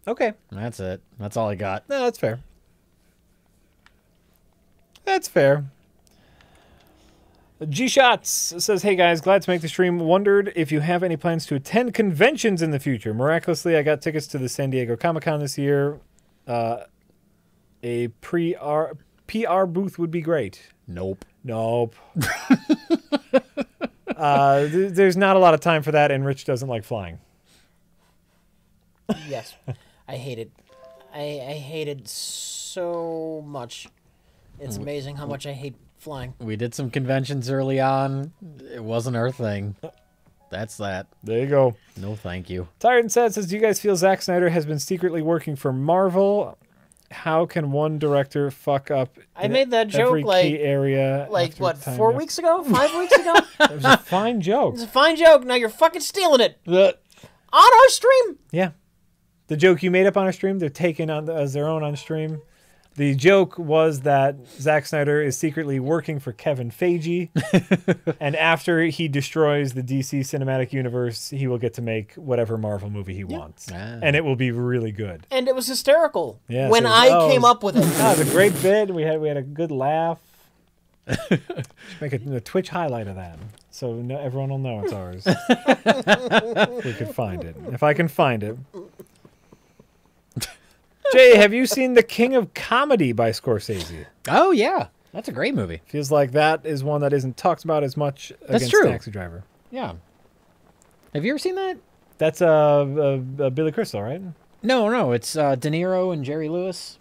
Okay. That's it. That's all I got. No, that's fair. G-Shots says, hey guys, glad to make the stream. Wondered if you have any plans to attend conventions in the future. Miraculously, I got tickets to the San Diego Comic-Con this year. A PR booth would be great. Nope. There's not a lot of time for that, and Rich doesn't like flying. Yes, I hate it. I hate it so much. It's amazing how much I hate flying. We did some conventions early on. It wasn't our thing. That's that. There you go. No, thank you. Tired and Sad says, do you guys feel Zack Snyder has been secretly working for Marvel? How can one director fuck up I made that joke every like key area after what, time 4 after- weeks ago? 5 weeks ago? It was a fine joke. It's a fine joke. Now you're fucking stealing it. On our stream? Yeah. The joke you made up on our stream, they're taking on as their own on stream. The joke was that Zack Snyder is secretly working for Kevin Feige, and after he destroys the DC cinematic universe, he will get to make whatever Marvel movie he wants. Ah. And it will be really good. And it was hysterical Yeah, when so- I came up with it. That was a great bit. We had a good laugh. Should make a Twitch highlight of that, so everyone will know it's ours. If we could find it. If I can find it. Jay, have you seen The King of Comedy by Scorsese? Oh, yeah. That's a great movie. Feels like that is one that isn't talked about as much against true. Taxi Driver. Yeah. Have you ever seen that? That's Billy Crystal, right? No. It's De Niro and Jerry Lewis.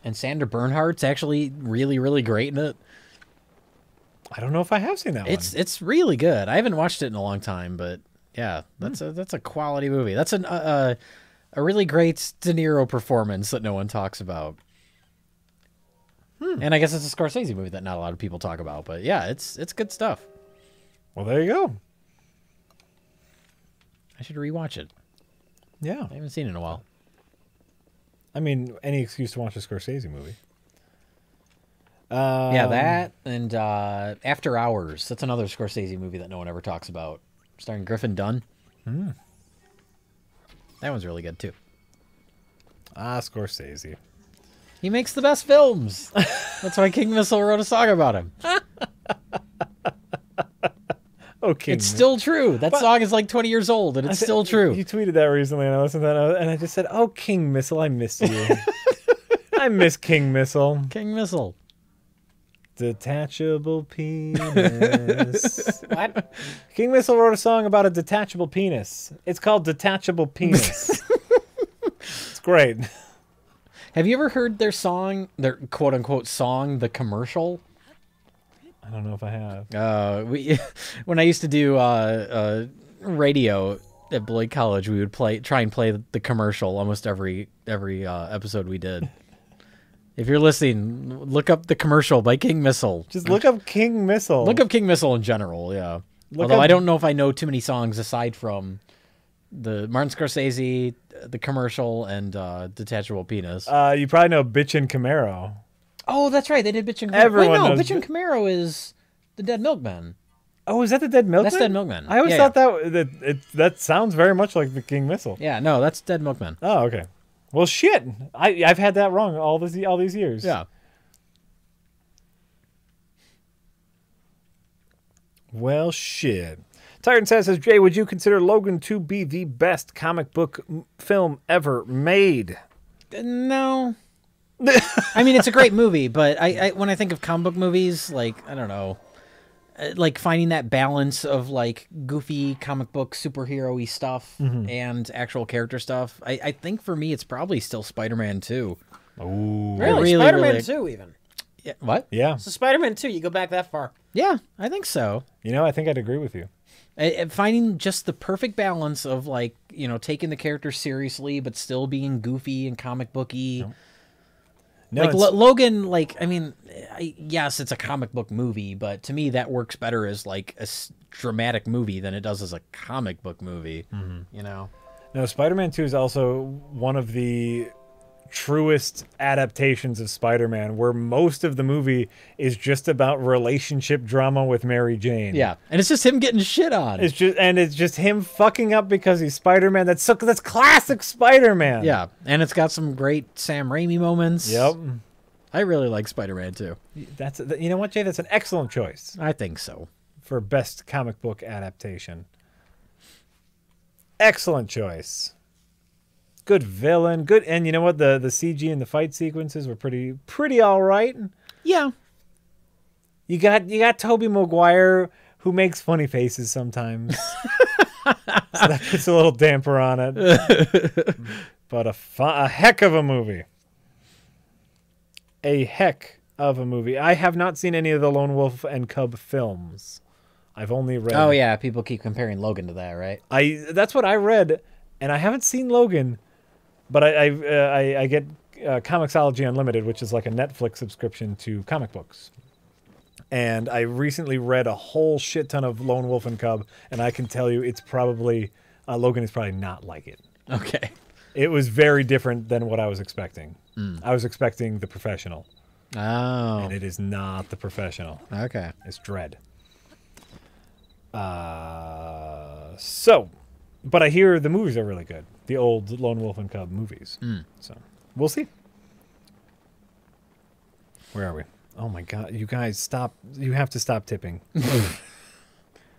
And Sandra Bernhardt's actually really, really great in it. I don't know if I have seen that one. It's really good. I haven't watched it in a long time, but yeah, that's a quality movie. That's a really great De Niro performance that no one talks about. And I guess it's a Scorsese movie that not a lot of people talk about, but yeah, it's good stuff. Well, there you go. I should rewatch it. Yeah. I haven't seen it in a while. I mean, any excuse to watch a Scorsese movie. Yeah, that and After Hours. That's another Scorsese movie that no one ever talks about, starring Griffin Dunn. That one's really good too. Scorsese. He makes the best films. That's why King Missile wrote a song about him. Okay. It's still true. That song is like 20 years old, and it's still true. You tweeted that recently, and I listened to that, and I just said, "Oh, King Missile, I missed you. I miss King Missile. King Missile. Detachable penis." What? King Missile wrote a song about a detachable penis. It's called Detachable Penis. It's great. Have you ever heard their song, their quote-unquote song, The Commercial? I don't know if I have. When I used to do radio at Beloit College, we would try and play the commercial almost every episode we did. If you're listening, look up The Commercial by King Missile. Just look up King Missile. Look up King Missile in general, yeah. Look Although up- I don't know if I know too many songs aside from the Martin Scorsese, The Commercial, and Detachable Penis. You probably know Bitchin' Camaro. Oh, that's right. They did Bitch and Camaro. Everyone Wait, no, knows Bitch and Camaro is the Dead Milkmen. Oh, is that the Dead Milkman? That's Dead Milkman. I always Yeah, thought that sounds very much like the King Missile. Yeah, no, that's Dead Milkmen. Oh, okay. Well, shit. I've had that wrong all these years. Yeah. Well, shit. Titan says, Jay, would you consider Logan to be the best comic book film ever made? No. I mean, it's a great movie, but I when I think of comic book movies, like, I don't know, like finding that balance of like goofy comic book superhero-y stuff and actual character stuff, I think for me it's probably still Spider-Man 2. Ooh. Really? really, Spider-Man really- 2 even. Yeah, what? Yeah. So Spider-Man 2, you go back that far. Yeah, I think so. You know, I think I'd agree with you. Finding just the perfect balance of like, you know, taking the character seriously but still being goofy and comic booky. No, Like it's- Logan, like, I mean, yes, it's a comic book movie, but to me that works better as like a dramatic movie than it does as a comic book movie. You know? no, Spider-Man 2 is also one of the truest adaptations of Spider-Man, where most of the movie is just about relationship drama with Mary Jane. Yeah, and it's just him getting shit on. It's just him fucking up because he's Spider-Man. That's classic Spider-Man. Yeah, and it's got some great Sam Raimi moments. Yep. I really like Spider-Man too. You know what, Jay? That's an excellent choice I think so. for best comic book adaptation. Excellent choice. Good villain. Good, and you know what? The CG and the fight sequences were pretty all right. Yeah. You got Tobey Maguire, who makes funny faces sometimes. So that puts a little damper on it. But a heck of a movie. A heck of a movie. I have not seen any of the Lone Wolf and Cub films. I've only read. Oh yeah, people keep comparing Logan to that, right? That's what I read, and I haven't seen Logan, but I get Comixology Unlimited, which is like a Netflix subscription to comic books. And I recently read a whole shit ton of Lone Wolf and Cub, and I can tell you it's probably Logan is probably not like it. Okay. It was very different than what I was expecting. I was expecting The Professional, Oh. and it is not The Professional. Okay. It's Dread. But I hear the movies are really good. The old Lone Wolf and Cub movies. So we'll see. Where are we? Oh my God! You guys, stop! You have to stop tipping.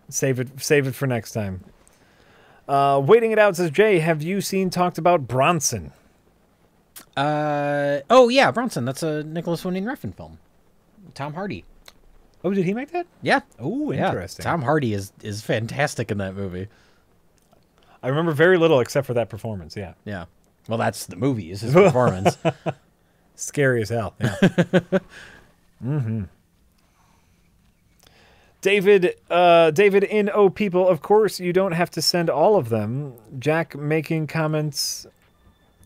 Save it for next time. Waiting it out says Jay. Have you talked about Bronson? Oh yeah, Bronson. That's a Nicholas Winding Refn film. Tom Hardy. Oh, did he make that? Yeah. Oh, Yeah. interesting. Tom Hardy is fantastic in that movie. I remember very little except for that performance. Yeah, Yeah. Well, that's the movie. Is his performance. scary as hell. Yeah. David in Oh People, of course you don't have to send all of them. Jack making comments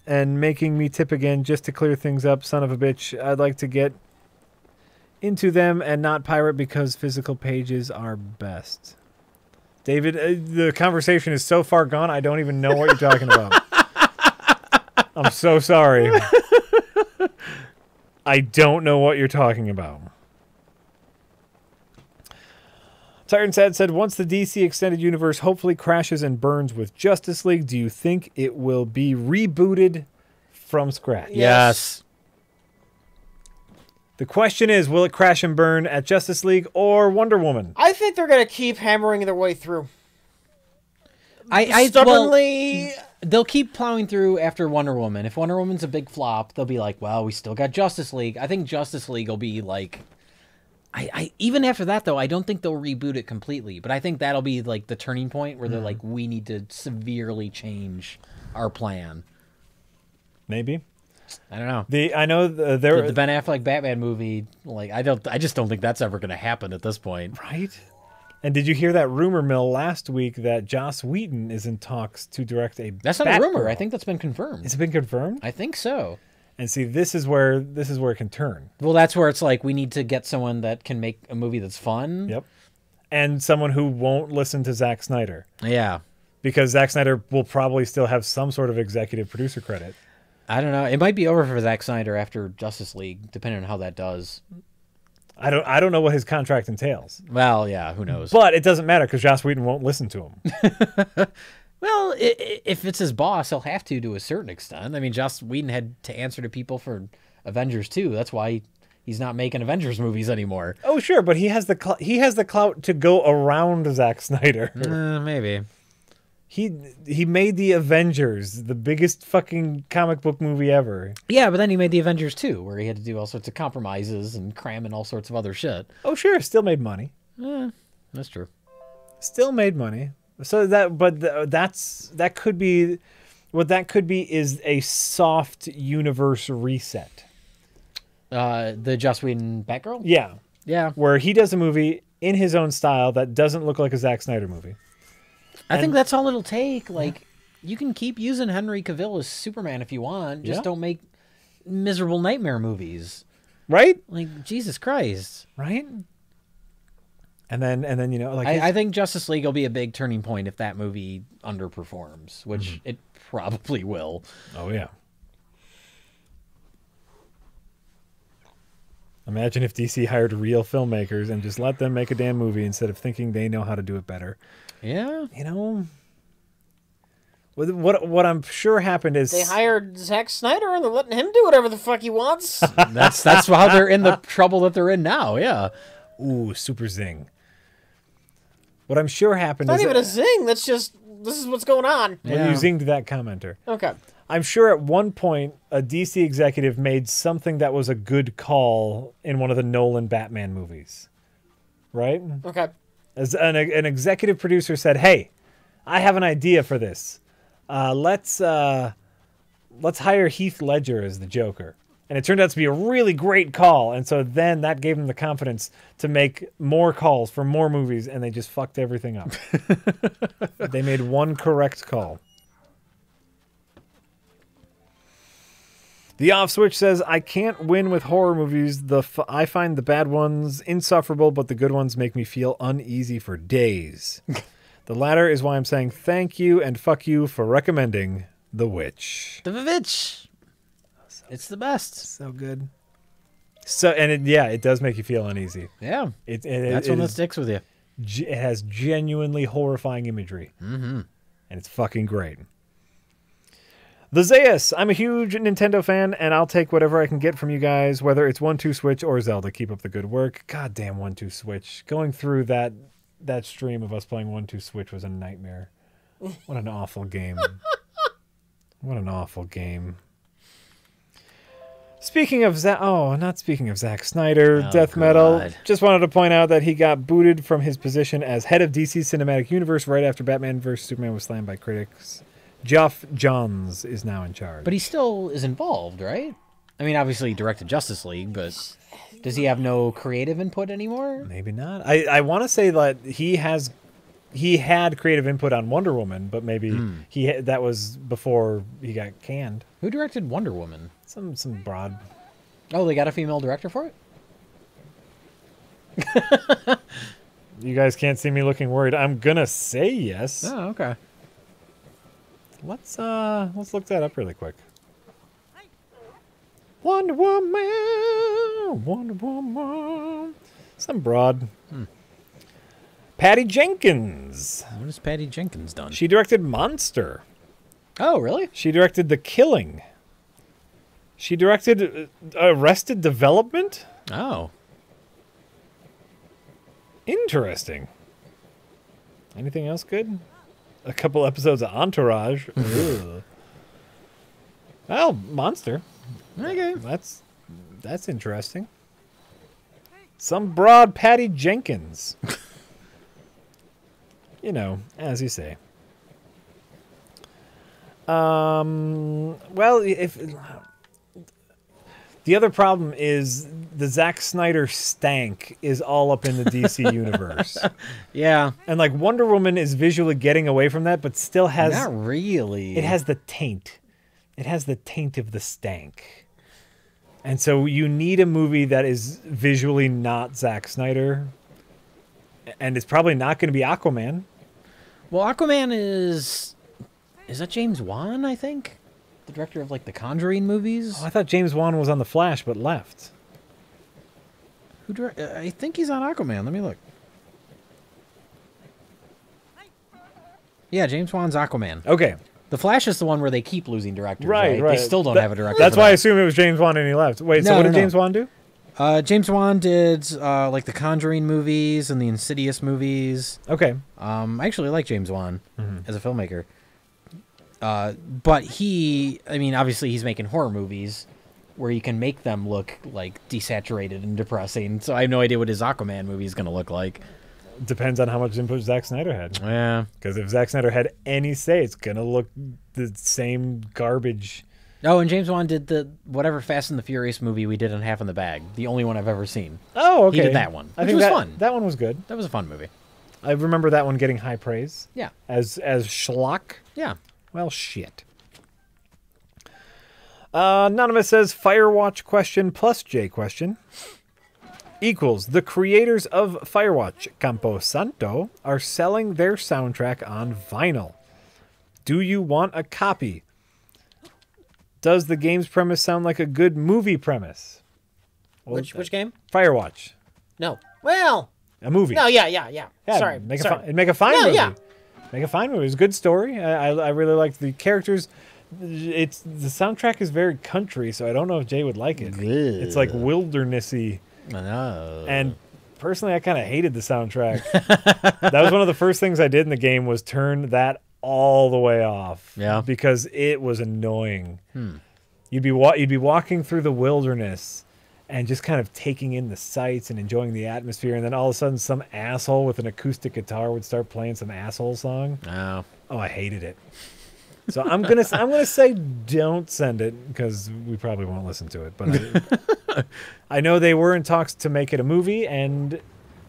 and making me tip again just to clear things up. Son of a bitch. I'd like to get into them and not pirate because physical pages are best. David, the conversation is so far gone, I don't even know what you're talking about. I'm so sorry. I don't know what you're talking about. Tyrant Sad said, once the DC Extended Universe hopefully crashes and burns with Justice League, do you think it will be rebooted from scratch? Yes. The question is, will it crash and burn at Justice League or Wonder Woman? I think they're gonna keep hammering their way through. I Stubbornly. they'll keep plowing through after Wonder Woman. If Wonder Woman's a big flop, they'll be like, well, we still got Justice League. I think Justice League will be like... I even after that, though, I don't think they'll reboot it completely. But I think that'll be like the turning point where they're like, we need to severely change our plan. Maybe. I don't know. I know The Ben Affleck Batman movie, like I just don't think that's ever going to happen at this point. Right? And did you hear that rumor mill last week that Joss Whedon is in talks to direct a That's not a rumor. I think that's been confirmed. It's been confirmed? I think so. And see, this is where it can turn. Well, that's where it's like we need to get someone that can make a movie that's fun. Yep. And someone who won't listen to Zack Snyder. Yeah. Because Zack Snyder will probably still have some sort of executive producer credit. I don't know. It might be over for Zack Snyder after Justice League, depending on how that does. I don't know what his contract entails. Well, yeah, who knows? But it doesn't matter because Joss Whedon won't listen to him. Well, if it's his boss, he'll have to a certain extent. I mean, Joss Whedon had to answer to people for Avengers 2. That's why he's not making Avengers movies anymore. Oh, sure, but he has the clout to go around Zack Snyder. Maybe. He made the Avengers, the biggest fucking comic book movie ever. Yeah, but then he made the Avengers 2, where he had to do all sorts of compromises and cram in all sorts of other shit. Oh, sure, still made money. That's true. Still made money. So that could be what that could be is a soft universe reset. The Joss Whedon Batgirl? Yeah. Yeah. Where he does a movie in his own style that doesn't look like a Zack Snyder movie. I think that's all it'll take. Like, you can keep using Henry Cavill as Superman if you want. Just don't make miserable nightmare movies. Right? Like, Jesus Christ. Right? And then like I think Justice League will be a big turning point if that movie underperforms, which it probably will. Oh yeah. Imagine if DC hired real filmmakers and just let them make a damn movie instead of thinking they know how to do it better. Yeah. You know, what I'm sure happened is They hired Zack Snyder and they're letting him do whatever the fuck he wants. That's how they're in the trouble that they're in now. Yeah. Ooh, super zing. What I'm sure happened Not is even a zing. That's just, this is what's going on. well, you zinged that commenter. Okay. I'm sure at one point a DC executive made something that was a good call in one of the Nolan Batman movies, right? Okay. As an executive producer said, "Hey, I have an idea for this. Let's hire Heath Ledger as the Joker." And it turned out to be a really great call. And so then that gave them the confidence to make more calls for more movies, and they just fucked everything up. They made one correct call. The Off Switch says, I can't win with horror movies. I find the bad ones insufferable, but the good ones make me feel uneasy for days. The latter is why I'm saying thank you and fuck you for recommending The Witch. The Witch. It's the best. So good. So it does make you feel uneasy. Yeah. That's one that sticks with you. It has genuinely horrifying imagery. Mm-hmm. And it's fucking great. The Zeus, I'm a huge Nintendo fan, and I'll take whatever I can get from you guys, whether it's 1-2 Switch or Zelda. Keep up the good work. Goddamn 1-2 Switch. Going through that stream of us playing 1-2 Switch was a nightmare. What an awful game. What an awful game. Speaking of not speaking of Zack Snyder, Death Metal, just wanted to point out that he got booted from his position as head of DC Cinematic Universe right after Batman vs. Superman was slammed by critics. Geoff Johns is now in charge. But he still is involved, right? I mean, obviously he directed Justice League, but does he have no creative input anymore? Maybe not. I want to say that he had creative input on Wonder Woman, but maybe that was before he got canned. Who directed Wonder Woman? Some broad. Oh, they got a female director for it? You guys can't see me looking worried. I'm gonna say yes. Oh, okay. Let's look that up really quick. Wonder Woman. Some broad. Patty Jenkins. What has Patty Jenkins done? She directed Monster. Oh, really? She directed The Killing. She directed Arrested Development. Oh. Interesting. Anything else good? A couple episodes of Entourage. Ugh. Well, Monster. Okay. That's interesting. Some broad Patty Jenkins. You know, as you say. Well, if the other problem is the Zack Snyder stank is all up in the DC universe. Yeah. And like Wonder Woman is visually getting away from that, but still has Not really. it has the taint. It has the taint of the stank. And so you need a movie that is visually not Zack Snyder. And it's probably not going to be Aquaman. Well, Aquaman is that James Wan, I think? The director of like the Conjuring movies? Oh, I thought James Wan was on The Flash, but left. I think he's on Aquaman. Let me look. Yeah, James Wan's Aquaman. Okay. The Flash is the one where they keep losing directors, right? Right. They still don't have a director. That's for why I that. assumed it was James Wan and he left. Wait, so No, what no, did no. James Wan do? James Wan did like the Conjuring movies and the Insidious movies. Okay. I actually like James Wan as a filmmaker. But obviously he's making horror movies where you can make them look like desaturated and depressing. So I have no idea what his Aquaman movie is going to look like. Depends on how much input Zack Snyder had. Yeah. Because if Zack Snyder had any say, it's going to look the same garbage. Oh, and James Wan did the whatever Fast and the Furious movie we did on Half in the Bag. The only one I've ever seen. Oh, okay. He did that one, I which think was that, fun. That one was good. That was a fun movie. I remember that one getting high praise. Yeah. As schlock. Yeah. Well, shit. Anonymous says, Firewatch question plus J question equals the creators of Firewatch, Campo Santo, are selling their soundtrack on vinyl. Do you want a copy? Does the game's premise sound like a good movie premise? Which game? Firewatch. No. Well, A movie. no, yeah. Yeah, Sorry. Make sorry. a fine No, movie. yeah. Make a fine movie. It's a good story. I really liked the characters. The soundtrack is very country, so I don't know if Jay would like it. It's like wildernessy. No. And personally, I kind of hated the soundtrack. That was one of the first things I did in the game was turn that all the way off. Yeah. Because it was annoying. You'd be walking through the wilderness and just kind of taking in the sights and enjoying the atmosphere, and then all of a sudden some asshole with an acoustic guitar would start playing some asshole song. No. Oh, I hated it. So I'm gonna say don't send it because we probably won't listen to it. But I know they were in talks to make it a movie, and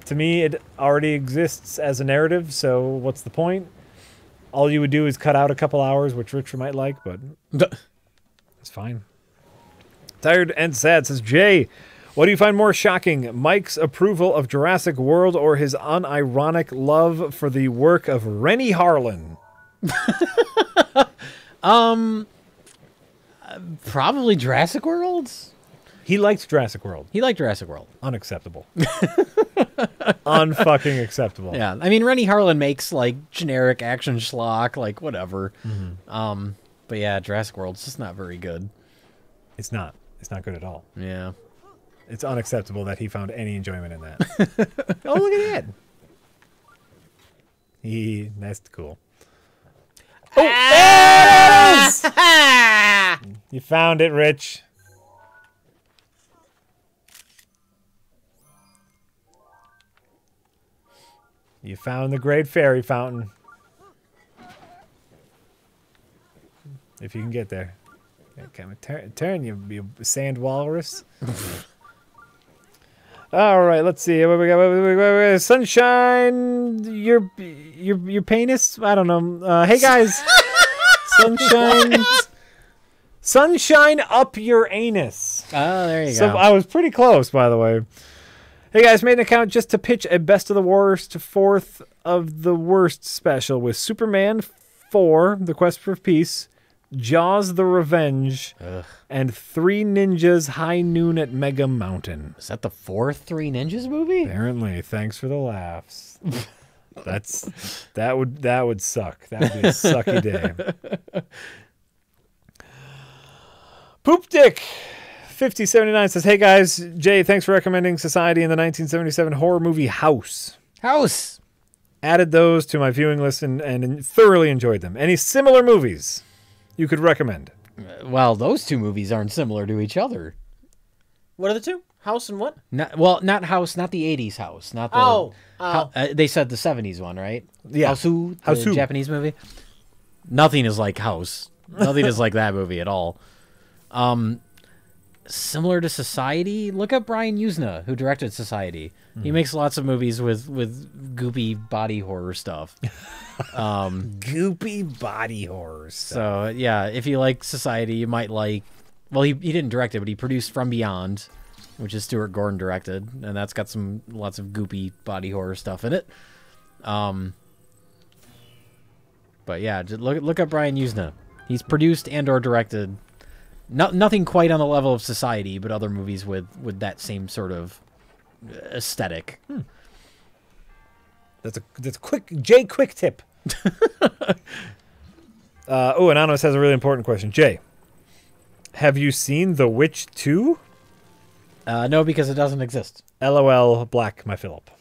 to me it already exists as a narrative. So what's the point? All you would do is cut out a couple hours, which Richard might like, but it's fine. Tired and Sad says, Jay, what do you find more shocking, Mike's approval of Jurassic World or his unironic love for the work of Rennie Harlan? Probably Jurassic World. He liked Jurassic World. He liked Jurassic World. Unacceptable. Unfucking acceptable. Yeah, I mean Rennie Harlan makes like generic action schlock, like whatever. But yeah, Jurassic World's just not very good. It's not. It's not good at all. Yeah. It's unacceptable that he found any enjoyment in that. Oh, look at that. That's cool. Oh, there it is! You found it, Rich. You found the Great Fairy Fountain. If you can get there. Come turn, you sand walrus. All right, let's see. What we got? Sunshine, your penis? I don't know. Hey guys, sunshine up your anus. Oh, there you So go. I was pretty close, by the way. Hey guys, made an account just to pitch a best of the worst, fourth of the worst special with Superman 4, The Quest for Peace, Jaws the Revenge, and Three Ninjas High Noon at Mega Mountain. Is that the fourth Three Ninjas movie? Apparently, thanks for the laughs. That would suck. That would be a sucky day. Poop Dick 5079 says, hey guys, Jay, thanks for recommending Society in the 1977 horror movie House. House. Added those to my viewing list and thoroughly enjoyed them. Any similar movies you could recommend? Well, those two movies aren't similar to each other. What are the two? House and what? Not House, not the 80s House. Not the, they said the 70s one, right? Yeah. Housu, the Housu. Japanese movie. Nothing is like House. Nothing is like that movie at all. Similar to Society, look up Brian Usna, who directed Society. He makes lots of movies with goopy body horror stuff. Goopy body horror stuff. So, yeah, if you like Society, you might like... Well, he didn't direct it, but he produced From Beyond, which is Stuart Gordon directed, and that's got lots of goopy body horror stuff in it. But yeah, just look up Brian Usna. He's produced and or directed nothing quite on the level of Society, but other movies with that same sort of aesthetic. That's a quick tip. Anonymous has a really important question. Jay, have you seen The Witch 2? No, because it doesn't exist. LOL, Black my Phillip.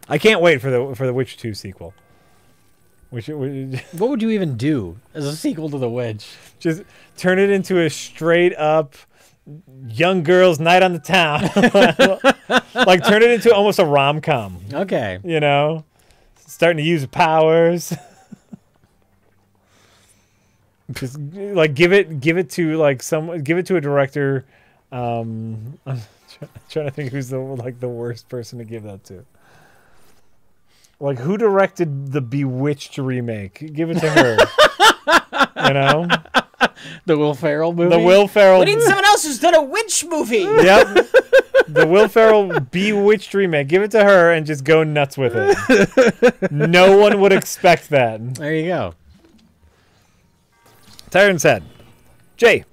I can't wait for the Witch 2 sequel. What would you even do as a sequel to The Witch? Just turn it into a straight up young girls' night on the town. Like turn it into almost a rom-com. Okay. You know? Starting to use powers. Just like give it to a director. I'm trying to think who's the worst person to give that to. Like who directed the Bewitched remake? Give it to her. You know? The Will Ferrell movie? The Will Ferrell. We need someone else who's done a witch movie. Yep. The Will Ferrell Bewitched remake. Give it to her and just go nuts with it. No one would expect that. There you go. Tyron said, Jay,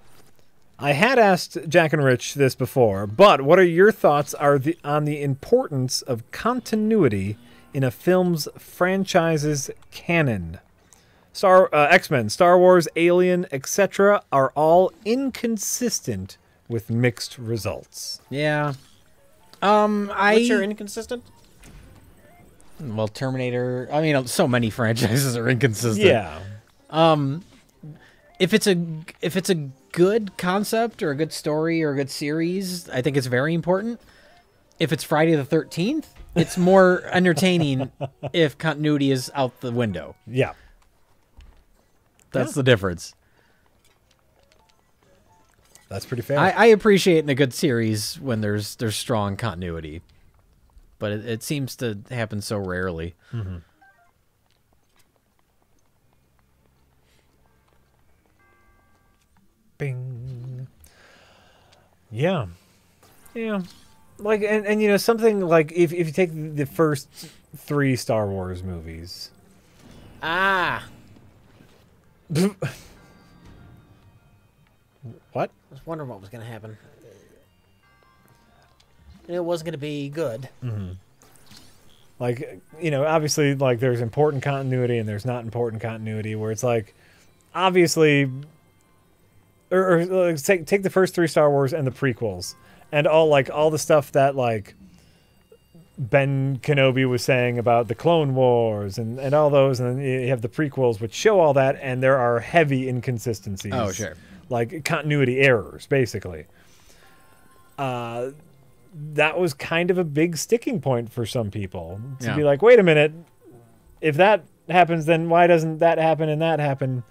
I had asked Jack and Rich this before, but what are your thoughts on the importance of continuity in a film's franchise's canon? X-Men, Star Wars, Alien, etc. are all inconsistent with mixed results. Yeah. Which are inconsistent? Well, Terminator. I mean, so many franchises are inconsistent. Yeah. If it's a good concept or a good story or a good series, I think it's very important. If it's Friday the 13th, it's more entertaining if continuity is out the window. Yeah. That's the difference. That's pretty fair. I appreciate in a good series when there's strong continuity, but it seems to happen so rarely. Mm-hmm. Bing. Yeah. Yeah. Like, and you know, something like if you take the first 3 Star Wars movies. Ah. What? I was wondering what was going to happen. And it wasn't going to be good. Mm-hmm. Like, you know, obviously, like, there's important continuity and there's not important continuity where it's like, obviously, or like, take the first 3 Star Wars and the prequels and all the stuff that, like, Ben Kenobi was saying about the Clone Wars and all those, and then you have the prequels which show all that, and there are heavy inconsistencies. Oh, sure. Like continuity errors, basically. That was kind of a big sticking point for some people to be like, wait a minute, if that happens, then why doesn't that happen and that happen?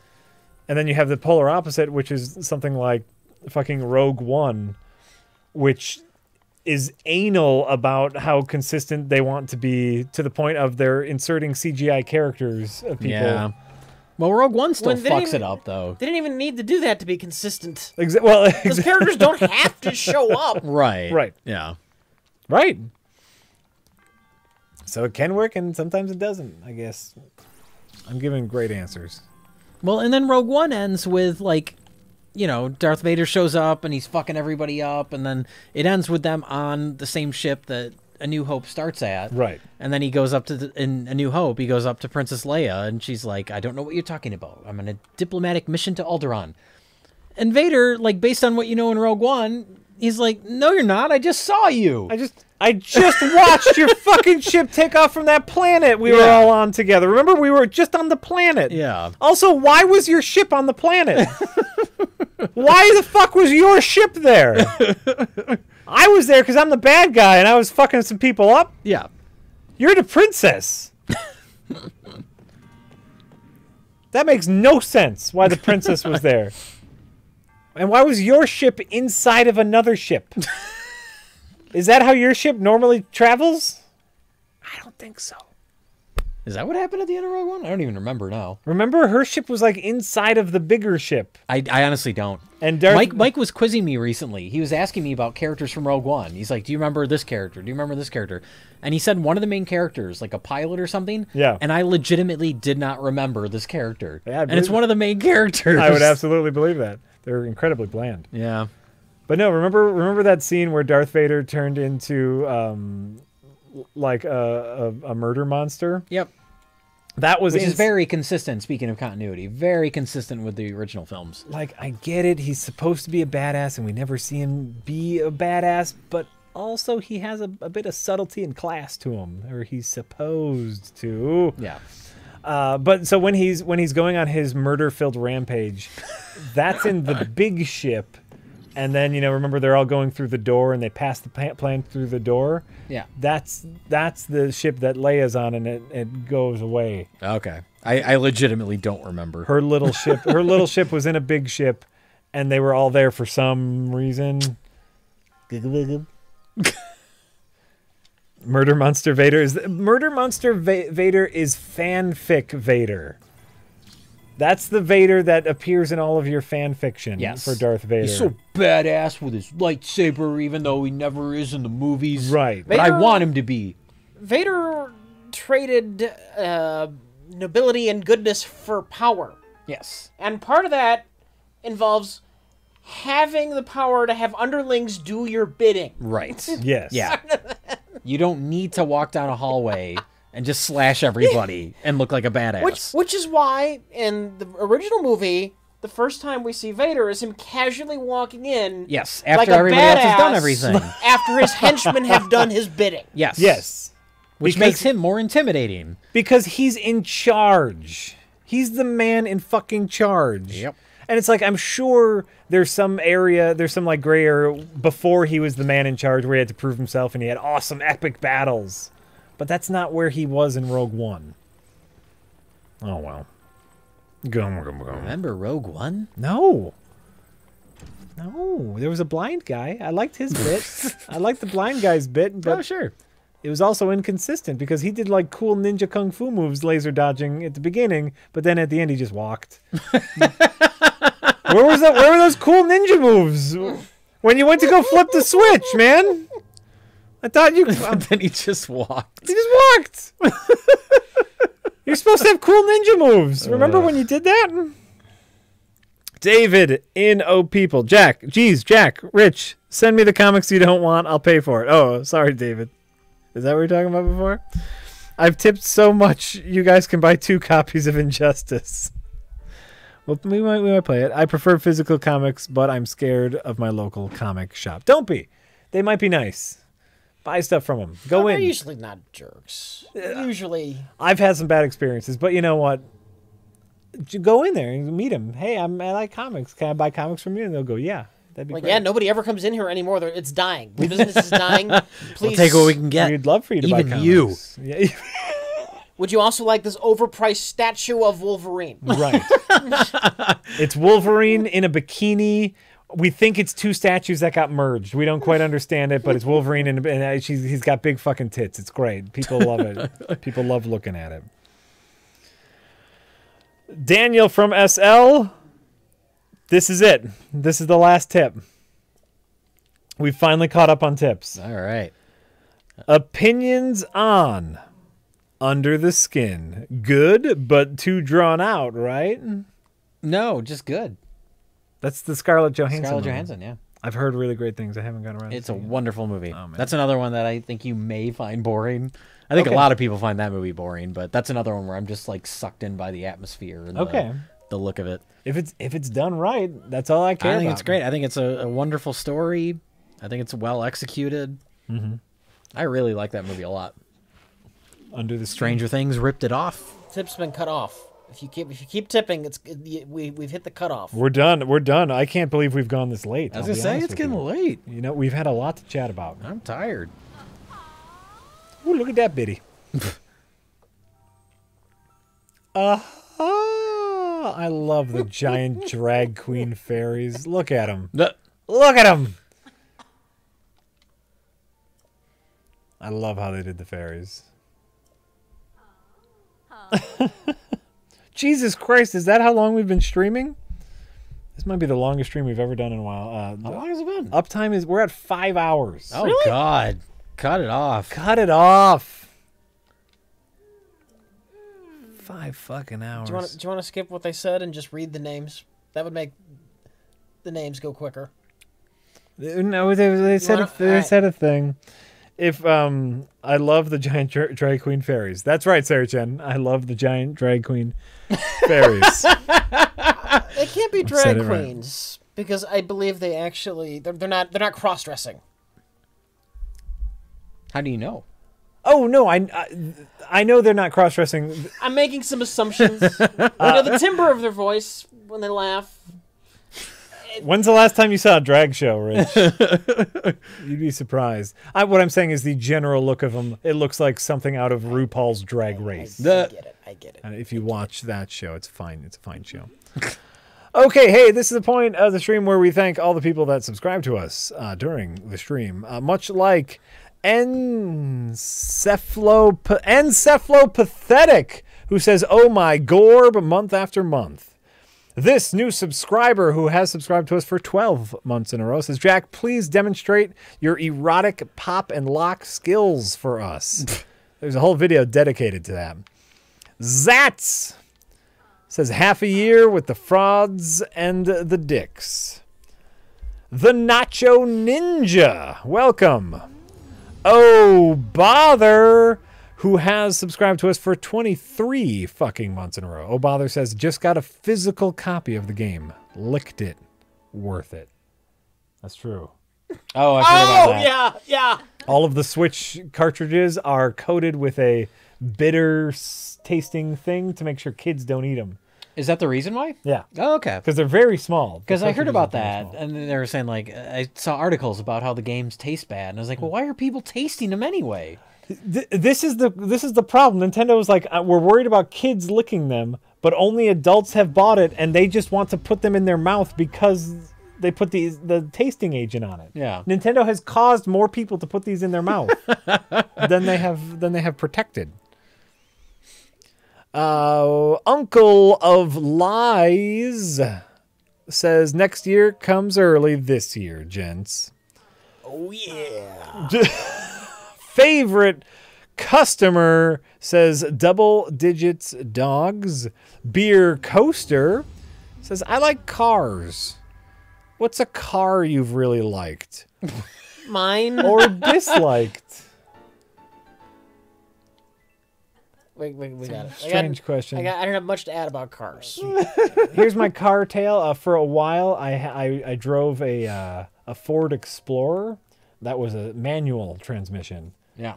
And then you have the polar opposite, which is something like fucking Rogue One, which is anal about how consistent they want to be to the point of they're inserting CGI characters of people. Yeah. Well, Rogue One still When they fucks didn't it up, though. They didn't even need to do that to be consistent. Well, Those characters don't have to show up. Right. Right. Yeah. Right. So it can work, and sometimes it doesn't, I guess. I'm giving great answers. Well, and then Rogue One ends with, like, you know, Darth Vader shows up, and he's fucking everybody up, and then it ends with them on the same ship that A New Hope starts at. Right. And then he goes up to, in A New Hope, he goes up to Princess Leia, and she's like, I don't know what you're talking about. I'm on a diplomatic mission to Alderaan. And Vader, like, based on what you know in Rogue One, he's like, no, you're not. I just saw you. I just watched your fucking ship take off from that planet we were Yeah. all on together. Remember, we were just on the planet. Yeah. Also, why was your ship on the planet? Why the fuck was your ship there? I was there because I'm the bad guy and I was fucking some people up. Yeah. You're the princess. That makes no sense why the princess was there. And why was your ship inside of another ship? Is that how your ship normally travels? I don't think so. Is that what happened at the end of Rogue One? I don't even remember now. Remember, her ship was like inside of the bigger ship. I honestly don't. And Mike was quizzing me recently. He was asking me about characters from Rogue One. He's like, do you remember this character? Do you remember this character? And he said one of the main characters, like a pilot or something. Yeah. And I legitimately did not remember this character. Yeah, I and it's believe- one of the main characters. I would absolutely believe that. They're incredibly bland. Yeah. But no, remember that scene where Darth Vader turned into like a murder monster? Yep. That was Which is very consistent, speaking of continuity. Very consistent with the original films. like, I get it. He's supposed to be a badass, and we never see him be a badass, but also he has a bit of subtlety and class to him, or he's supposed to. Yeah. But so when he's going on his murder-filled rampage, that's in the big ship, and then remember they're all going through the door, and they pass the plan through the door. Yeah. That's the ship that Leia's on, and it goes away. Okay. I legitimately don't remember. Her little ship was in a big ship, and they were all there for some reason. Murder Monster Vader is Vader is fanfic Vader. That's the Vader that appears in all of your fan fiction for Darth Vader. He's so badass with his lightsaber, even though he never is in the movies. Right. But I want him to be. Vader traded nobility and goodness for power. Yes. And part of that involves having the power to have underlings do your bidding. Right. Yes. Yeah. You don't need to walk down a hallway and just slash everybody and look like a badass. Which is why in the original movie, the first time we see Vader is him casually walking in. Yes, after like a everybody else has done badass, everything. After his henchmen have done his bidding. Yes. Yes. Which Because- makes him more intimidating. Because he's in charge. He's the man in fucking charge. Yep. And it's like, I'm sure there's some like gray area before he was the man in charge where he had to prove himself and he had awesome epic battles. But that's not where he was in Rogue One. Oh, well. Go. Remember Rogue One? No. No. There was a blind guy. I liked his bit. I liked the blind guy's bit, but sure. it was also inconsistent because he did like cool ninja kung fu moves, laser dodging at the beginning, but then at the end he just walked. Where were those cool ninja moves when you went to go flip the switch, man? I thought you Then he just walked. he just walked. You're supposed to have cool ninja moves. Remember when you did that? David in Oh People. Jack, Rich, send me the comics you don't want. I'll pay for it. Oh, sorry, David. Is that what we were talking about before? I've tipped so much, you guys can buy 2 copies of Injustice. Well, we might play it. I prefer physical comics, but I'm scared of my local comic shop. Don't be. They might be nice. Buy stuff from them. Go They're in. usually not jerks. Usually. I've had some bad experiences, but you know what? Go in there and meet them. Hey, I like comics. Can I buy comics from you? And they'll go, yeah. That'd be Like, great. yeah, nobody ever comes in here anymore. It's dying. The business is dying. Please We'll take what we can get. We'd love for you to buy Even comics. you. Yeah. Would you also like this overpriced statue of Wolverine? Right. It's Wolverine in a bikini. We think it's 2 statues that got merged. We don't quite understand it, but it's Wolverine and he's got big fucking tits. It's great. People love it. People love looking at it. Daniel from SL. This is it. This is the last tip. We finally caught up on tips. All right. Opinions on Under the Skin. Good, but too drawn out, right? No, just good. That's the Scarlett Johansson. Scarlett movie. Johansson, yeah. I've heard really great things. I haven't gotten around. It's to a seeing it. wonderful movie. Oh, man. That's another one that I think you may find boring. I think Okay. a lot of people find that movie boring, but that's another one where I'm just like sucked in by the atmosphere and Okay. the look of it. If it's done right, that's all I care about. I think it's great. I think it's a wonderful story. I think it's well executed. Mm-hmm. I really like that movie a lot. Under the Stranger Things ripped it off. Tip's been cut off. If you keep tipping, we've hit the cutoff. We're done. I can't believe we've gone this late. I was gonna say it's getting late. You know, we've had a lot to chat about. I'm tired. Ooh, look at that bitty. I love the giant drag queen fairies. Look at them. Look at them. I love how they did the fairies. Jesus Christ, is that how long we've been streaming? This might be the longest stream we've ever done in a while. How long has it been? Uptime is, we're at 5 hours. Oh, really? God. Cut it off. Cut it off. 5 fucking hours. Do you want to skip what they said and just read the names? That would make the names go quicker. No, they said a thing. If I love the giant drag queen fairies. That's right, Sarah Chen. I love the giant drag queen fairies. They can't be drag right. queens because I believe they actually they're not cross dressing. How do you know? Oh no, I know they're not cross dressing. I'm making some assumptions. The timbre of their voice when they laugh. When's the last time you saw a drag show, Rich? You'd be surprised. What I'm saying is the general look of them. It looks like something out of RuPaul's Drag Race. I get it. And if you watch that show, it's fine. It's a fine show. Okay, hey, this is the point of the stream where we thank all the people that subscribe to us during the stream. Much like Encephalopathetic, who says, "Oh my Gorb," month after month. This new subscriber who has subscribed to us for 12 months in a row says, "Jack, please demonstrate your erotic pop and lock skills for us." There's a whole video dedicated to that. Zats says, "Half a year with the frauds and the dicks." The Nacho Ninja, welcome. Oh, bother, who has subscribed to us for 23 fucking months in a row. Oh, bother says, "Just got a physical copy of the game. Licked it. Worth it." That's true. Oh, I forgot about that. yeah. All of the Switch cartridges are coated with a bitter tasting thing to make sure kids don't eat them. Is that the reason why? Yeah. Oh, okay. Because they're very small. Because I heard about that, and they were saying, like, I saw articles about how the games taste bad, and I was like, well, why are people tasting them anyway? This is the problem. Nintendo was like, we're worried about kids licking them, but only adults have bought it, and they just want to put them in their mouth because they put the tasting agent on it. Yeah. Nintendo has caused more people to put these in their mouth than they have protected. Uncle of Lies says, "Next year comes early this year, gents." Oh yeah. Favorite customer says, "Double digits dogs." Beer Coaster says, "I like cars. What's a car you've really liked Mine. or disliked?" We got it. Strange question. I don't have much to add about cars. Here's my car tale. For a while, I drove a Ford Explorer that was a manual transmission. Yeah.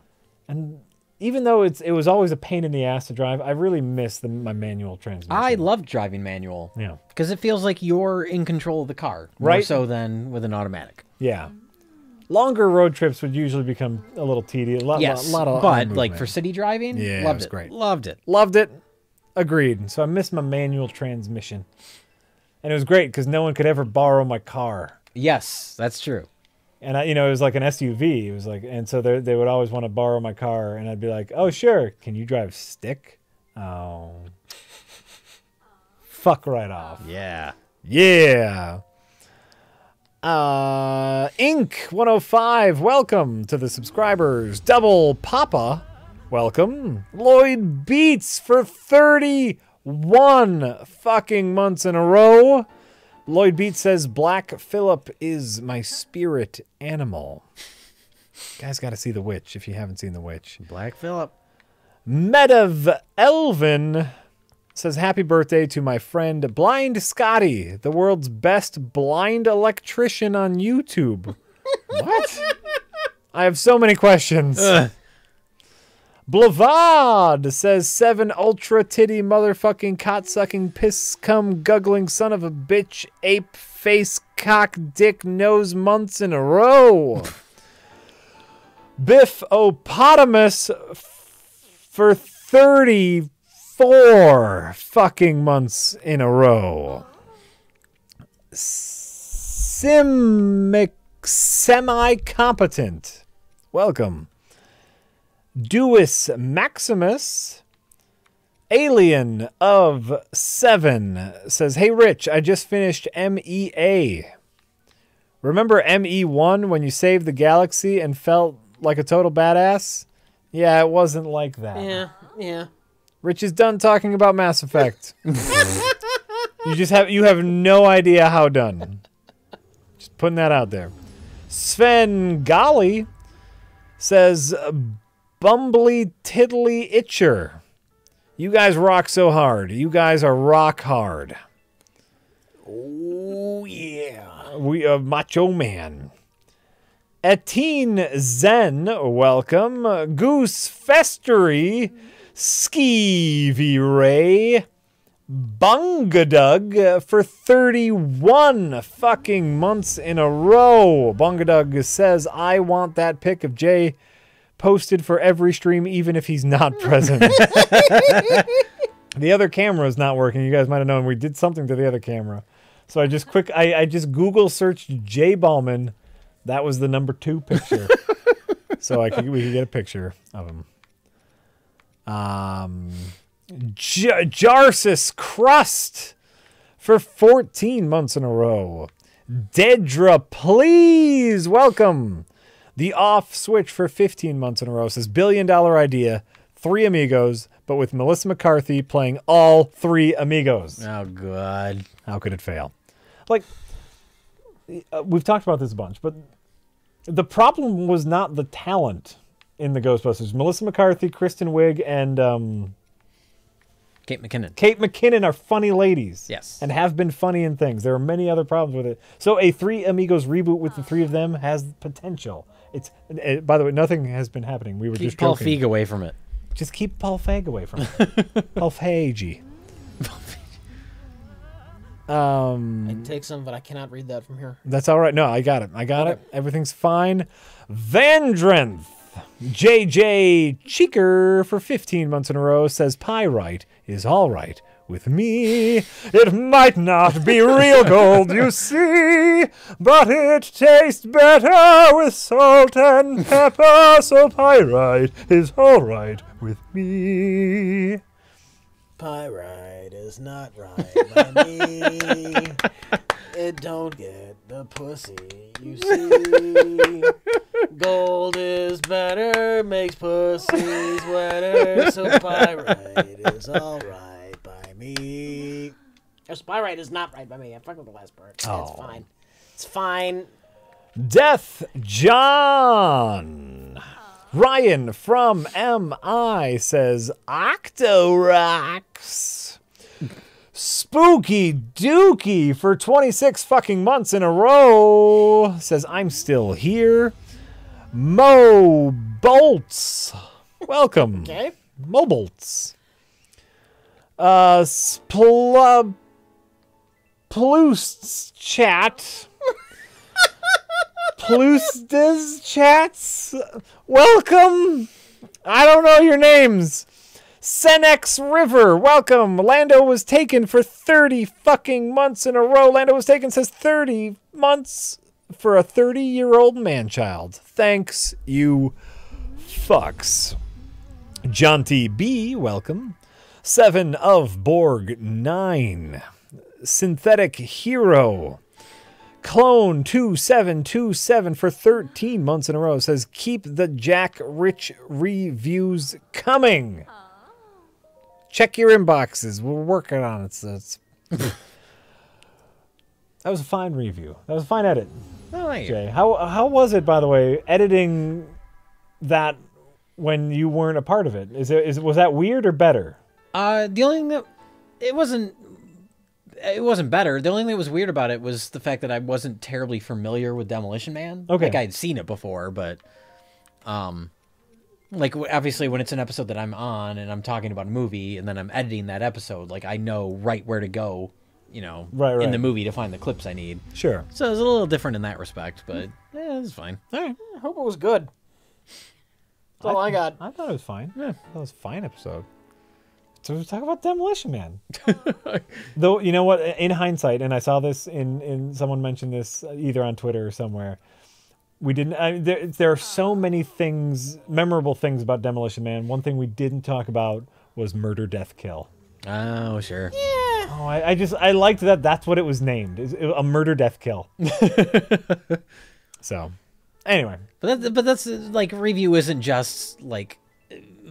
And even though it was always a pain in the ass to drive, I really miss my manual transmission. I love driving manual. Yeah. Because it feels like you're in control of the car. More Right. so than with an automatic. Yeah. Longer road trips would usually become a little tedious. Yes. Lot of but, movement. like, for city driving, Yeah, it loved was it. great. Loved it. Loved it. Agreed. So I miss my manual transmission. And it was great because no one could ever borrow my car. Yes, that's true. And it was like an SUV. It was like, and so they would always want to borrow my car, and I'd be like, "Oh, sure. Can you drive stick?" Oh, fuck right off. Yeah. Yeah. Ink 105. Welcome to the subscribers. Double Papa. Welcome. Lloyd Beats for 31 fucking months in a row. Lloyd Beats says, "Black Phillip is my spirit animal." Guys got to see The Witch if you haven't seen The Witch. Black Phillip. Medav Elvin says, happy birthday to my friend Blind Scotty, the world's best blind electrician on YouTube. What? I have so many questions. Blavad says, 7 ultra titty motherfucking cot sucking piss cum guggling son of a bitch ape face cock dick nose months in a row. Biff Opotamus for 34 fucking months in a row. Semi-competent. Welcome. Duis Maximus, Alien of 7, says, hey, Rich, I just finished MEA. Remember ME1 when you saved the galaxy and felt like a total badass? Yeah, it wasn't like that. Yeah. Rich is done talking about Mass Effect. You have no idea how done. Just putting that out there. Sven Gali says, Bumbly Tiddly Itcher. You guys rock so hard. You guys are rock hard. Oh, yeah. We Macho Man. Etine Zen, welcome. Goose Festery, Skeevy Ray, Bungadug for 31 fucking months in a row. Bungadug says, I want that pic of Jay posted for every stream, even if he's not present. The other camera is not working. You guys might have known we did something to the other camera. So I just Google searched Jay Ballman. That was the number 2 picture. So we could get a picture of him. Jarsis Crust for 14 months in a row. Dedra, please welcome. The Off Switch for 15 months in a row says, $1 billion idea, 3 amigos, but with Melissa McCarthy playing all 3 amigos. Oh, God. How could it fail? Like, we've talked about this a bunch, but the problem was not the talent in the Ghostbusters. Melissa McCarthy, Kristen Wiig, and Kate McKinnon. Kate McKinnon are funny ladies. Yes. And have been funny in things. There are many other problems with it. So a 3 Amigos reboot with the 3 of them has potential. It's by the way, nothing has been happening. We were Keep just Paul joking. Feig away from it. Just keep Paul Feig away from it. Paul Feig. I take some, but I cannot read that from here. That's all right. No, I got it. Okay. Everything's fine. Vandrenth. JJ Cheeker for 15 months in a row says pyrite is all right with me. It might not be real gold, you see, but it tastes better with salt and pepper, so pyrite is all right with me. Pyrite is not right by me. It don't get the pussy, you see. Gold is better, makes pussies wetter, so pyrite is all right by me. Or pyrite is not right by me. I fucked with the last part. Oh. It's fine. It's fine. Death John. Ryan from MI says Octorox. Spooky Dookie for 26 fucking months in a row says I'm still here. Mo Bolts. Welcome. Okay. Mo Bolts. Ploost's chat. Ploostes chats. Welcome. I don't know your names. Senex River, welcome. Lando was taken for 30 fucking months in a row. Lando was taken says 30 months for a 30-year-old man-child. Thanks, you fucks. Jonty B, welcome. 7 of Borg 9. Synthetic Hero. Clone 2727 for 13 months in a row says keep the Jack Rich reviews coming. Check your inboxes. We're working on it. So that was a fine review. That was a fine edit. Oh, thank you. Jay, how was it, by the way, editing that when you weren't a part of it? Was that weird or better? The only thing that it wasn't better. The only thing that was weird about it was the fact that I wasn't terribly familiar with Demolition Man. Okay. Like I'd seen it before, but like obviously when it's an episode that I'm on and I'm talking about a movie and then I'm editing that episode, like I know right where to go, you know, Right. in the movie to find the clips I need. Sure. So it's a little different in that respect, but yeah, it's fine. All right. I hope it was good. That's all I got. I thought it was fine. Yeah, that was a fine episode. So we talk about Demolition Man. Though, you know what? In hindsight, and I saw this in someone mentioned this either on Twitter or somewhere. We didn't. There are so many things, memorable things about Demolition Man. One thing we didn't talk about was Murder, Death, Kill. Oh, sure. Oh, I liked that. That's what it was named. A Murder, Death, Kill. So, anyway. But that's like review isn't just like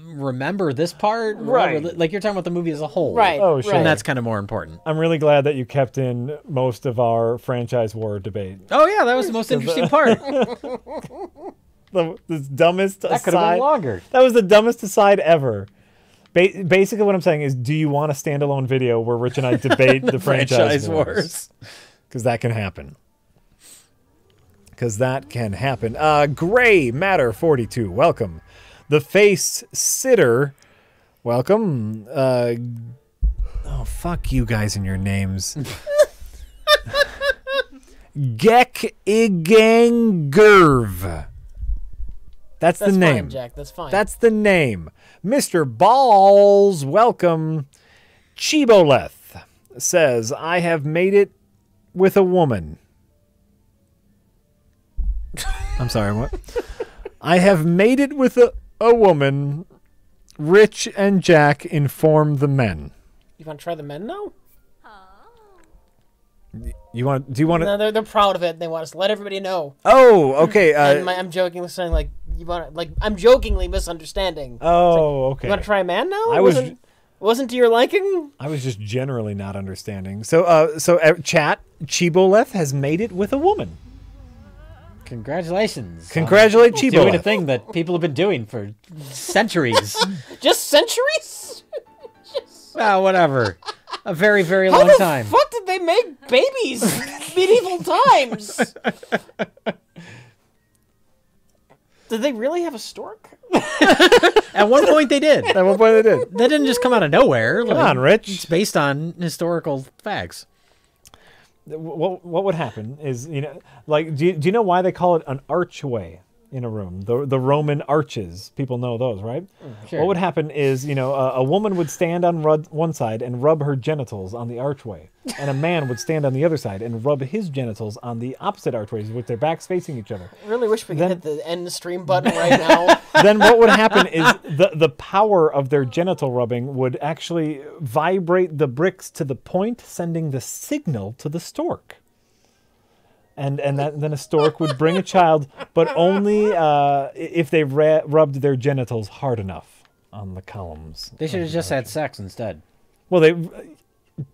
remember this part, Right? Like you're talking about the movie as a whole, Right. Oh, sure. And that's kind of more important. I'm really glad that you kept in most of our franchise war debate. Oh yeah, that was the most interesting part. The dumbest That could have aside. been longer. That was the dumbest aside ever. Basically, what I'm saying is, do you want a standalone video where Rich and I debate the franchise wars? Because that can happen. Gray Matter 42, welcome. The Face Sitter, welcome. Oh, fuck you guys and your names. Gek Igangurv. That's the name. Fine, Jack. That's fine. That's the name. Mr. Balls, welcome. Chiboleth says, I have made it with a woman. I'm sorry, what? I have made it with a woman. Rich and Jack inform the men. You want to try the men now? Do you want to? No, they're proud of it. They want us to let everybody know. Oh, okay. And I'm jokingly saying I'm jokingly misunderstanding. Oh, okay. You want to try a man now? I was- wasn't to your liking. I was just generally not understanding. So, chat, Chiboleth has made it with a woman. Congratulations. Congratulate on doing a Chiboleth. thing that people have been doing for centuries. Just centuries? Well, whatever. A very, very How long the time. fuck did they make babies medieval times? Did they really have a stork? At one point they did. At one point they did. That didn't just come out of nowhere. Come on, Rich. It's based on historical facts. What would happen is, do you know why they call it an archway in a room? The Roman arches, people know those, right? Sure. What would happen is, a woman would stand on one side and rub her genitals on the archway, and a man would stand on the other side and rub his genitals on the opposite archways with their backs facing each other. I really wish we could hit the end stream button right now. Then what would happen is the power of their genital rubbing would actually vibrate the bricks to the point, sending the signal to the stork. And then a stork would bring a child, but only if they rubbed their genitals hard enough on the columns. They should have just had sex instead. Well,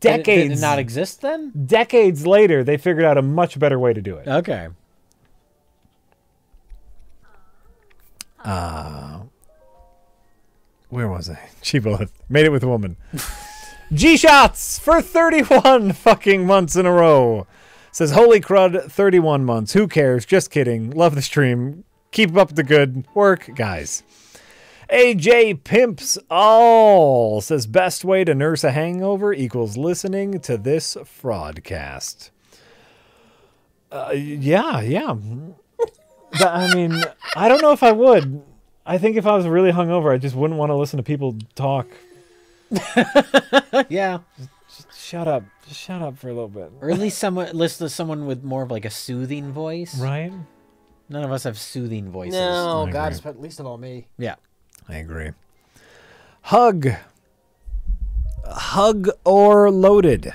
Did it not exist then? decades later, they figured out a much better way to do it. Okay. Where was I? Chiboleth made it with a woman. G-Shots for 31 fucking months in a row. Says, holy crud, 31 months. Who cares? Just kidding. Love the stream. Keep up the good work, guys. AJ Pimps All says, best way to nurse a hangover equals listening to this fraudcast. Yeah. I mean, I don't know if I would. I think if I was really hungover, I just wouldn't want to listen to people talk. Yeah. Shut up. Just shut up for a little bit. Or at least listen to someone with more of like a soothing voice. Right? None of us have soothing voices. No, I God, agree. at least of all me. Yeah. I agree. Hug or loaded.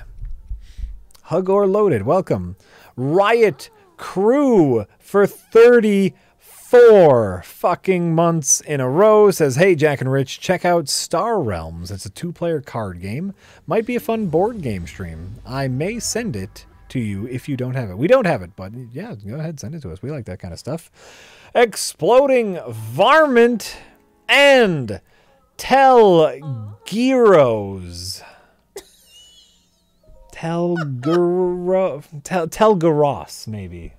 Hug or loaded. Welcome. Riot Crew for 34 fucking months in a row says, hey, Jack and Rich, check out Star Realms. It's a 2-player card game. Might be a fun board game stream. I may send it to you if you don't have it. We don't have it, but yeah, go ahead, send it to us. We like that kind of stuff. Exploding Varmint and Tell Gyros. Telgaros, maybe.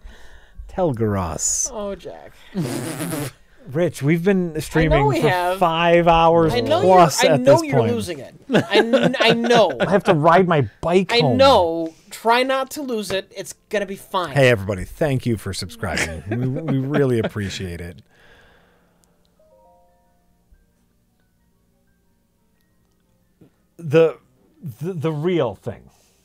Telgaros. Oh, Jack. Rich, we've been streaming we for have. 5 hours plus at this you're point. losing it. I know. I have to ride my bike I home. know. Try not to lose it. It's gonna be fine. Hey, everybody, thank you for subscribing. we really appreciate it. The real thing